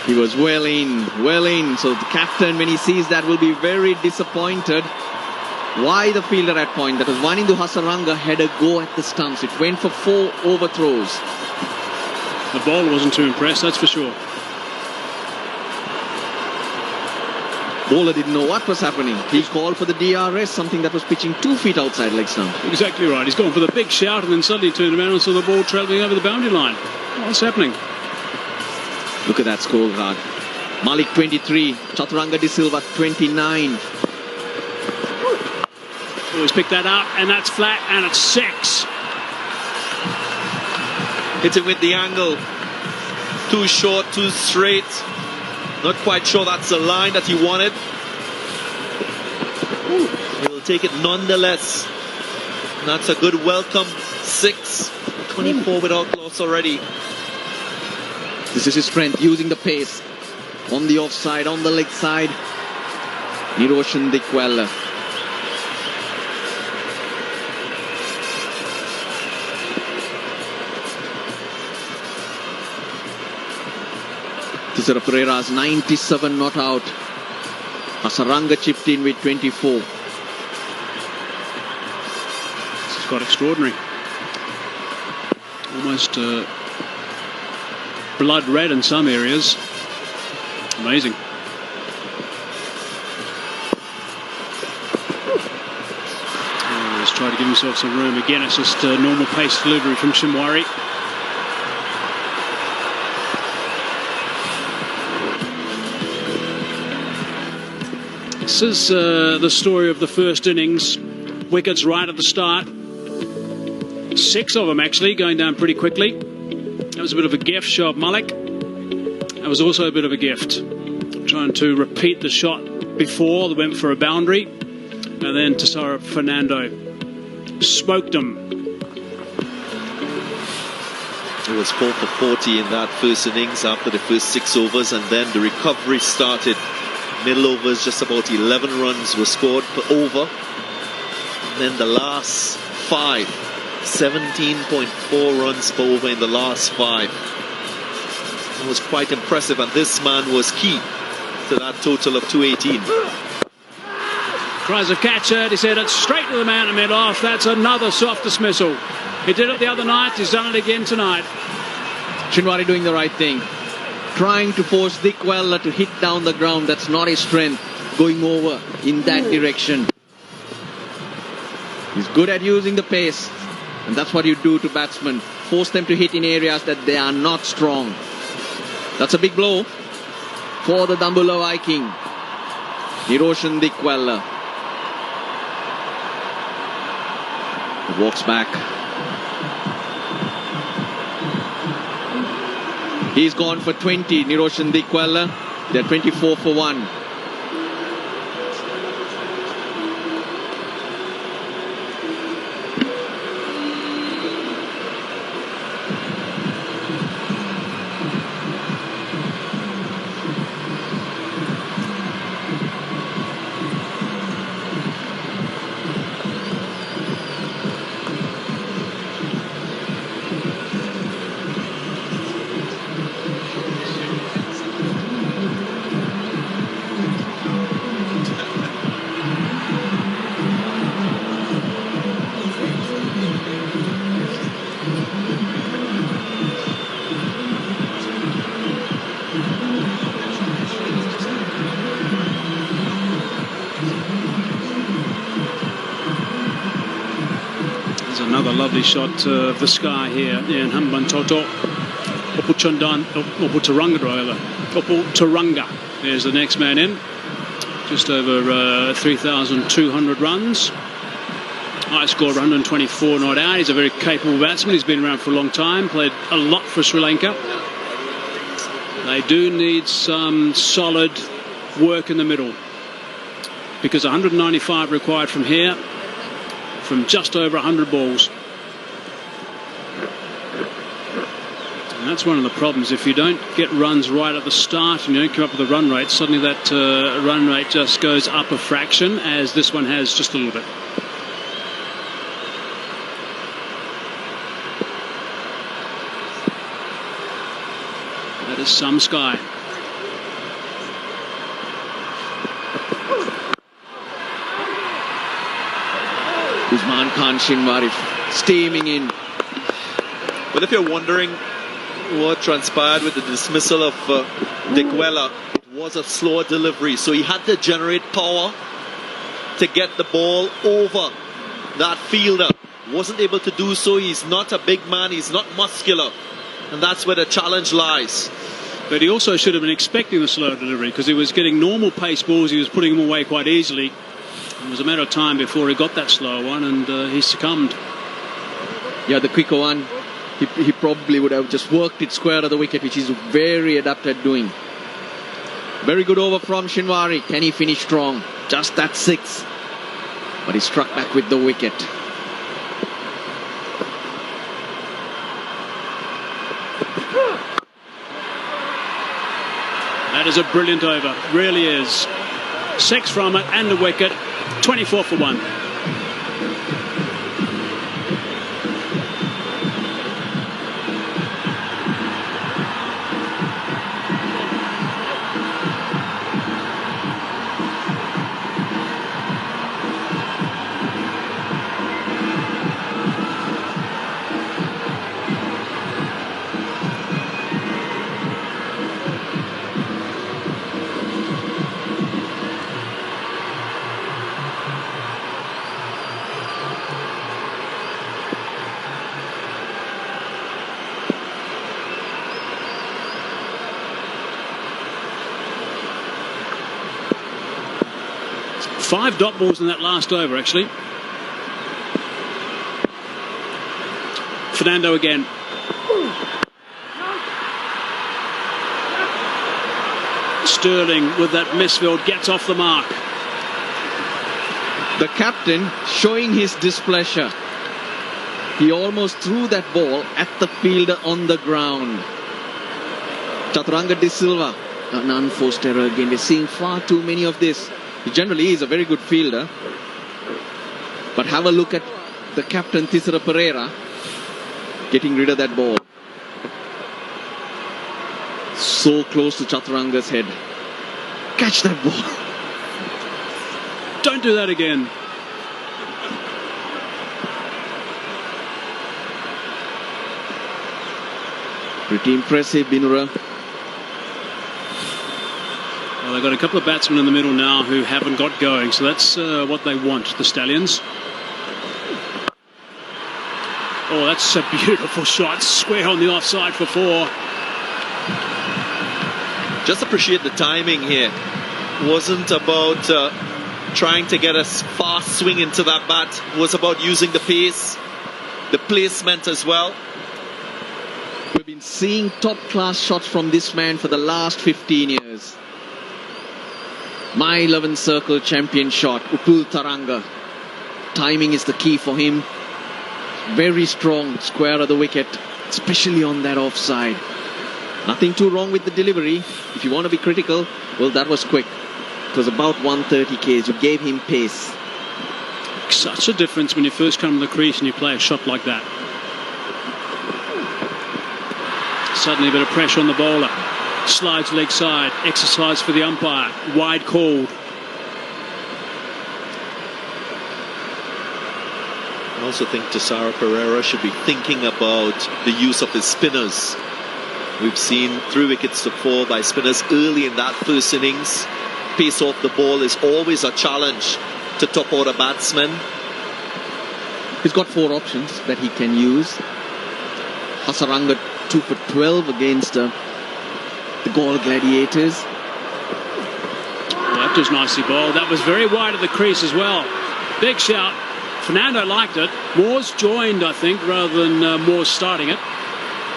He was well in. So the captain, when he sees that, will be very disappointed. Why the fielder at point? That was one into Hasaranga, had a go at the stumps. It went for 4 overthrows. The bowler wasn't too impressed, that's for sure. Bowler didn't know what was happening. He called for the DRS, something that was pitching 2 feet outside leg stump. Exactly right. He's gone for the big shout and then suddenly turned around and saw the ball travelling over the boundary line. What's happening? Look at that scorecard. Malik 23, Chaturanga De Silva 29. Always pick that up, and that's flat, and it's 6. Hit it with the angle. Too short, too straight. Not quite sure that's the line that he wanted. He'll take it nonetheless. And that's a good welcome 6. 24 without loss already. This is his strength, using the pace. On the offside, on the leg side. Niroshan Diguella. Tisara Pereira's 97 not out. Hasaranga chipped in with 24. This is quite extraordinary. Almost blood red in some areas. Amazing. Oh, he's tried to give himself some room. Again, it's just a normal pace delivery from Shimwari. This is the story of the first innings. Wickets right at the start. 6 of them actually, going down pretty quickly. That was a bit of a gift, Shoaib Malik. That was also a bit of a gift. Trying to repeat the shot before, they went for a boundary. And then Tisara Fernando smoked him. It was 4 for 40 in that first innings after the first 6 overs, and then the recovery started. Middle overs, just about 11 runs were scored per over. And then the last 5, 17.4 runs per over in the last 5. It was quite impressive, and this man was key to that total of 218. Cries of catch heard. He said it's straight to the man in mid-off. That's another soft dismissal. He did it the other night. He's done it again tonight. Shinwari doing the right thing. Trying to force Diguella to hit down the ground. That's not his strength. Going over in that direction. He's good at using the pace. And that's what you do to batsmen. Force them to hit in areas that they are not strong. That's a big blow for the Dambulla Viking. Niroshan Diguella. He walks back. He's gone for 20, Niroshan Diguella. They're 24 for 1. Another lovely shot of the sky here in Hambantota. Turanga. There's the next man in. Just over 3,200 runs. High score of 124 not out. He's a very capable batsman. He's been around for a long time. Played a lot for Sri Lanka. They do need some solid work in the middle. Because 195 required from here. From just over 100 balls. And that's one of the problems. If you don't get runs right at the start and you don't come up with a run rate, suddenly that run rate just goes up a fraction, as this one has just a little bit. That is some sky. Usman Khan Shinwari steaming in. But if you're wondering what transpired with the dismissal of Dikwela, it was a slower delivery, so he had to generate power to get the ball over that fielder. Wasn't able to do so. He's not a big man, he's not muscular, and that's where the challenge lies. But he also should have been expecting the slow delivery, because he was getting normal pace balls, he was putting them away quite easily. It was a matter of time before he got that slow one, and he succumbed. Yeah, the quicker one, he probably would have just worked it square of the wicket, which he's very adept at doing. Very good over from Shinwari. Can he finish strong? Just that 6. But he struck back with the wicket. That is a brilliant over, really is. 6 from it and the wicket, 24 for 1. Five dot balls in that last over, actually. Fernando again. Sterling with that misfield gets off the mark. The captain showing his displeasure. He almost threw that ball at the fielder on the ground. Chaturanga De Silva, an unforced error again. We're seeing far too many of this. He generally is a very good fielder. But have a look at the captain, Thisara Pereira, getting rid of that ball. So close to Chaturanga's head. Catch that ball. Don't do that again. Pretty impressive, Binura. Well, they've got a couple of batsmen in the middle now who haven't got going, so that's what they want, the Stallions. Oh, that's a beautiful shot. Square on the offside for 4. Just appreciate the timing here. Wasn't about trying to get a fast swing into that bat. It was about using the pace, the placement as well. We've been seeing top-class shots from this man for the last 15 years. My 11 circle champion shot, Upul Taranga. Timing is the key for him. Very strong, square of the wicket, especially on that offside. Nothing too wrong with the delivery. If you want to be critical, well, that was quick. It was about 130 k's. You gave him pace. Such a difference when you first come to the crease and you play a shot like that. Suddenly a bit of pressure on the bowler. Slides leg side. Exercise for the umpire. Wide called. I also think Thisara Pereira should be thinking about the use of his spinners. We've seen 3 wickets to 4 by spinners early in that first innings. Pace off the ball is always a challenge to top order batsmen. He's got 4 options that he can use. Hasaranga 2 for 12 against the Gaul Gladiators. Well, that was nicely bowled. That was very wide of the crease as well. Big shout. Fernando liked it. Moore's joined, I think, rather than Moore's starting it.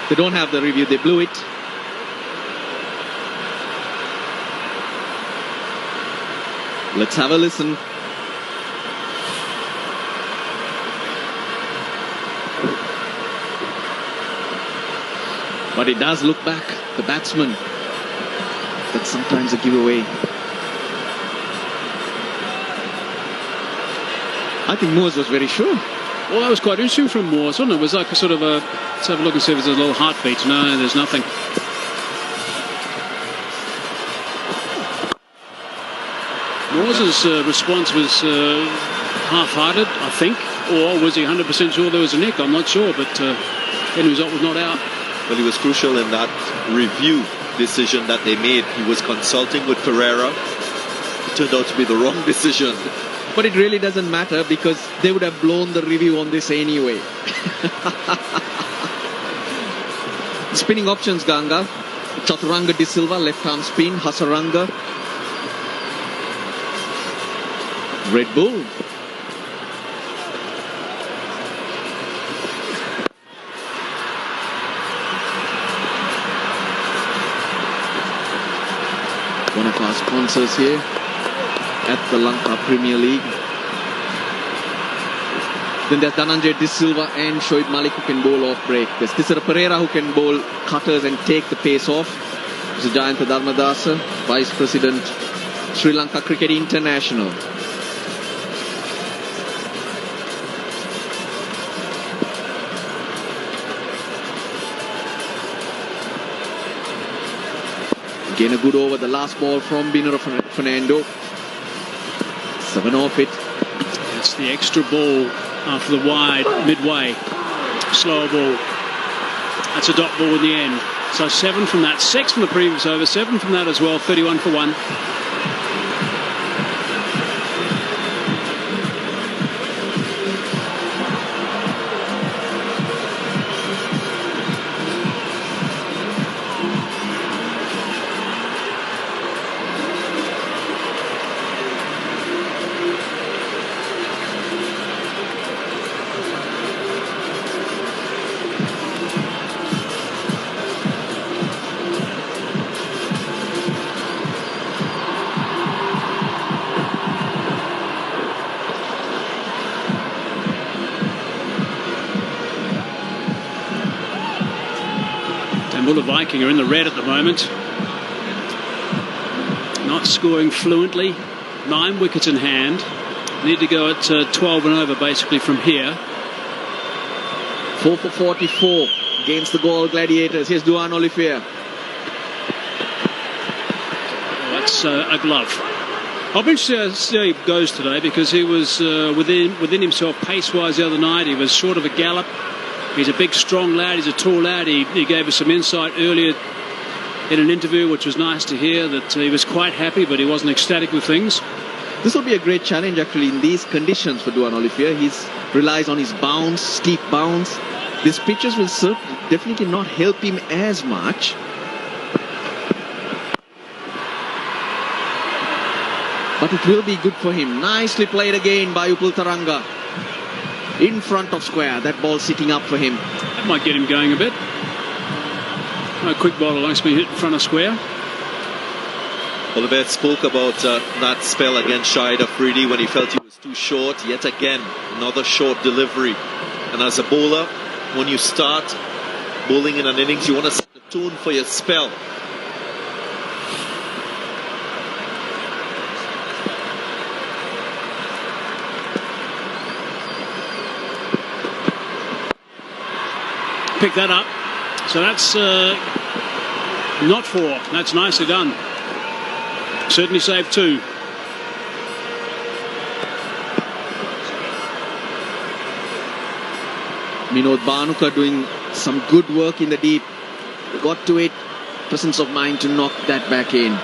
They don't have the review. They blew it. Let's have a listen. But it does look back, the batsman. That's sometimes a giveaway. I think Moores was very sure. Well, that was quite interesting from Moores, wasn't it? It was like a sort of a... Let's have a look and see if there's a little heartbeat. No, there's nothing. Moore's response was half-hearted, I think. Or was he 100% sure there was a nick? I'm not sure, but end result was not out. Well, he was crucial in that review decision that they made. He was consulting with Pereira. It turned out to be the wrong decision. But it really doesn't matter because they would have blown the review on this anyway. Spinning options, Ganga. Chaturanga De Silva, left arm spin. Hasaranga. Red Bull. One of our sponsors here at the Lanka Premier League. Then there's Dhananjay De Silva and Shoaib Malik who can bowl off break. There's Tisara Pereira who can bowl cutters and take the pace off. There's Jayanta Dharmadasa, Vice President, Sri Lanka Cricket International. Again a good over, the last ball from Binura Fernando. 7 off it. That's the extra ball after the wide, midway. Slower ball. That's a dot ball in the end. So 7 from that, 6 from the previous over, 7 from that as well, 31 for 1. Dambulla Viking are in the red at the moment. Not scoring fluently. 9 wickets in hand. Need to go at 12 and over basically from here. 4 for 44 against the Gaul Gladiators. Here's Duan Olivier. Well, that's a glove. I'll be interested to see how he goes today because he was within himself pace-wise the other night. He was short of a gallop. He's a big, strong lad. He's a tall lad. He gave us some insight earlier in an interview, which was nice to hear, that he was quite happy, but he wasn't ecstatic with things. This will be a great challenge, actually, in these conditions for Duan Olivier. He relies on his bounce, steep bounce. These pitches will definitely not help him as much. But it will be good for him. Nicely played again by Upul Taranga. In front of square, that ball sitting up for him. That might get him going a bit. A quick ball likes to be hit in front of square. Oliver spoke about that spell against Shahid Afridi when he felt he was too short. Yet again, another short delivery. And as a bowler, when you start bowling in an innings, you want to set the tone for your spell. Pick that up. So that's not 4. That's nicely done. Certainly saved 2. Minod Banuka doing some good work in the deep. Got to it. Presence of mind to knock that back in.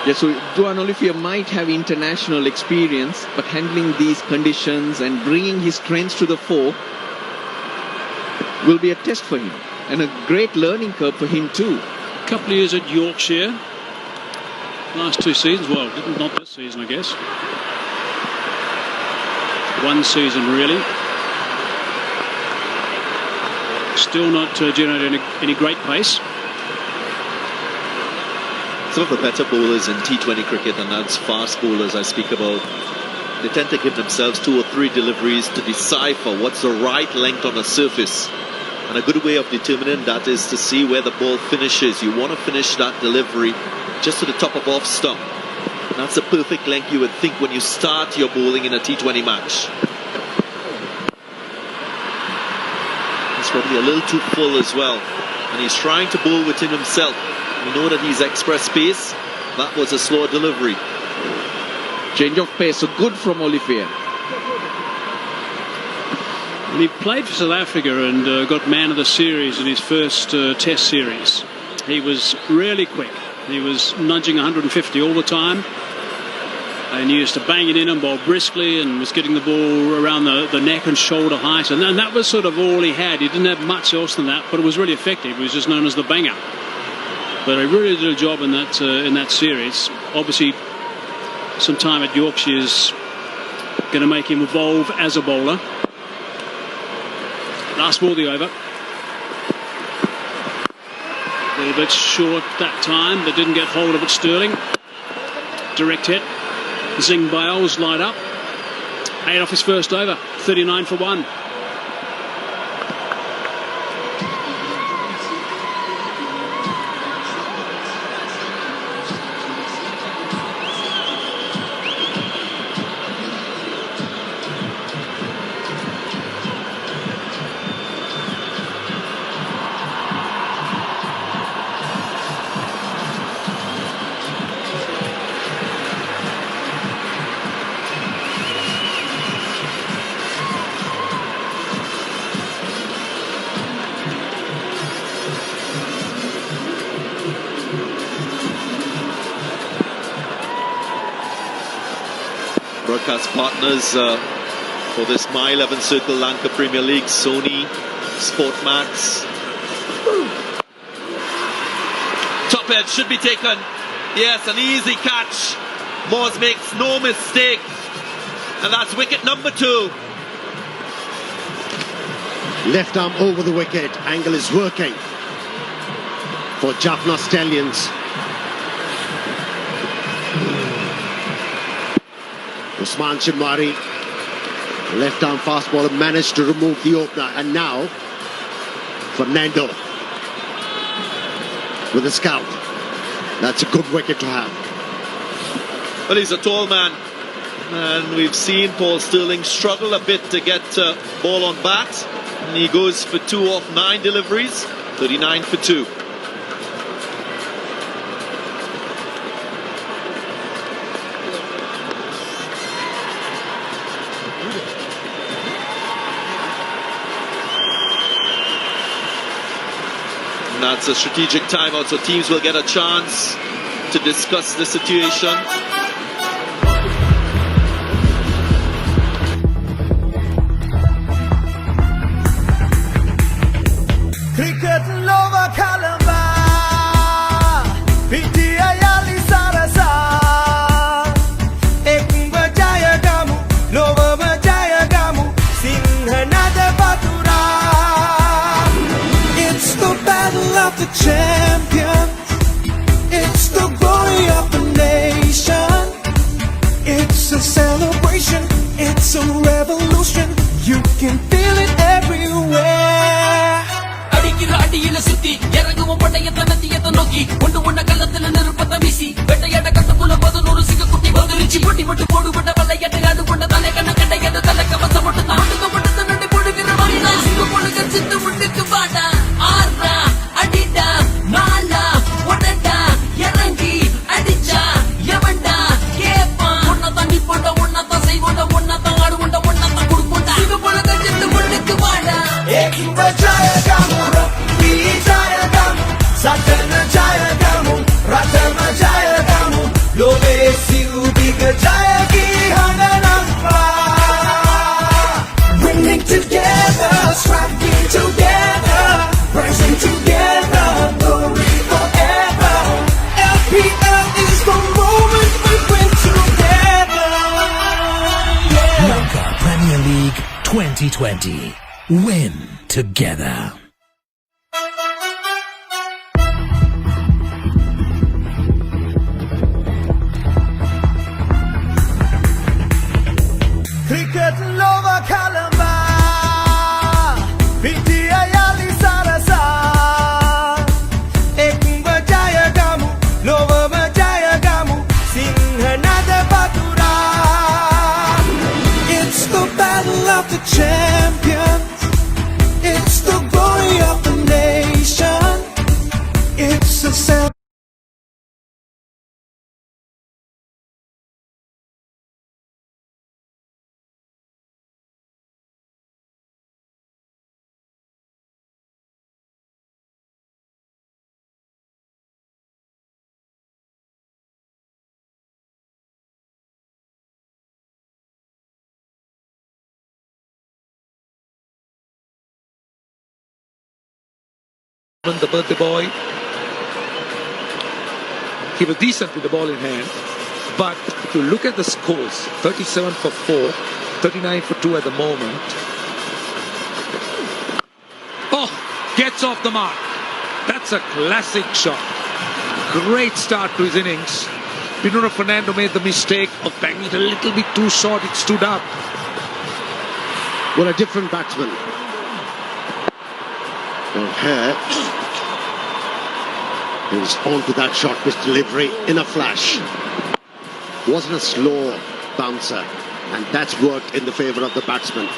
Yes, so Duan Olivier might have international experience, but handling these conditions and bringing his strengths to the fore will be a test for him and a great learning curve for him too. A couple of years at Yorkshire. Last 2 seasons, well, not this season, I guess. 1 season, really. Still not generating any great pace. Some of the better bowlers in T20 cricket, and that's fast bowlers I speak about. They tend to give themselves 2 or 3 deliveries to decipher what's the right length on the surface. And a good way of determining that is to see where the ball finishes. You want to finish that delivery just to the top of off stump. And that's a perfect length you would think when you start your bowling in a T20 match. He's probably a little too full as well. And he's trying to bowl within himself. We know that he's express pace. That was a slower delivery. Change of pace, so good from Olivier. And he played for South Africa and got man of the series in his first test series. He was really quick. He was nudging 150 all the time. And he used to bang it in and bowl briskly and was getting the ball around the neck and shoulder height. And that was sort of all he had. He didn't have much else than that, but it was really effective. He was just known as the banger. But he really did a job in that series. Obviously, some time at Yorkshire is going to make him evolve as a bowler. Last ball of the over. A little bit short that time, but didn't get hold of it, Sterling. Direct hit. Zing Bales light up. 8 off his first over. 39 for 1. Broadcast partners for this My 11 Circle Lanka Premier League, Sony, Sportmax. Top edge should be taken. Yes, an easy catch. Moores makes no mistake. And that's wicket number 2. Left arm over the wicket. Angle is working for Jaffna Stallions. Usman Chimari, left arm fast bowler, managed to remove the opener. And now Fernando with a scout. That's a good wicket to have. Well, he's a tall man. And we've seen Paul Sterling struggle a bit to get ball on bat. And he goes for 2 off 9 deliveries. 39 for 2. And that's a strategic timeout, so teams will get a chance to discuss the situation. Cricket lova kalamba, pitiya yali sarasa. Ekba jaya gamu, lova jaya gamu, sinhanada batura. It's the battle of the champions. It's the glory of the nation. It's a celebration. It's a revolution. You can feel it everywhere. அடியில சுத்தி இறங்குவோம் படையத்தை நத்தியத்தை நோக்கி ஒன்று ஒன்ன கள்ளத்துல நெருப்பத்தை வீசி வெட்டையாட கட்டுக்குள்ள 11 சிங்கக்குட்டி வந்துருச்சு பொட்டி மட்டும் போடுபட்ட வல்லையாட்டு ஆடு கொண்ட தலை கண்ண கண்டையாடு தலை கவசம் மட்டும் மட்டும் நடி போடுகிற வாடா சிங்க போடுகிற சித்து முட்டுக்கு வாடா ஆறா அடிடா நாளா உடடா இறங்கி அடிச்சா எவன்டா கேப்பான் ஒன்ன தாண்டி போட்ட ஒன்ன தான் செய்வோண்ட ஒன்ன தான் ஆடு ஒன்ன தான் கொடுப்போண்டா சிங்க போடுகிற சித்து முட்டுக்கு வாடா Ekba jaya gamu, jaya gamu, satana jaya gamu, ratama jaya gamu, love siu biga jaya ki hananamba. Winning together, striking together, rising together, glory forever. LPL is the moment we win together. Lanka Premier League 2020. Win together. the champions. It's the glory of the nation. It's a celebration. The birthday boy, he was decent with the ball in hand, but if you look at the scores, 37 for 4, 39 for 2 at the moment. Oh, gets off the mark. That's a classic shot. Great start to his innings. Bruno Fernando made the mistake of banging it a little bit too short. It stood up. What a different batsman. Well, here, he was on to that shot with delivery in a flash. Wasn't a slow bouncer, and that's worked in the favour of the batsman.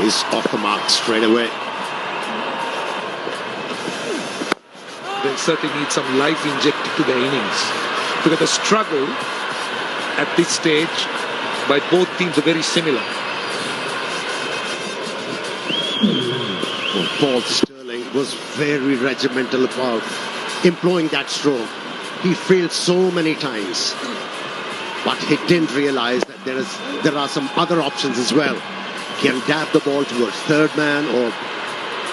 He's off the mark straight away. They certainly need some life injected to their innings, because the struggle at this stage by both teams are very similar. Well, Paul Sterling was very regimental about employing that stroke. He failed so many times, but he didn't realise that there are some other options as well. He can dab the ball towards third man or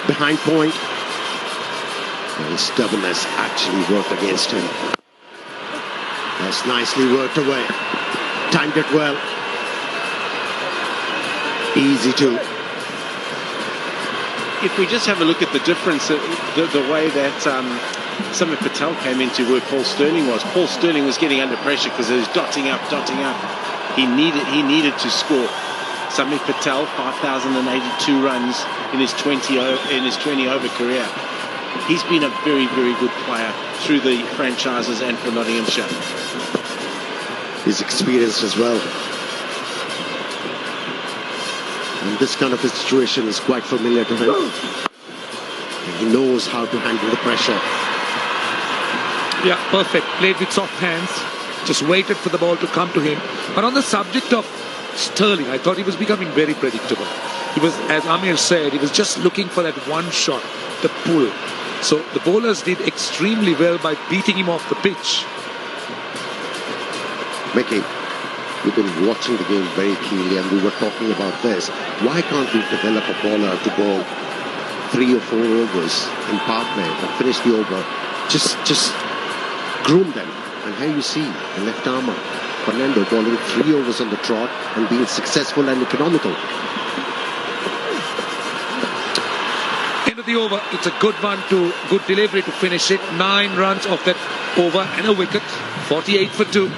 behind point. And his stubbornness actually worked against him. That's nicely worked away. Timed it well. Easy too. If we just have a look at the difference, the way that Samir Patel came into where Paul Sterling was. Paul Sterling was getting under pressure because he was dotting up. He needed to score. Samir Patel, 5,082 runs in his 20 over career. He's been a very, very good player through the franchises and for Nottinghamshire. He's experienced as well. And this kind of a situation is quite familiar to him. And he knows how to handle the pressure. Yeah, perfect. Played with soft hands. Just waited for the ball to come to him. But on the subject of Sterling, I thought he was becoming very predictable. He was, as Amir said, he was just looking for that one shot, the pull. So the bowlers did extremely well by beating him off the pitch. Mickey, we've been watching the game very keenly and we were talking about this. Why can't we develop a bowler to bowl 3 or 4 overs in Parkland and finish the over? Just groom them. And here you see the left armour, Fernando, bowling 3 overs on the trot and being successful and economical. End of the over. It's a good delivery to finish it. 9 runs off that over and a wicket. 48 for 2.